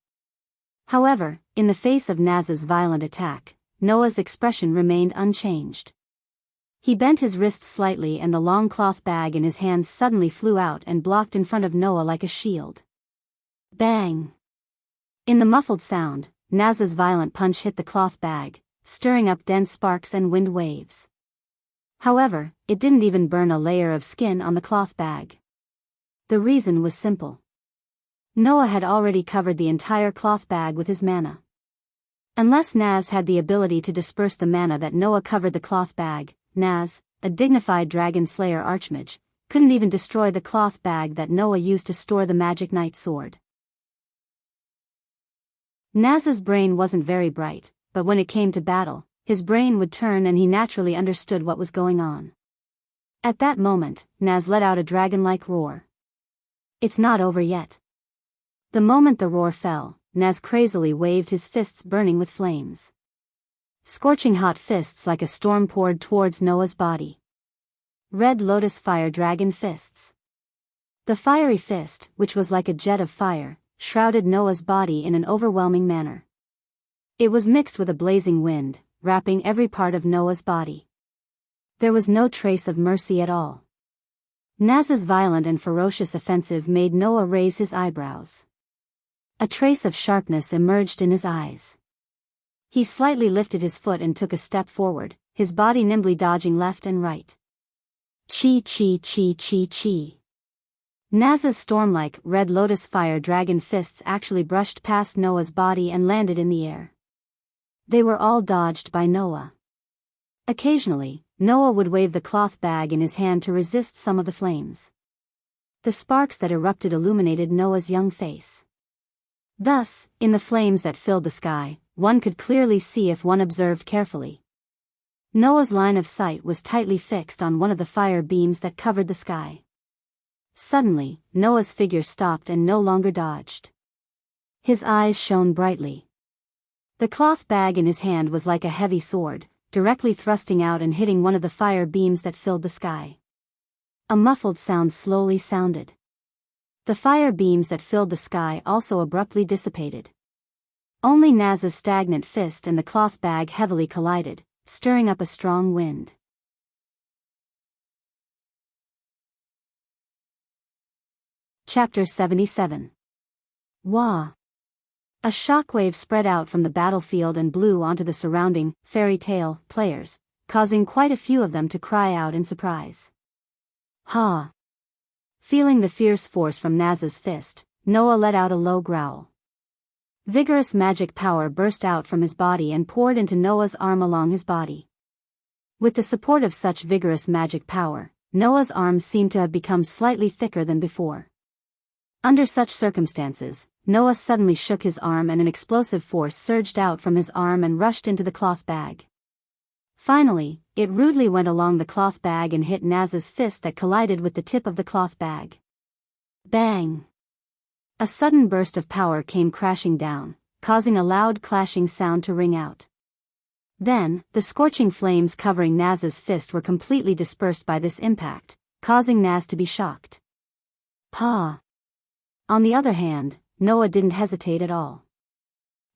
However, in the face of Naz's violent attack, Noah's expression remained unchanged. He bent his wrist slightly and the long cloth bag in his hands suddenly flew out and blocked in front of Noah like a shield. Bang! In the muffled sound, Naz's violent punch hit the cloth bag, stirring up dense sparks and wind waves. However, it didn't even burn a layer of skin on the cloth bag. The reason was simple. Noah had already covered the entire cloth bag with his mana. Unless Naz had the ability to disperse the mana that Noah covered the cloth bag, Naz, a dignified dragon slayer archmage, couldn't even destroy the cloth bag that Noah used to store the magic knight sword. Naz's brain wasn't very bright, but when it came to battle, his brain would turn and he naturally understood what was going on. At that moment, Naz let out a dragon-like roar. It's not over yet. The moment the roar fell, Naz crazily waved his fists burning with flames. Scorching hot fists like a storm poured towards Noah's body. Red lotus fire dragon fists. The fiery fist, which was like a jet of fire, shrouded Noah's body in an overwhelming manner. It was mixed with a blazing wind, wrapping every part of Noah's body. There was no trace of mercy at all. Naz's violent and ferocious offensive made Noah raise his eyebrows. A trace of sharpness emerged in his eyes. He slightly lifted his foot and took a step forward, his body nimbly dodging left and right. Chi chi chi chi chi. Naz's storm-like red lotus fire dragon fists actually brushed past Noah's body and landed in the air. They were all dodged by Noah. Occasionally, Noah would wave the cloth bag in his hand to resist some of the flames. The sparks that erupted illuminated Noah's young face. Thus, in the flames that filled the sky, one could clearly see if one observed carefully. Noah's line of sight was tightly fixed on one of the fire beams that covered the sky. Suddenly, Noah's figure stopped and no longer dodged. His eyes shone brightly. The cloth bag in his hand was like a heavy sword, directly thrusting out and hitting one of the fire beams that filled the sky. A muffled sound slowly sounded. The fire beams that filled the sky also abruptly dissipated. Only Naz's stagnant fist and the cloth bag heavily collided, stirring up a strong wind. Chapter 77. Wah! A shockwave spread out from the battlefield and blew onto the surrounding fairy tale players, causing quite a few of them to cry out in surprise. Ha! Feeling the fierce force from Naz's fist, Noah let out a low growl. Vigorous magic power burst out from his body and poured into Noah's arm along his body. With the support of such vigorous magic power, Noah's arm seemed to have become slightly thicker than before. Under such circumstances, Noah suddenly shook his arm and an explosive force surged out from his arm and rushed into the cloth bag. Finally, it rudely went along the cloth bag and hit Naz's fist that collided with the tip of the cloth bag. Bang! A sudden burst of power came crashing down, causing a loud clashing sound to ring out. Then, the scorching flames covering Naz's fist were completely dispersed by this impact, causing Naz to be shocked. Pah! On the other hand, Noah didn't hesitate at all.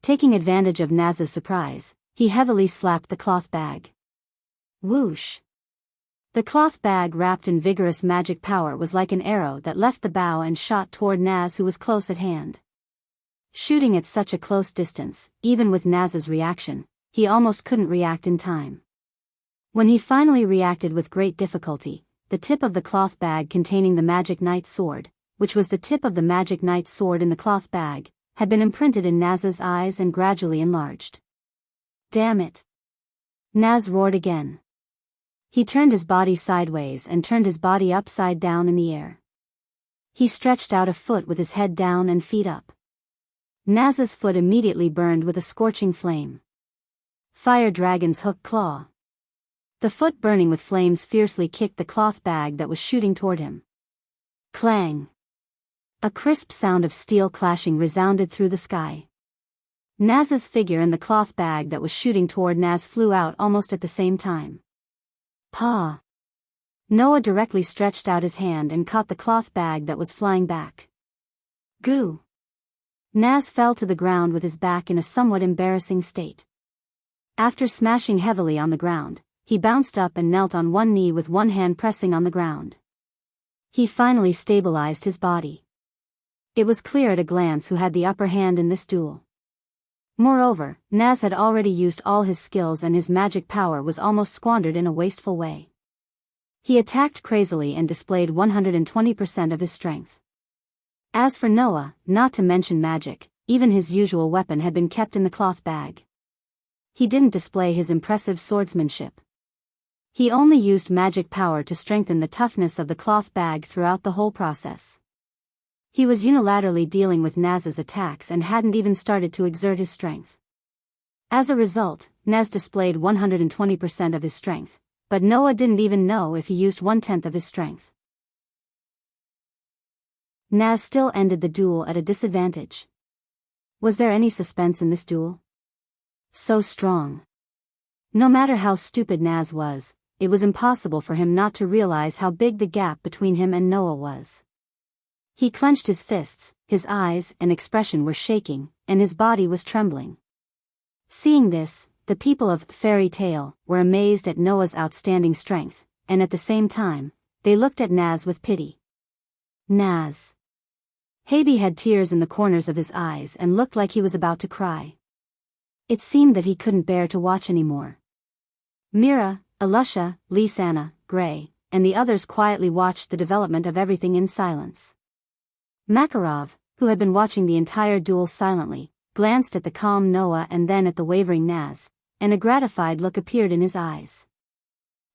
Taking advantage of Naz's surprise, he heavily slapped the cloth bag. Whoosh! The cloth bag wrapped in vigorous magic power was like an arrow that left the bow and shot toward Naz, who was close at hand. Shooting at such a close distance, even with Naz's reaction, he almost couldn't react in time. When he finally reacted with great difficulty, the tip of the cloth bag containing the magic knight's sword, which was the tip of the magic knight's sword in the cloth bag, had been imprinted in Naz's eyes and gradually enlarged. Damn it! Naz roared again. He turned his body sideways and turned his body upside down in the air. He stretched out a foot with his head down and feet up. Naz's foot immediately burned with a scorching flame. Fire Dragon's hook claw. The foot burning with flames fiercely kicked the cloth bag that was shooting toward him. Clang! A crisp sound of steel clashing resounded through the sky. Naz's figure and the cloth bag that was shooting toward Naz flew out almost at the same time. Pah! Noah directly stretched out his hand and caught the cloth bag that was flying back. Goo! Naz fell to the ground with his back in a somewhat embarrassing state. After smashing heavily on the ground, he bounced up and knelt on one knee with one hand pressing on the ground. He finally stabilized his body. It was clear at a glance who had the upper hand in this duel. Moreover, Naz had already used all his skills and his magic power was almost squandered in a wasteful way. He attacked crazily and displayed 120% of his strength. As for Noah, not to mention magic, even his usual weapon had been kept in the cloth bag. He didn't display his impressive swordsmanship. He only used magic power to strengthen the toughness of the cloth bag throughout the whole process. He was unilaterally dealing with Naz's attacks and hadn't even started to exert his strength. As a result, Naz displayed 120% of his strength, but Noah didn't even know if he used 1/10 of his strength. Naz still ended the duel at a disadvantage. Was there any suspense in this duel? So strong. No matter how stupid Naz was, it was impossible for him not to realize how big the gap between him and Noah was. He clenched his fists, his eyes and expression were shaking, and his body was trembling. Seeing this, the people of Fairy Tale were amazed at Noah's outstanding strength, and at the same time, they looked at Naz with pity. Naz. Habi had tears in the corners of his eyes and looked like he was about to cry. It seemed that he couldn't bear to watch anymore. Mira, Alusha, Lisanna, Gray, and the others quietly watched the development of everything in silence. Makarov, who had been watching the entire duel silently, glanced at the calm Noah and then at the wavering Naz, and a gratified look appeared in his eyes.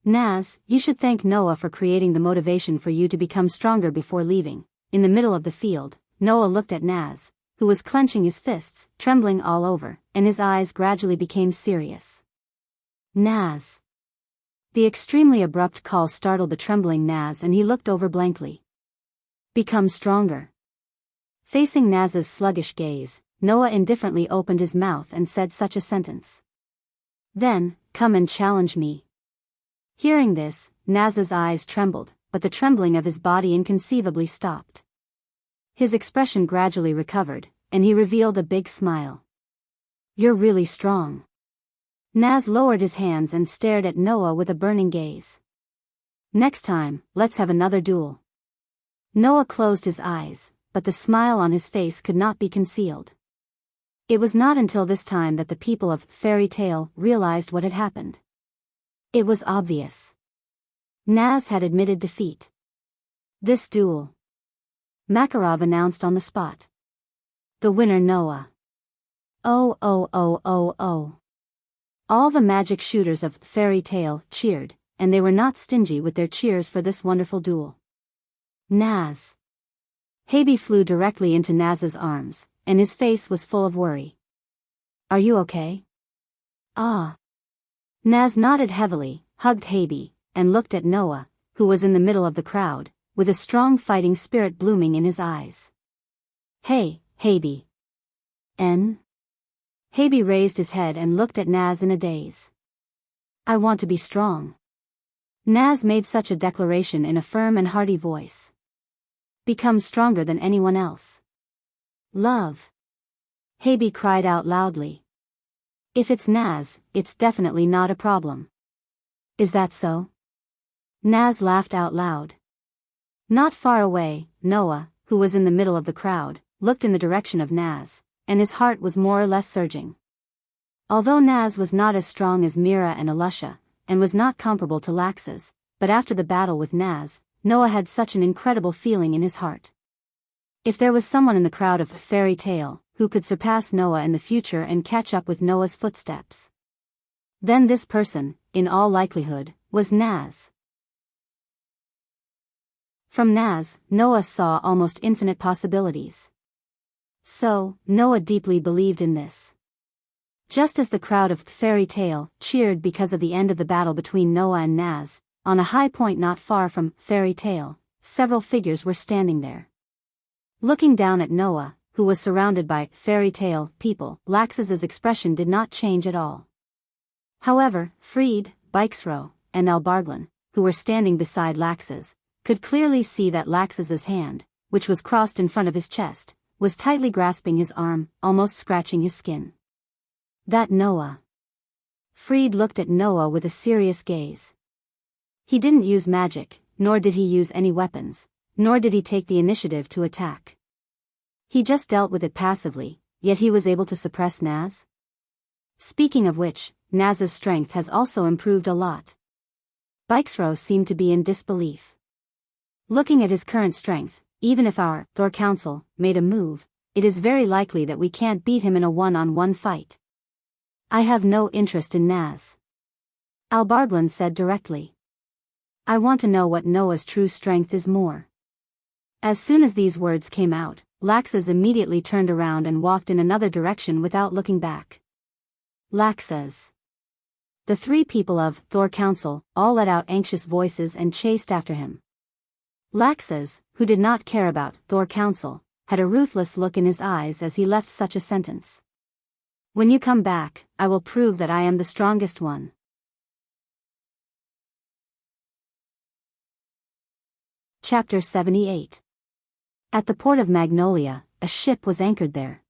Naz, you should thank Noah for creating the motivation for you to become stronger before leaving. In the middle of the field, Noah looked at Naz, who was clenching his fists, trembling all over, and his eyes gradually became serious. Naz. The extremely abrupt call startled the trembling Naz and he looked over blankly. Become stronger. Facing Naz's sluggish gaze, Noah indifferently opened his mouth and said such a sentence. Then, come and challenge me. Hearing this, Naz's eyes trembled, but the trembling of his body inconceivably stopped. His expression gradually recovered, and he revealed a big smile. You're really strong. Naz lowered his hands and stared at Noah with a burning gaze. Next time, let's have another duel. Noah closed his eyes, but the smile on his face could not be concealed. It was not until this time that the people of Fairy Tale realized what had happened. It was obvious. Naz had admitted defeat. This duel, Makarov announced on the spot. The winner Noah. Oh oh oh oh oh. All the magic shooters of Fairy Tale cheered, and they were not stingy with their cheers for this wonderful duel. Naz. Habi flew directly into Naz's arms, and his face was full of worry. Are you okay? Ah. Naz nodded heavily, hugged Habi, and looked at Noah, who was in the middle of the crowd, with a strong fighting spirit blooming in his eyes. Hey, Habi. N? Habi raised his head and looked at Naz in a daze. I want to be strong. Naz made such a declaration in a firm and hearty voice. Become stronger than anyone else. Love. Habi cried out loudly. If it's Naz, it's definitely not a problem. Is that so? Naz laughed out loud. Not far away, Noah, who was in the middle of the crowd, looked in the direction of Naz, and his heart was more or less surging. Although Naz was not as strong as Mira and Alusha, and was not comparable to Lax's, but after the battle with Naz, Noah had such an incredible feeling in his heart. If there was someone in the crowd of Fairy Tale who could surpass Noah in the future and catch up with Noah's footsteps, then this person, in all likelihood, was Naz. From Naz, Noah saw almost infinite possibilities. So, Noah deeply believed in this. Just as the crowd of Fairy Tale cheered because of the end of the battle between Noah and Naz, on a high point not far from Fairy Tale, several figures were standing there. Looking down at Noah, who was surrounded by Fairy Tale people, Lax's expression did not change at all. However, Freed, Bikesro, and Albarglin, who were standing beside Lax's, could clearly see that Lax's hand, which was crossed in front of his chest, was tightly grasping his arm, almost scratching his skin. That Noah. Freed looked at Noah with a serious gaze. He didn't use magic, nor did he use any weapons, nor did he take the initiative to attack. He just dealt with it passively, yet he was able to suppress Naz. Speaking of which, Naz's strength has also improved a lot. Bikesro seemed to be in disbelief. Looking at his current strength, even if our Thor Council made a move, it is very likely that we can't beat him in a one-on-one fight. I have no interest in Naz. Albarglin said directly. I want to know what Noah's true strength is more. As soon as these words came out, Laxas immediately turned around and walked in another direction without looking back. Laxas. The three people of Thor Council all let out anxious voices and chased after him. Laxas, who did not care about Thor Council, had a ruthless look in his eyes as he left such a sentence. When you come back, I will prove that I am the strongest one. Chapter 78. At the port of Magnolia, a ship was anchored there.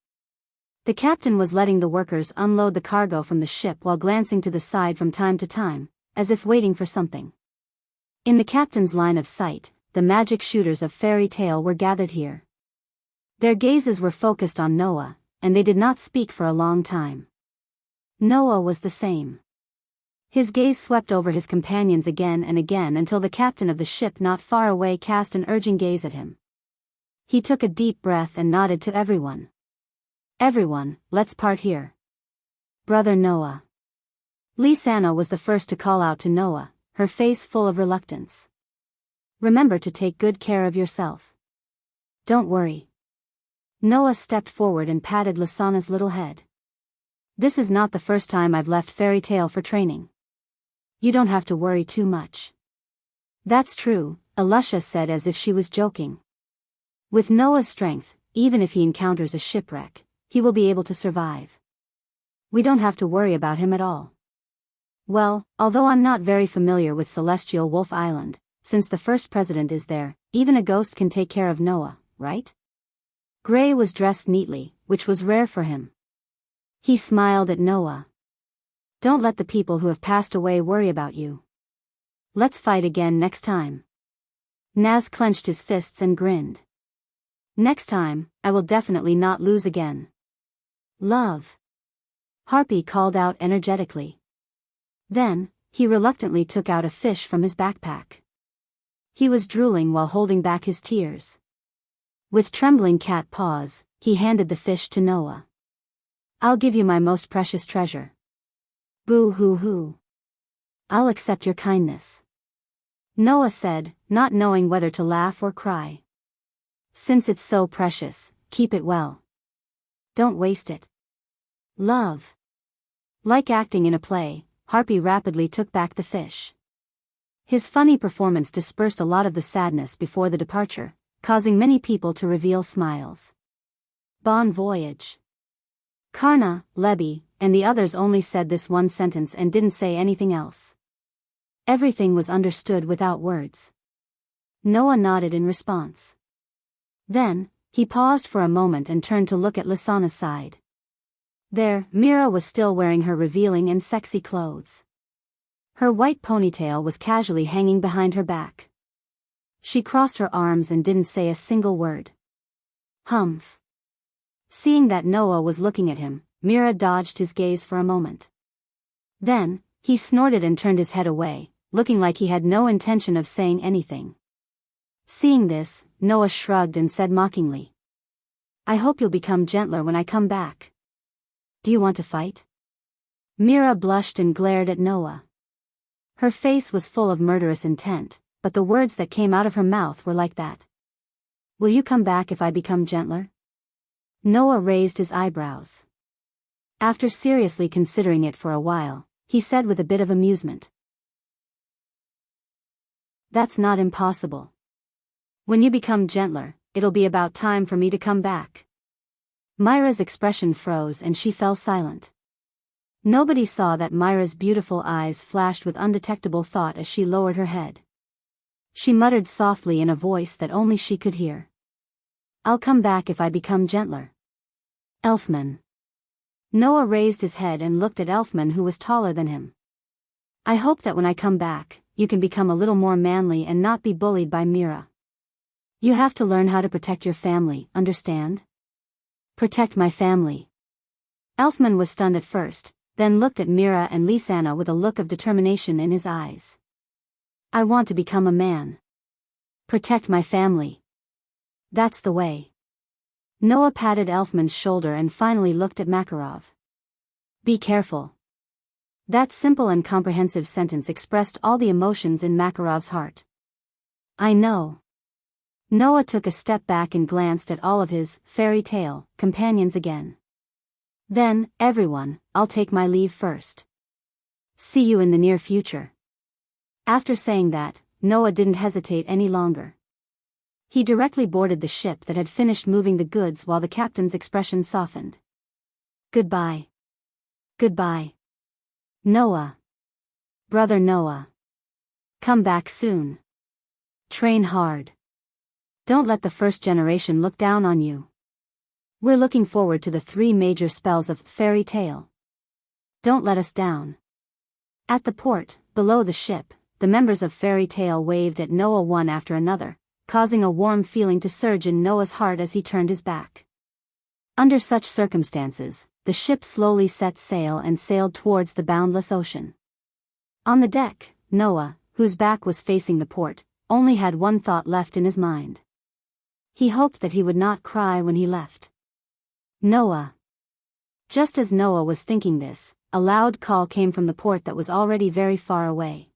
The captain was letting the workers unload the cargo from the ship while glancing to the side from time to time, as if waiting for something. In the captain's line of sight, the magic shooters of fairy tale were gathered here. Their gazes were focused on Noah, and they did not speak for a long time. Noah was the same. His gaze swept over his companions again and again until the captain of the ship not far away cast an urging gaze at him. He took a deep breath and nodded to everyone. Everyone, let's part here. Brother Noah. Lisanna was the first to call out to Noah, her face full of reluctance. Remember to take good care of yourself. Don't worry. Noah stepped forward and patted Lisanna's little head. This is not the first time I've left Fairy Tale for training. You don't have to worry too much. That's true, Alusha said as if she was joking. With Noah's strength, even if he encounters a shipwreck, he will be able to survive. We don't have to worry about him at all. Well, although I'm not very familiar with Celestial Wolf Island, since the first president is there, even a ghost can take care of Noah, right? Gray was dressed neatly, which was rare for him. He smiled at Noah. Don't let the people who have passed away worry about you. Let's fight again next time. Naz clenched his fists and grinned. Next time, I will definitely not lose again. Love. Harpy called out energetically. Then, he reluctantly took out a fish from his backpack. He was drooling while holding back his tears. With trembling cat paws, he handed the fish to Noah. I'll give you my most precious treasure. Boo-hoo-hoo. I'll accept your kindness. Noah said, not knowing whether to laugh or cry. Since it's so precious, keep it well. Don't waste it. Love. Like acting in a play, Harpy rapidly took back the fish. His funny performance dispersed a lot of the sadness before the departure, causing many people to reveal smiles. Bon voyage. Karna, Lebby, and the others only said this one sentence and didn't say anything else. Everything was understood without words. Noah nodded in response. Then, he paused for a moment and turned to look at Lisanna's side. There, Mira was still wearing her revealing and sexy clothes. Her white ponytail was casually hanging behind her back. She crossed her arms and didn't say a single word. Humph. Seeing that Noah was looking at him, Mira dodged his gaze for a moment. Then, he snorted and turned his head away, looking like he had no intention of saying anything. Seeing this, Noah shrugged and said mockingly. I hope you'll become gentler when I come back. Do you want to fight? Mira blushed and glared at Noah. Her face was full of murderous intent, but the words that came out of her mouth were like that. Will you come back if I become gentler? Noah raised his eyebrows. After seriously considering it for a while, he said with a bit of amusement. That's not impossible. When you become gentler, it'll be about time for me to come back. Myra's expression froze and she fell silent. Nobody saw that Myra's beautiful eyes flashed with undetectable thought as she lowered her head. She muttered softly in a voice that only she could hear. I'll come back if I become gentler. Elfman. Noah raised his head and looked at Elfman, who was taller than him. I hope that when I come back, you can become a little more manly and not be bullied by Mira. You have to learn how to protect your family, understand? Protect my family. Elfman was stunned at first, then looked at Mira and Lisanna with a look of determination in his eyes. I want to become a man. Protect my family. That's the way. Noah patted Elfman's shoulder and finally looked at Makarov. Be careful. That simple and comprehensive sentence expressed all the emotions in Makarov's heart. I know. Noah took a step back and glanced at all of his fairy tale companions again. Then, everyone, I'll take my leave first. See you in the near future. After saying that, Noah didn't hesitate any longer. He directly boarded the ship that had finished moving the goods while the captain's expression softened. Goodbye. Goodbye. Noah. Brother Noah. Come back soon. Train hard. Don't let the first generation look down on you. We're looking forward to the 3 major spells of fairy tale. Don't let us down. At the port, below the ship, the members of Fairy Tale waved at Noah one after another, causing a warm feeling to surge in Noah's heart as he turned his back. Under such circumstances, the ship slowly set sail and sailed towards the boundless ocean. On the deck, Noah, whose back was facing the port, only had one thought left in his mind. He hoped that he would not cry when he left. Noah. Just as Noah was thinking this, a loud call came from the port that was already very far away.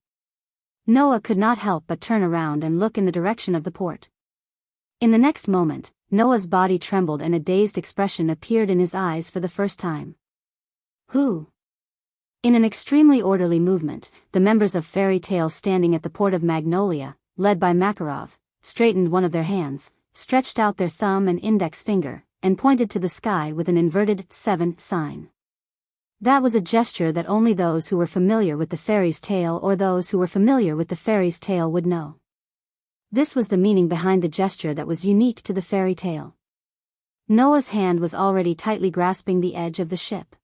Noah could not help but turn around and look in the direction of the port. In the next moment, Noah's body trembled and a dazed expression appeared in his eyes for the first time. Who? In an extremely orderly movement, the members of Fairy Tale standing at the port of Magnolia, led by Makarov, straightened one of their hands, stretched out their thumb and index finger, and pointed to the sky with an inverted 7 sign. That was a gesture that only those who were familiar with the fairy's tale or those who were familiar with the fairy's tale would know. This was the meaning behind the gesture that was unique to the fairy tale. Noah's hand was already tightly grasping the edge of the ship.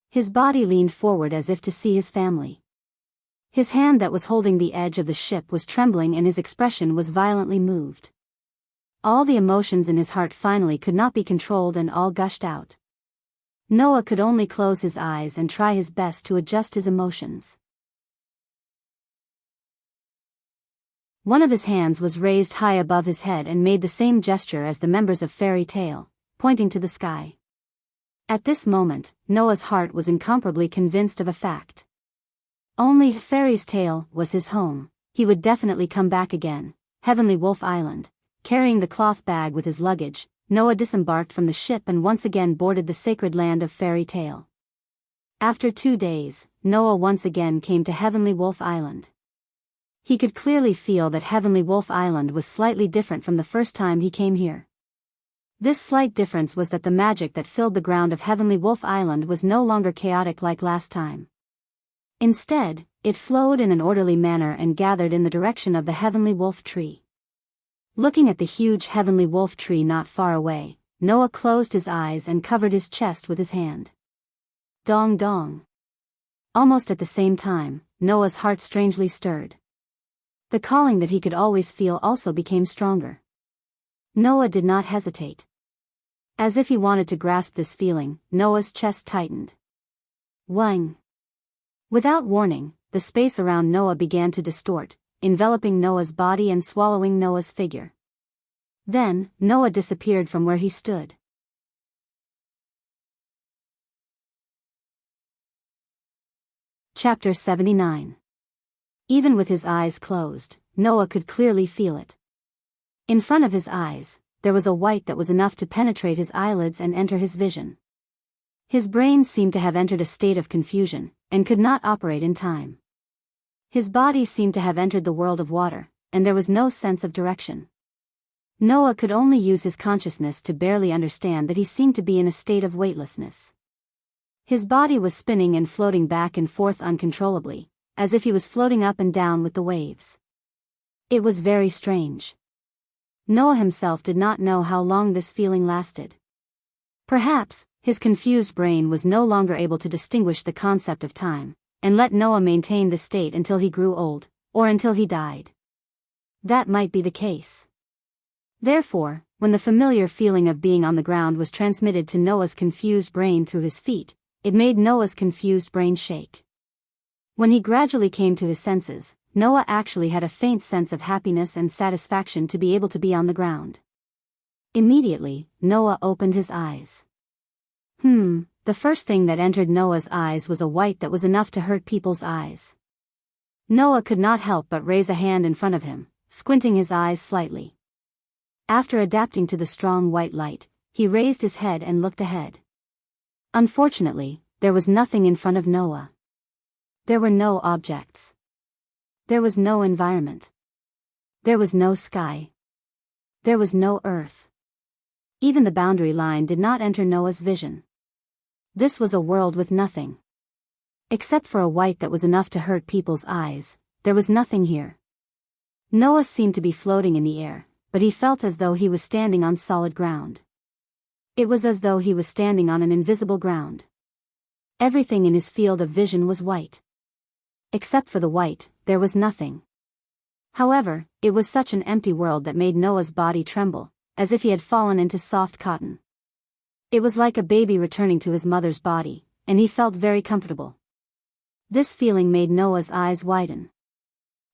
His body leaned forward as if to see his family. His hand that was holding the edge of the ship was trembling and his expression was violently moved. All the emotions in his heart finally could not be controlled and all gushed out. Noah could only close his eyes and try his best to adjust his emotions. One of his hands was raised high above his head and made the same gesture as the members of Fairy Tale, pointing to the sky. At this moment, Noah's heart was incomparably convinced of a fact. Only Fairy's Tale was his home. He would definitely come back again. Heavenly Wolf Island. Carrying the cloth bag with his luggage, Noah disembarked from the ship and once again boarded the sacred land of Fairy Tale. After 2 days, Noah once again came to Heavenly Wolf Island. He could clearly feel that Heavenly Wolf Island was slightly different from the first time he came here. This slight difference was that the magic that filled the ground of Heavenly Wolf Island was no longer chaotic like last time. Instead, it flowed in an orderly manner and gathered in the direction of the Heavenly Wolf Tree. Looking at the huge Heavenly Wolf Tree not far away, Noah closed his eyes and covered his chest with his hand. Dong dong. Almost at the same time, Noah's heart strangely stirred. The calling that he could always feel also became stronger. Noah did not hesitate. As if he wanted to grasp this feeling, Noah's chest tightened. Wang. Without warning, the space around Noah began to distort, enveloping Noah's body and swallowing Noah's figure. Then, Noah disappeared from where he stood. Chapter 79. Even with his eyes closed, Noah could clearly feel it. In front of his eyes, there was a white that was enough to penetrate his eyelids and enter his vision. His brain seemed to have entered a state of confusion, and could not operate in time. His body seemed to have entered the world of water, and there was no sense of direction. Noah could only use his consciousness to barely understand that he seemed to be in a state of weightlessness. His body was spinning and floating back and forth uncontrollably, as if he was floating up and down with the waves. It was very strange. Noah himself did not know how long this feeling lasted. Perhaps, his confused brain was no longer able to distinguish the concept of time, and let Noah maintain this state until he grew old, or until he died. That might be the case. Therefore, when the familiar feeling of being on the ground was transmitted to Noah's confused brain through his feet, it made Noah's confused brain shake. When he gradually came to his senses, Noah actually had a faint sense of happiness and satisfaction to be able to be on the ground. Immediately, Noah opened his eyes. The first thing that entered Noah's eyes was a white that was enough to hurt people's eyes. Noah could not help but raise a hand in front of him, squinting his eyes slightly. After adapting to the strong white light, he raised his head and looked ahead. Unfortunately, there was nothing in front of Noah. There were no objects. There was no environment. There was no sky. There was no earth. Even the boundary line did not enter Noah's vision. This was a world with nothing. Except for a white that was enough to hurt people's eyes, there was nothing here. Noah seemed to be floating in the air, but he felt as though he was standing on solid ground. It was as though he was standing on an invisible ground. Everything in his field of vision was white. Except for the white, there was nothing. However, it was such an empty world that made Noah's body tremble, as if he had fallen into soft cotton. It was like a baby returning to his mother's body, and he felt very comfortable. This feeling made Noah's eyes widen.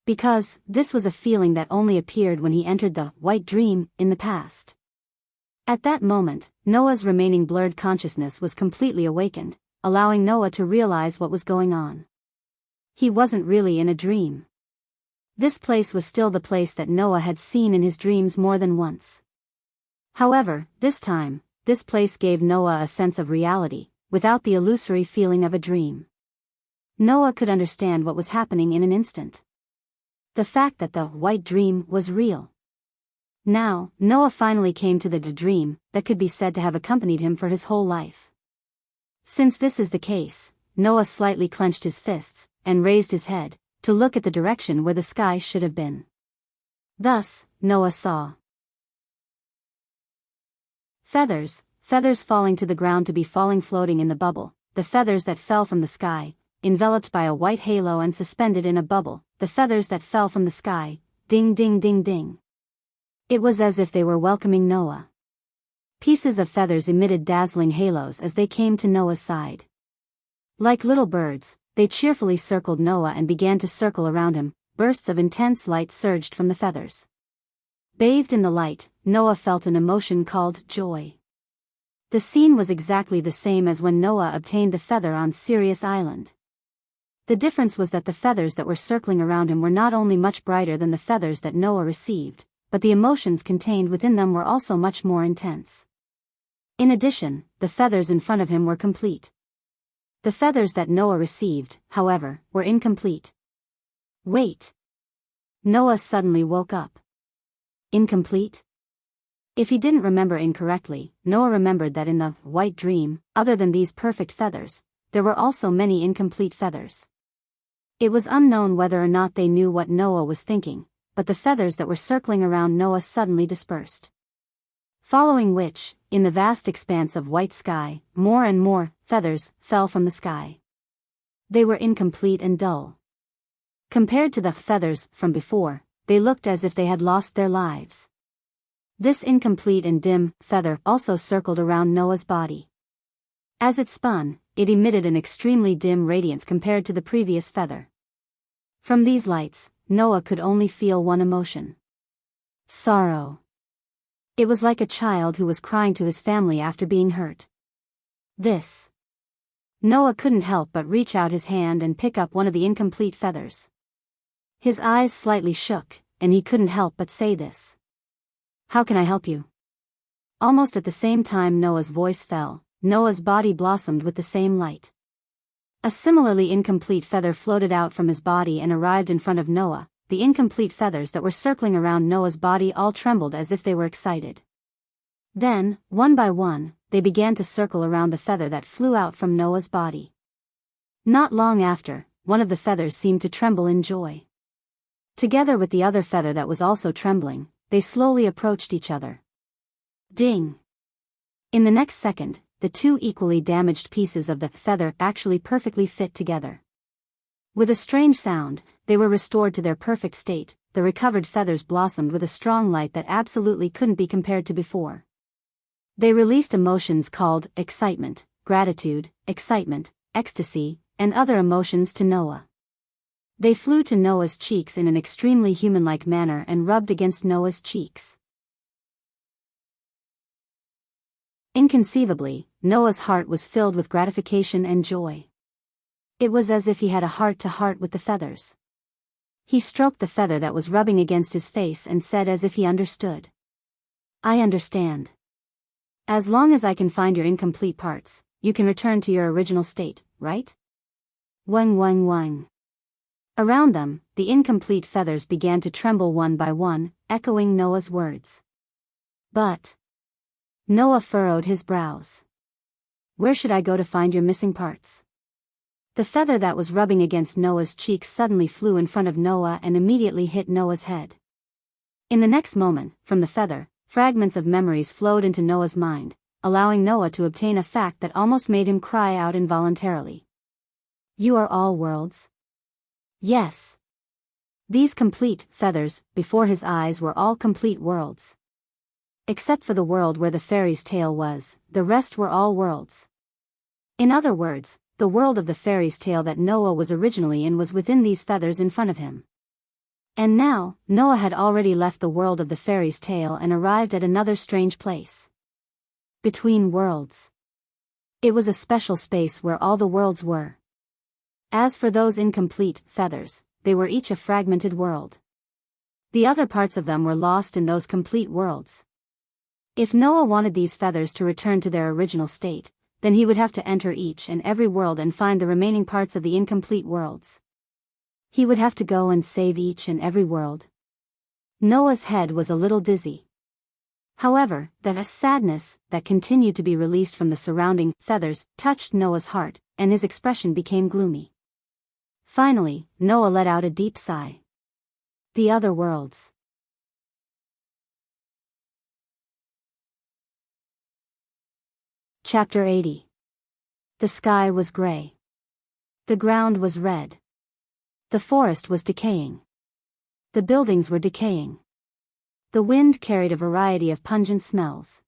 Because, this was a feeling that only appeared when he entered the white dream in the past. At that moment, Noah's remaining blurred consciousness was completely awakened, allowing Noah to realize what was going on. He wasn't really in a dream. This place was still the place that Noah had seen in his dreams more than once. However, this time, this place gave Noah a sense of reality, without the illusory feeling of a dream. Noah could understand what was happening in an instant. The fact that the white dream was real. Now, Noah finally came to the dream that could be said to have accompanied him for his whole life. Since this is the case, Noah slightly clenched his fists, and raised his head, to look at the direction where the sky should have been. Thus, Noah saw feathers falling to the ground to be falling floating in the bubble, the feathers that fell from the sky, enveloped by a white halo and suspended in a bubble, the feathers that fell from the sky, ding ding ding ding. It was as if they were welcoming Noah. Pieces of feathers emitted dazzling halos as they came to Noah's side. Like little birds, they cheerfully circled Noah and began to circle around him. Bursts of intense light surged from the feathers. Bathed in the light, Noah felt an emotion called joy. The scene was exactly the same as when Noah obtained the feather on Sirius Island. The difference was that the feathers that were circling around him were not only much brighter than the feathers that Noah received, but the emotions contained within them were also much more intense. In addition, the feathers in front of him were complete. The feathers that Noah received, however, were incomplete. Wait! Noah suddenly woke up. Incomplete? If he didn't remember incorrectly, Noah remembered that in the white dream, other than these perfect feathers, there were also many incomplete feathers. It was unknown whether or not they knew what Noah was thinking, but the feathers that were circling around Noah suddenly dispersed. Following which, in the vast expanse of white sky, more and more feathers fell from the sky. They were incomplete and dull. Compared to the feathers from before, they looked as if they had lost their lives. This incomplete and dim feather also circled around Noah's body. As it spun, it emitted an extremely dim radiance compared to the previous feather. From these lights, Noah could only feel one emotion: sorrow. It was like a child who was crying to his family after being hurt. Noah couldn't help but reach out his hand and pick up one of the incomplete feathers. His eyes slightly shook, and he couldn't help but say this: "How can I help you?" Almost at the same time Noah's voice fell, Noah's body blossomed with the same light. A similarly incomplete feather floated out from his body and arrived in front of Noah. The incomplete feathers that were circling around Noah's body all trembled as if they were excited. Then, one by one, they began to circle around the feather that flew out from Noah's body. Not long after, one of the feathers seemed to tremble in joy. Together with the other feather that was also trembling, they slowly approached each other. Ding! In the next second, the two equally damaged pieces of the feather actually perfectly fit together. With a strange sound, they were restored to their perfect state. The recovered feathers blossomed with a strong light that absolutely couldn't be compared to before. They released emotions called excitement, gratitude, excitement, ecstasy, and other emotions to Noah. They flew to Noah's cheeks in an extremely human-like manner and rubbed against Noah's cheeks. Inconceivably, Noah's heart was filled with gratification and joy. It was as if he had a heart-to-heart with the feathers. He stroked the feather that was rubbing against his face and said as if he understood: I understand. As long as I can find your incomplete parts, you can return to your original state, right? Wang wang wang. Around them, the incomplete feathers began to tremble one by one, echoing Noah's words. But Noah furrowed his brows. Where should I go to find your missing parts? The feather that was rubbing against Noah's cheeks suddenly flew in front of Noah and immediately hit Noah's head. In the next moment, from the feather, fragments of memories flowed into Noah's mind, allowing Noah to obtain a fact that almost made him cry out involuntarily. You are all worlds? Yes. These complete feathers, before his eyes, were all complete worlds. Except for the world where the fairy's tale was, the rest were all worlds. In other words, the world of the fairy's tale that Noah was originally in was within these feathers in front of him. And now, Noah had already left the world of the fairy's tale and arrived at another strange place. Between worlds. It was a special space where all the worlds were. As for those incomplete feathers, they were each a fragmented world. The other parts of them were lost in those complete worlds. If Noah wanted these feathers to return to their original state, then he would have to enter each and every world and find the remaining parts of the incomplete worlds. He would have to go and save each and every world. Noah's head was a little dizzy. However, a sadness that continued to be released from the surrounding feathers touched Noah's heart, and his expression became gloomy. Finally, Noah let out a deep sigh. The other worlds. Chapter 80. The sky was gray. The ground was red. The forest was decaying. The buildings were decaying. The wind carried a variety of pungent smells.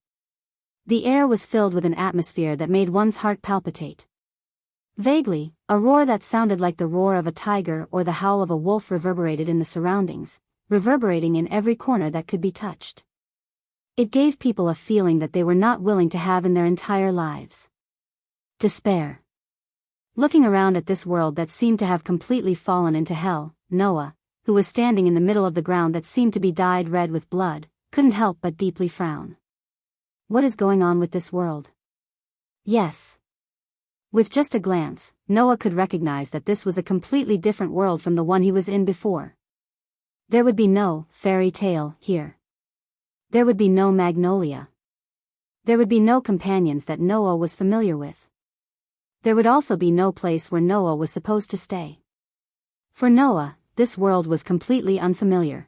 The air was filled with an atmosphere that made one's heart palpitate. Vaguely, a roar that sounded like the roar of a tiger or the howl of a wolf reverberated in the surroundings, reverberating in every corner that could be touched. It gave people a feeling that they were not willing to have in their entire lives. Despair. Looking around at this world that seemed to have completely fallen into hell, Noah, who was standing in the middle of the ground that seemed to be dyed red with blood, couldn't help but deeply frown. What is going on with this world? Yes. With just a glance, Noah could recognize that this was a completely different world from the one he was in before. There would be no fairy tale here. There would be no magnolia. There would be no companions that Noah was familiar with. There would also be no place where Noah was supposed to stay. For Noah, this world was completely unfamiliar.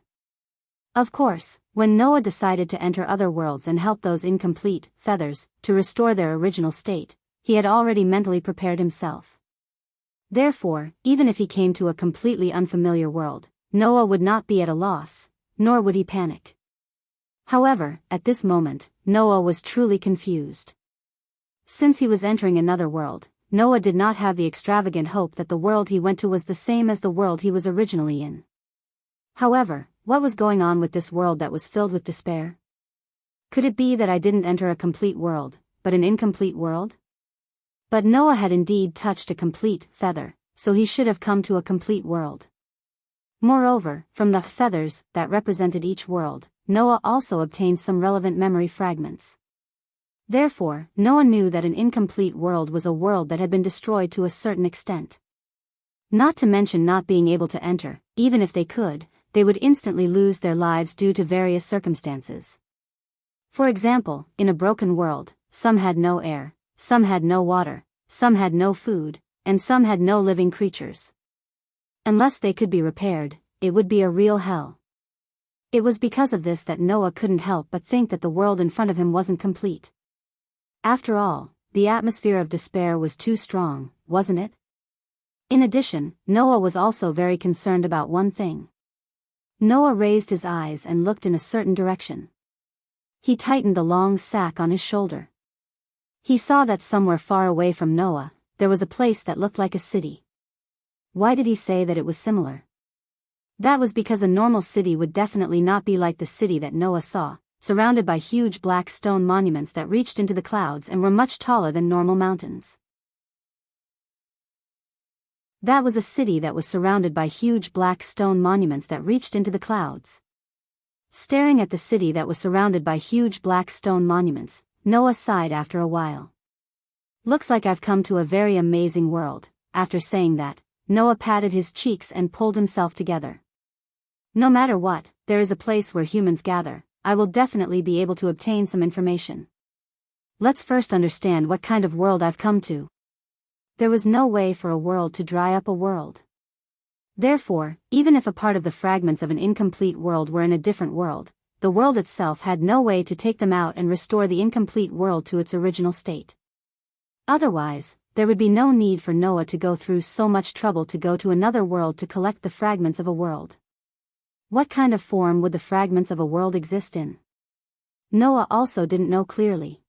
Of course, when Noah decided to enter other worlds and help those incomplete feathers to restore their original state, he had already mentally prepared himself. Therefore, even if he came to a completely unfamiliar world, Noah would not be at a loss, nor would he panic. However, at this moment, Noah was truly confused. Since he was entering another world, Noah did not have the extravagant hope that the world he went to was the same as the world he was originally in. However, what was going on with this world that was filled with despair? Could it be that I didn't enter a complete world, but an incomplete world? But Noah had indeed touched a complete feather, so he should have come to a complete world. Moreover, from the feathers that represented each world, Noah also obtained some relevant memory fragments. Therefore, Noah knew that an incomplete world was a world that had been destroyed to a certain extent. Not to mention not being able to enter, even if they could, they would instantly lose their lives due to various circumstances. For example, in a broken world, some had no air, some had no water, some had no food, and some had no living creatures. Unless they could be repaired, it would be a real hell. It was because of this that Noah couldn't help but think that the world in front of him wasn't complete. After all, the atmosphere of despair was too strong, wasn't it? In addition, Noah was also very concerned about one thing. Noah raised his eyes and looked in a certain direction. He tightened the long sack on his shoulder. He saw that somewhere far away from Noah, there was a place that looked like a city. Why did he say that it was similar? That was because a normal city would definitely not be like the city that Noah saw, surrounded by huge black stone monuments that reached into the clouds and were much taller than normal mountains. That was a city that was surrounded by huge black stone monuments that reached into the clouds. Staring at the city that was surrounded by huge black stone monuments, Noah sighed after a while. Looks like I've come to a very amazing world. After saying that, Noah patted his cheeks and pulled himself together. No matter what, there is a place where humans gather. I will definitely be able to obtain some information. Let's first understand what kind of world I've come to. There was no way for a world to dry up a world. Therefore, even if a part of the fragments of an incomplete world were in a different world, the world itself had no way to take them out and restore the incomplete world to its original state. Otherwise, there would be no need for Noah to go through so much trouble to go to another world to collect the fragments of a world. What kind of form would the fragments of a world exist in? Noah also didn't know clearly.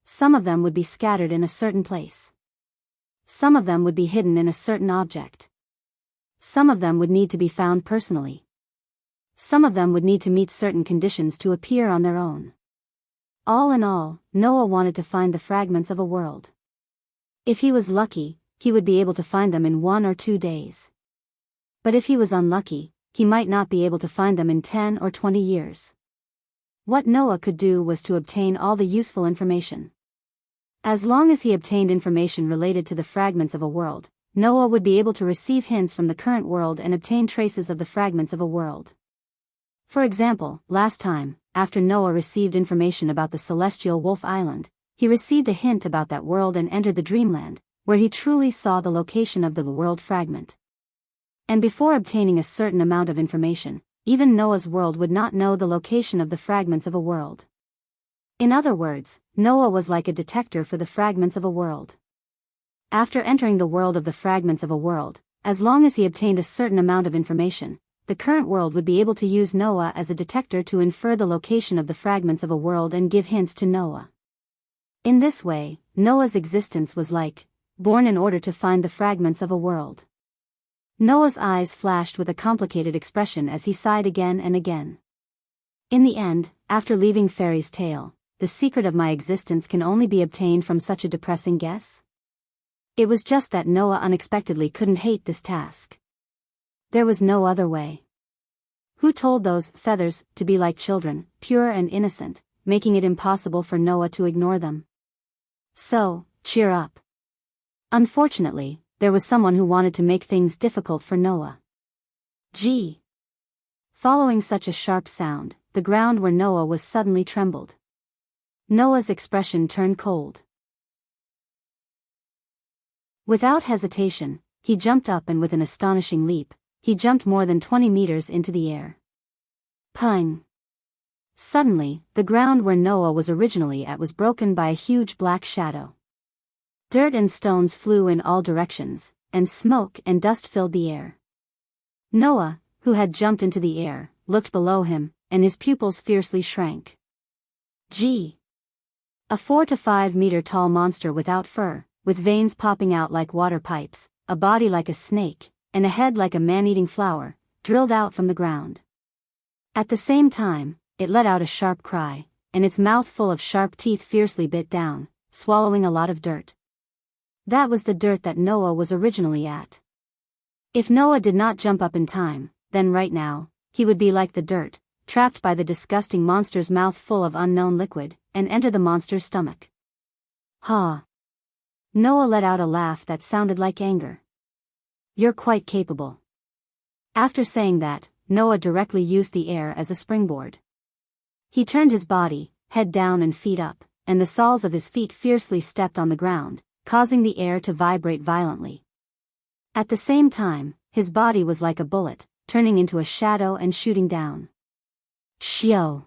Some of them would be scattered in a certain place. Some of them would be hidden in a certain object. Some of them would need to be found personally. Some of them would need to meet certain conditions to appear on their own. All in all, Noah wanted to find the fragments of a world. If he was lucky, he would be able to find them in 1 or 2 days. But if he was unlucky, he might not be able to find them in 10 or 20 years. What Noah could do was to obtain all the useful information. As long as he obtained information related to the fragments of a world, Noah would be able to receive hints from the current world and obtain traces of the fragments of a world. For example, last time, after Noah received information about the celestial Wolf Island, he received a hint about that world and entered the dreamland, where he truly saw the location of the world fragment. And before obtaining a certain amount of information, even Noah's world would not know the location of the fragments of a world. In other words, Noah was like a detector for the fragments of a world. After entering the world of the fragments of a world, as long as he obtained a certain amount of information, the current world would be able to use Noah as a detector to infer the location of the fragments of a world and give hints to Noah. In this way, Noah's existence was like, born in order to find the fragments of a world. Noah's eyes flashed with a complicated expression as he sighed again and again. In the end, after leaving Fairy's tale, the secret of my existence can only be obtained from such a depressing guess? It was just that Noah unexpectedly couldn't hate this task. There was no other way. Who told those feathers to be like children, pure and innocent, making it impossible for Noah to ignore them? So, cheer up. Unfortunately, there was someone who wanted to make things difficult for Noah. Gee! Following such a sharp sound, the ground where Noah was suddenly trembled. Noah's expression turned cold. Without hesitation, he jumped up and with an astonishing leap, he jumped more than 20 meters into the air. Pung! Suddenly, the ground where Noah was originally at was broken by a huge black shadow. Dirt and stones flew in all directions, and smoke and dust filled the air. Noah, who had jumped into the air, looked below him, and his pupils fiercely shrank. Gee! A 4 to 5 meter tall monster without fur, with veins popping out like water pipes, a body like a snake, and a head like a man-eating flower, drilled out from the ground. At the same time, it let out a sharp cry, and its mouth full of sharp teeth fiercely bit down, swallowing a lot of dirt. That was the dirt that Noah was originally at. If Noah did not jump up in time, then right now, he would be like the dirt, trapped by the disgusting monster's mouth full of unknown liquid, and enter the monster's stomach. Ha! Noah let out a laugh that sounded like anger. You're quite capable. After saying that, Noah directly used the air as a springboard. He turned his body, head down and feet up, and the soles of his feet fiercely stepped on the ground, causing the air to vibrate violently. At the same time, his body was like a bullet, turning into a shadow and shooting down. Shio!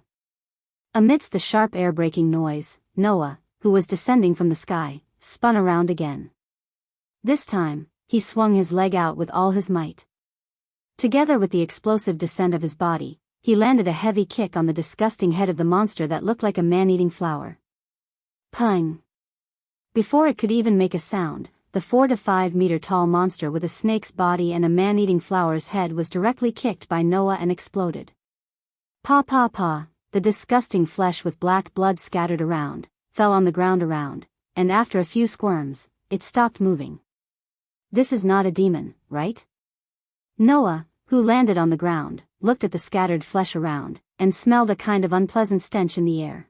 Amidst the sharp air-breaking noise, Noah, who was descending from the sky, spun around again. This time, he swung his leg out with all his might. Together with the explosive descent of his body, he landed a heavy kick on the disgusting head of the monster that looked like a man-eating flower. Pung! Before it could even make a sound, the 4 to 5 meter tall monster with a snake's body and a man-eating flower's head was directly kicked by Noah and exploded. Pa pa pa, the disgusting flesh with black blood scattered around, fell on the ground around, and after a few squirms, it stopped moving. This is not a demon, right? Noah, who landed on the ground, looked at the scattered flesh around, and smelled a kind of unpleasant stench in the air.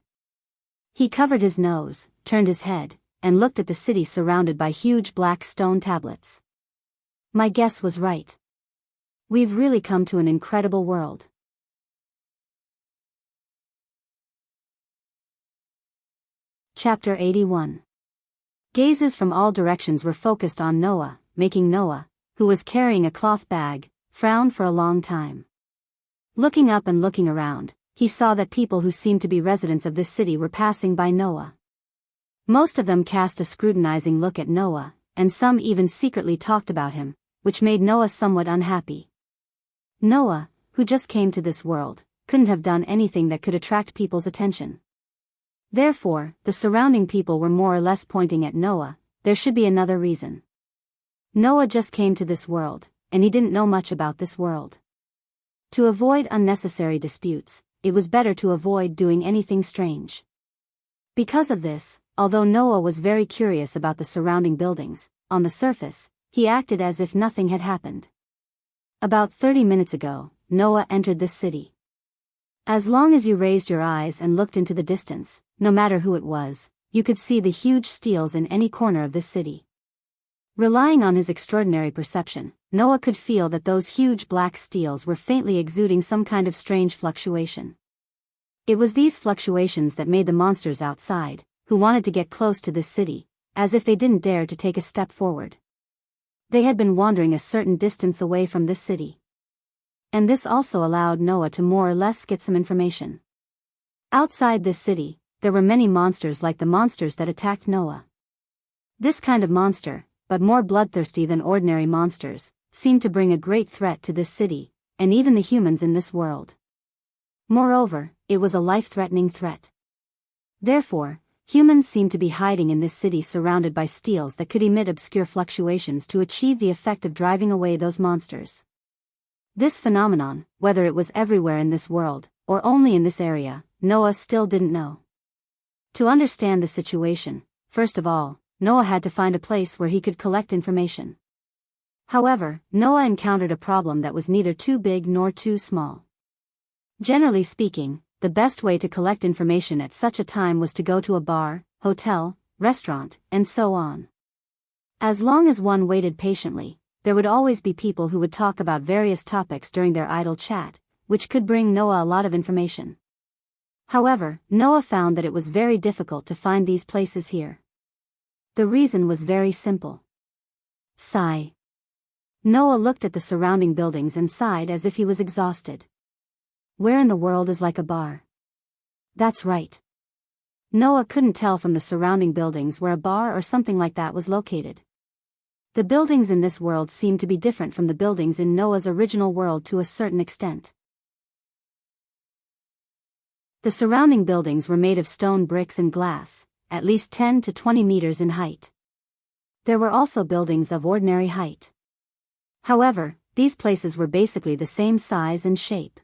He covered his nose, turned his head, and looked at the city surrounded by huge black stone tablets. My guess was right. We've really come to an incredible world. Chapter 81. Gazes from all directions were focused on Noah, making Noah, who was carrying a cloth bag, frown for a long time. Looking up and looking around, he saw that people who seemed to be residents of this city were passing by Noah. Most of them cast a scrutinizing look at Noah, and some even secretly talked about him, which made Noah somewhat unhappy. Noah, who just came to this world, couldn't have done anything that could attract people's attention. Therefore, the surrounding people were more or less pointing at Noah. There should be another reason. Noah just came to this world, and he didn't know much about this world. To avoid unnecessary disputes, it was better to avoid doing anything strange. Because of this, although Noah was very curious about the surrounding buildings, on the surface, he acted as if nothing had happened. About 30 minutes ago, Noah entered this city. As long as you raised your eyes and looked into the distance, no matter who it was, you could see the huge steels in any corner of this city. Relying on his extraordinary perception, Noah could feel that those huge black steels were faintly exuding some kind of strange fluctuation. It was these fluctuations that made the monsters outside, who wanted to get close to this city, as if they didn't dare to take a step forward. They had been wandering a certain distance away from this city. And this also allowed Noah to more or less get some information. Outside this city, there were many monsters like the monsters that attacked Noah. This kind of monster, but more bloodthirsty than ordinary monsters, seemed to bring a great threat to this city, and even the humans in this world. Moreover, it was a life-threatening threat. Therefore, humans seemed to be hiding in this city surrounded by steels that could emit obscure fluctuations to achieve the effect of driving away those monsters. This phenomenon, whether it was everywhere in this world, or only in this area, Noah still didn't know. To understand the situation, first of all, Noah had to find a place where he could collect information. However, Noah encountered a problem that was neither too big nor too small. Generally speaking, the best way to collect information at such a time was to go to a bar, hotel, restaurant, and so on. As long as one waited patiently, there would always be people who would talk about various topics during their idle chat, which could bring Noah a lot of information. However, Noah found that it was very difficult to find these places here. The reason was very simple. Sigh. Noah looked at the surrounding buildings and sighed as if he was exhausted. Where in the world is like a bar? That's right. Noah couldn't tell from the surrounding buildings where a bar or something like that was located. The buildings in this world seemed to be different from the buildings in Noah's original world to a certain extent. The surrounding buildings were made of stone bricks and glass, at least 10 to 20 meters in height. There were also buildings of ordinary height. However, these places were basically the same size and shape.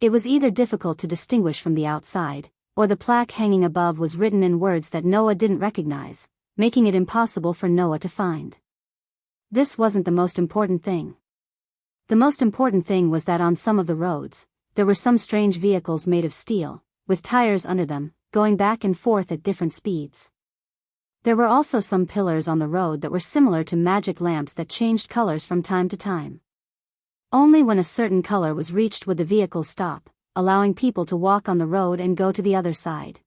It was either difficult to distinguish from the outside, or the plaque hanging above was written in words that Noah didn't recognize, making it impossible for Noah to find. This wasn't the most important thing. The most important thing was that on some of the roads, there were some strange vehicles made of steel, with tires under them, going back and forth at different speeds. There were also some pillars on the road that were similar to magic lamps that changed colors from time to time. Only when a certain color was reached would the vehicle stop, allowing people to walk on the road and go to the other side.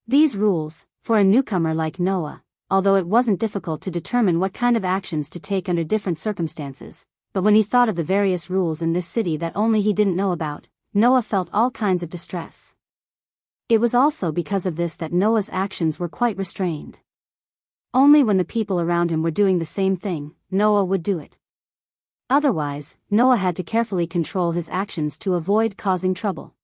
These rules, for a newcomer like Noah, although it wasn't difficult to determine what kind of actions to take under different circumstances, but when he thought of the various rules in this city that only he didn't know about, Noah felt all kinds of distress. It was also because of this that Noah's actions were quite restrained. Only when the people around him were doing the same thing, Noah would do it. Otherwise, Noah had to carefully control his actions to avoid causing trouble.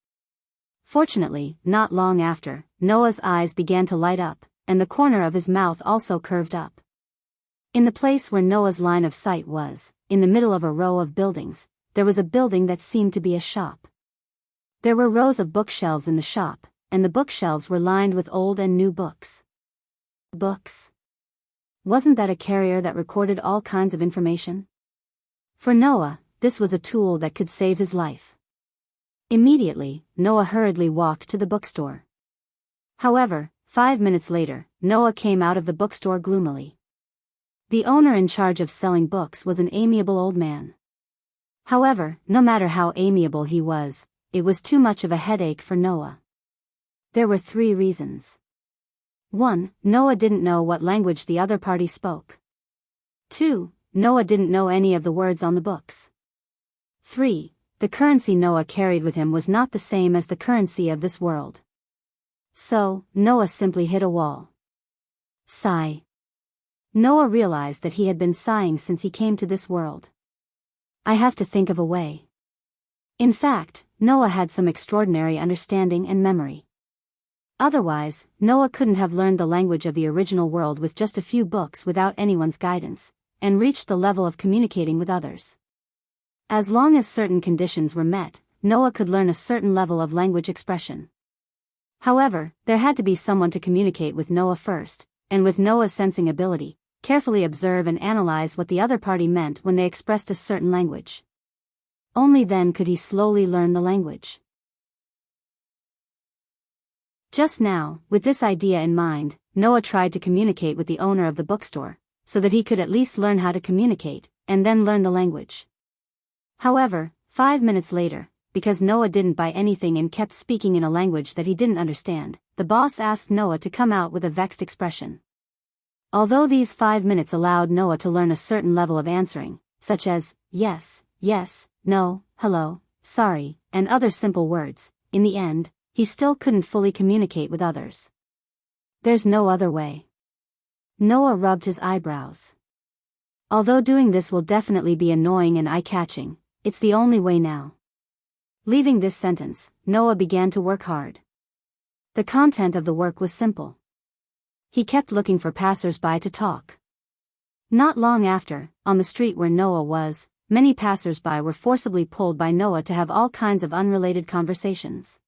Fortunately, not long after, Noah's eyes began to light up, and the corner of his mouth also curved up. In the place where Noah's line of sight was, in the middle of a row of buildings, there was a building that seemed to be a shop. There were rows of bookshelves in the shop, and the bookshelves were lined with old and new books. Books? Wasn't that a carrier that recorded all kinds of information? For Noah, this was a tool that could save his life. Immediately, Noah hurriedly walked to the bookstore. However, 5 minutes later, Noah came out of the bookstore gloomily. The owner in charge of selling books was an amiable old man. However, no matter how amiable he was, it was too much of a headache for Noah. There were 3 reasons. 1. Noah didn't know what language the other party spoke. 2. Noah didn't know any of the words on the books. 3. The currency Noah carried with him was not the same as the currency of this world. So, Noah simply hit a wall. Sigh. Noah realized that he had been sighing since he came to this world. I have to think of a way. In fact, Noah had some extraordinary understanding and memory. Otherwise, Noah couldn't have learned the language of the original world with just a few books without anyone's guidance, and reached the level of communicating with others. As long as certain conditions were met, Noah could learn a certain level of language expression. However, there had to be someone to communicate with Noah first, and with Noah's sensing ability, carefully observe and analyze what the other party meant when they expressed a certain language. Only then could he slowly learn the language. Just now, with this idea in mind, Noah tried to communicate with the owner of the bookstore, so that he could at least learn how to communicate, and then learn the language. However, 5 minutes later, because Noah didn't buy anything and kept speaking in a language that he didn't understand, the boss asked Noah to come out with a vexed expression. Although these 5 minutes allowed Noah to learn a certain level of answering, such as, yes, no, hello, sorry, and other simple words, in the end, he still couldn't fully communicate with others. There's no other way. Noah rubbed his eyebrows. Although doing this will definitely be annoying and eye-catching, it's the only way now. Leaving this sentence, Noah began to work hard. The content of the work was simple. He kept looking for passers-by to talk. Not long after, on the street where Noah was, many passers-by were forcibly pulled by Noah to have all kinds of unrelated conversations.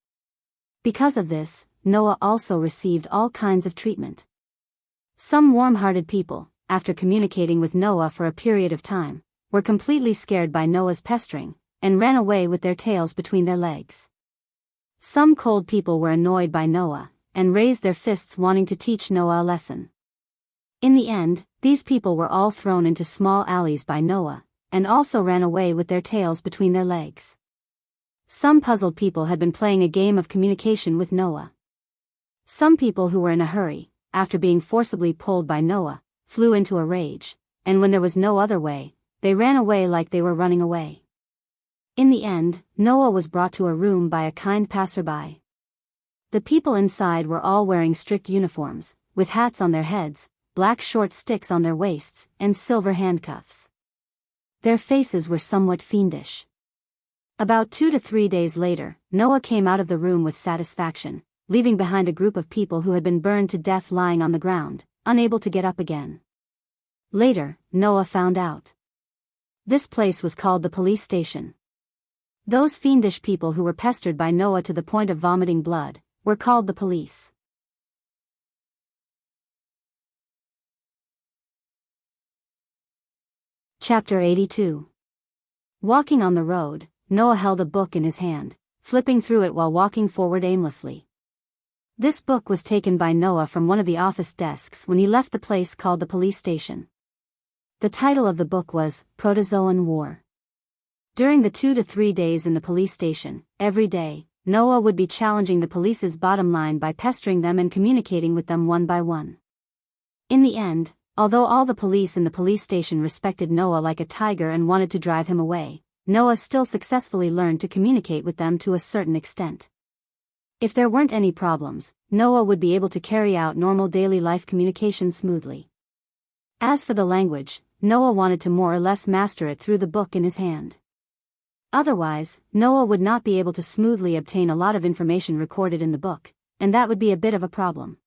Because of this, Noah also received all kinds of treatment. Some warm-hearted people, after communicating with Noah for a period of time, were completely scared by Noah's pestering, and ran away with their tails between their legs. Some cold people were annoyed by Noah, and raised their fists wanting to teach Noah a lesson. In the end, these people were all thrown into small alleys by Noah, and also ran away with their tails between their legs. Some puzzled people had been playing a game of communication with Noah. Some people who were in a hurry, after being forcibly pulled by Noah, flew into a rage, and when there was no other way, they ran away like they were running away. In the end, Noah was brought to a room by a kind passerby. The people inside were all wearing strict uniforms, with hats on their heads, black short sticks on their waists, and silver handcuffs. Their faces were somewhat fiendish. About 2 to 3 days later, Noah came out of the room with satisfaction, leaving behind a group of people who had been burned to death lying on the ground, unable to get up again. Later, Noah found out. This place was called the police station. Those fiendish people who were pestered by Noah to the point of vomiting blood were called the police. Chapter 82. Walking on the road, Noah held a book in his hand, flipping through it while walking forward aimlessly. This book was taken by Noah from one of the office desks when he left the place called the police station. The title of the book was Protozoan War. During the 2 to 3 days in the police station, every day, Noah would be challenging the police's bottom line by pestering them and communicating with them one by one. In the end, although all the police in the police station respected Noah like a tiger and wanted to drive him away, Noah still successfully learned to communicate with them to a certain extent. If there weren't any problems, Noah would be able to carry out normal daily life communication smoothly. As for the language, Noah wanted to more or less master it through the book in his hand. Otherwise, Noah would not be able to smoothly obtain a lot of information recorded in the book, and that would be a bit of a problem.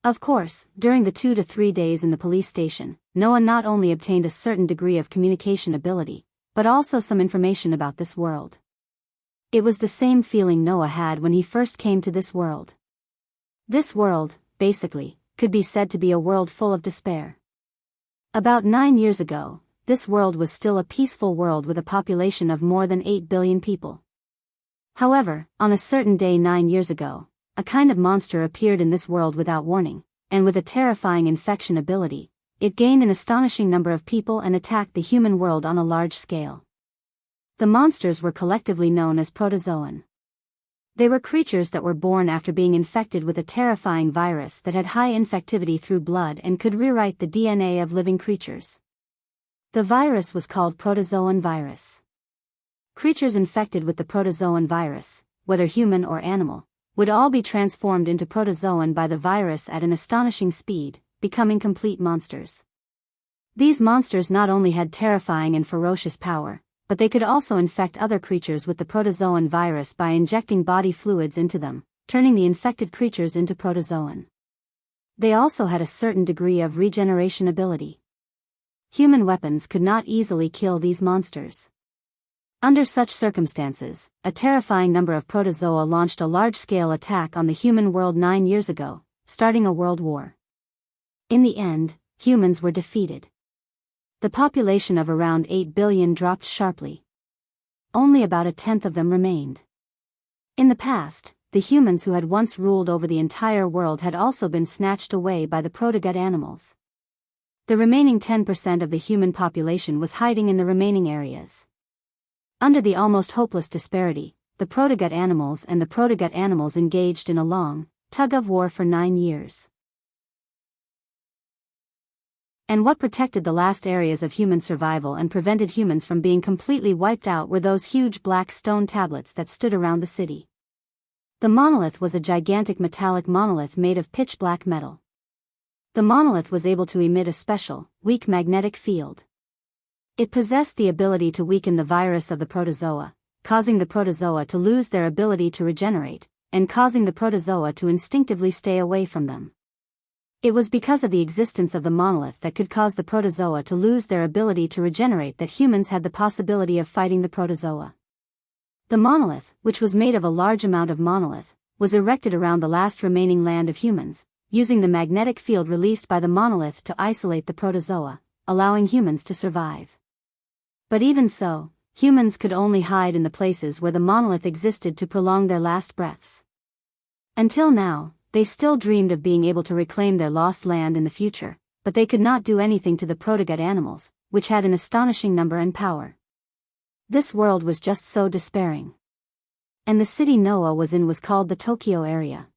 Of course, during the 2 to 3 days in the police station, Noah not only obtained a certain degree of communication ability, but also some information about this world. It was the same feeling Noah had when he first came to this world. This world, basically, could be said to be a world full of despair. About 9 years ago, this world was still a peaceful world with a population of more than 8 billion people. However, on a certain day 9 years ago, a kind of monster appeared in this world without warning, and with a terrifying infection ability, it gained an astonishing number of people and attacked the human world on a large scale. The monsters were collectively known as protozoan. They were creatures that were born after being infected with a terrifying virus that had high infectivity through blood and could rewrite the DNA of living creatures. The virus was called protozoan virus. Creatures infected with the protozoan virus, whether human or animal, would all be transformed into protozoan by the virus at an astonishing speed, becoming complete monsters. These monsters not only had terrifying and ferocious power, but they could also infect other creatures with the protozoan virus by injecting body fluids into them, turning the infected creatures into protozoan. They also had a certain degree of regeneration ability. Human weapons could not easily kill these monsters. Under such circumstances, a terrifying number of protozoa launched a large-scale attack on the human world 9 years ago, starting a world war. In the end, humans were defeated. The population of around 8 billion dropped sharply. Only about a tenth of them remained. In the past, the humans who had once ruled over the entire world had also been snatched away by the protogut animals. The remaining 10% of the human population was hiding in the remaining areas. Under the almost hopeless disparity, the protogut animals and the protogut animals engaged in a long tug-of-war for 9 years. And what protected the last areas of human survival and prevented humans from being completely wiped out were those huge black stone tablets that stood around the city. The monolith was a gigantic metallic monolith made of pitch-black metal. The monolith was able to emit a special, weak magnetic field. It possessed the ability to weaken the virus of the protozoa, causing the protozoa to lose their ability to regenerate, and causing the protozoa to instinctively stay away from them. It was because of the existence of the monolith that could cause the protozoa to lose their ability to regenerate that humans had the possibility of fighting the protozoa. The monolith, which was made of a large amount of monolith, was erected around the last remaining land of humans, using the magnetic field released by the monolith to isolate the protozoa, allowing humans to survive. But even so, humans could only hide in the places where the monolith existed to prolong their last breaths. Until now, they still dreamed of being able to reclaim their lost land in the future, but they could not do anything to the protogut animals, which had an astonishing number and power. This world was just so despairing. And the city Noah was in was called the Tokyo area.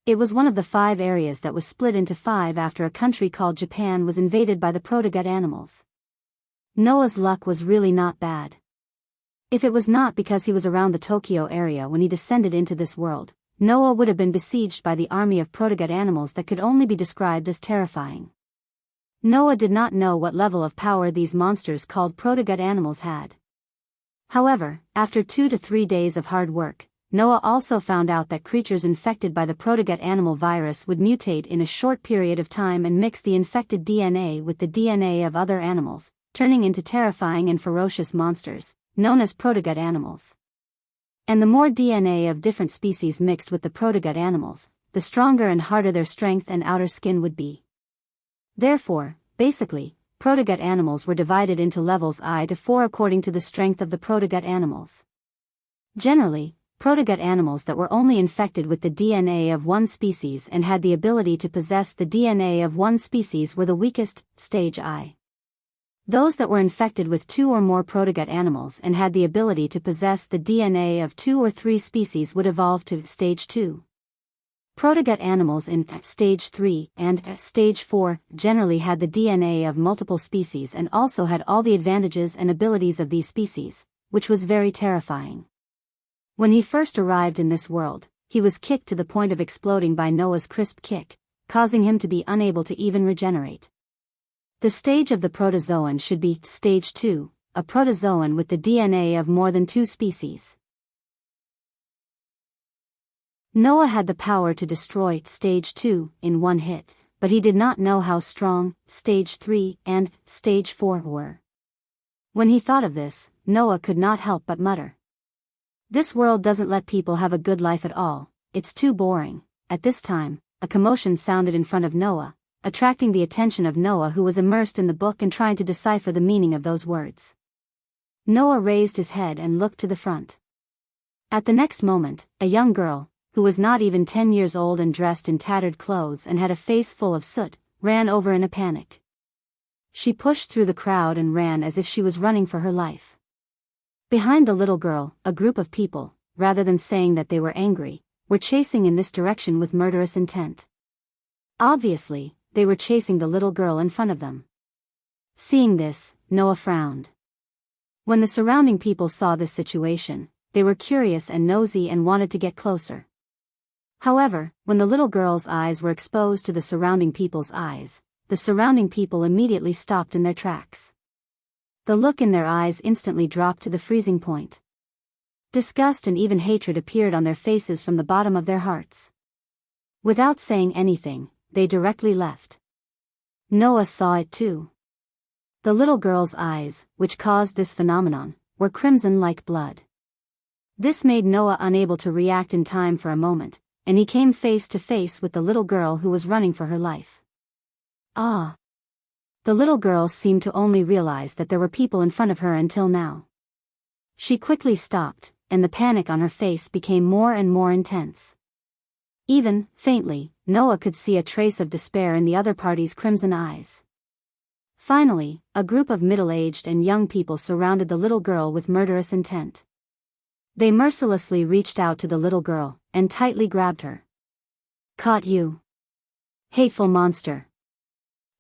It was one of the 5 areas that was split into 5 after a country called Japan was invaded by the protogut animals. Noah's luck was really not bad. If it was not because he was around the Tokyo area when he descended into this world, Noah would have been besieged by the army of protogut animals that could only be described as terrifying. Noah did not know what level of power these monsters called protogut animals had. However, after 2 to 3 days of hard work, Noah also found out that creatures infected by the protogut animal virus would mutate in a short period of time and mix the infected DNA with the DNA of other animals, turning into terrifying and ferocious monsters, known as protogut animals. And the more DNA of different species mixed with the protogut animals, the stronger and harder their strength and outer skin would be. Therefore, basically, protogut animals were divided into levels I to 4 according to the strength of the protogut animals. Generally, protogut animals that were only infected with the DNA of one species and had the ability to possess the DNA of one species were the weakest, stage I. Those that were infected with 2 or more protogut animals and had the ability to possess the DNA of 2 or 3 species would evolve to stage 2. Protogut animals in stage 3 and stage 4 generally had the DNA of multiple species and also had all the advantages and abilities of these species, which was very terrifying. When he first arrived in this world, he was kicked to the point of exploding by Noah's crisp kick, causing him to be unable to even regenerate. The stage of the protozoan should be stage 2, a protozoan with the DNA of more than 2 species. Noah had the power to destroy stage 2 in one hit, but he did not know how strong stage 3 and stage 4 were. When he thought of this, Noah could not help but mutter, "This world doesn't let people have a good life at all, it's too boring." At this time, a commotion sounded in front of Noah, attracting the attention of Noah, who was immersed in the book and trying to decipher the meaning of those words. Noah raised his head and looked to the front. At the next moment, a young girl, who was not even 10 years old and dressed in tattered clothes and had a face full of soot, ran over in a panic. She pushed through the crowd and ran as if she was running for her life. Behind the little girl, a group of people, rather than saying that they were angry, were chasing in this direction with murderous intent. Obviously, they were chasing the little girl in front of them. Seeing this, Noah frowned. When the surrounding people saw this situation, they were curious and nosy and wanted to get closer. However, when the little girl's eyes were exposed to the surrounding people's eyes, the surrounding people immediately stopped in their tracks. The look in their eyes instantly dropped to the freezing point. Disgust and even hatred appeared on their faces from the bottom of their hearts. Without saying anything, they directly left. Noah saw it too. The little girl's eyes, which caused this phenomenon, were crimson like blood. This made Noah unable to react in time for a moment, and he came face to face with the little girl who was running for her life. Ah! The little girl seemed to only realize that there were people in front of her until now. She quickly stopped, and the panic on her face became more and more intense. Even, faintly, Noah could see a trace of despair in the other party's crimson eyes. Finally, a group of middle-aged and young people surrounded the little girl with murderous intent. They mercilessly reached out to the little girl, and tightly grabbed her. "Caught you! Hateful monster!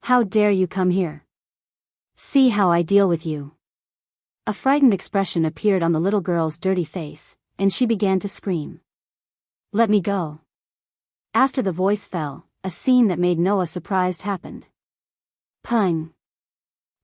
How dare you come here? See how I deal with you!" A frightened expression appeared on the little girl's dirty face, and she began to scream. "Let me go!" After the voice fell, a scene that made Noah surprised happened. Pung!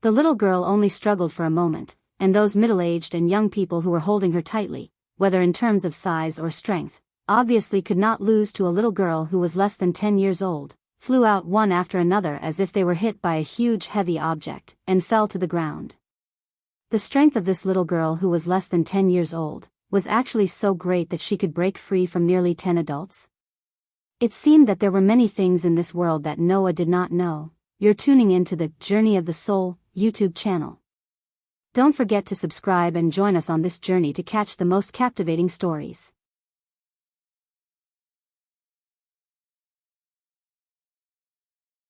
The little girl only struggled for a moment, and those middle-aged and young people who were holding her tightly, whether in terms of size or strength, obviously could not lose to a little girl who was less than 10 years old, flew out one after another as if they were hit by a huge heavy object, and fell to the ground. The strength of this little girl who was less than 10 years old, was actually so great that she could break free from nearly 10 adults. It seemed that there were many things in this world that Noah did not know. You're tuning into the Journey of the Soul YouTube channel. Don't forget to subscribe and join us on this journey to catch the most captivating stories.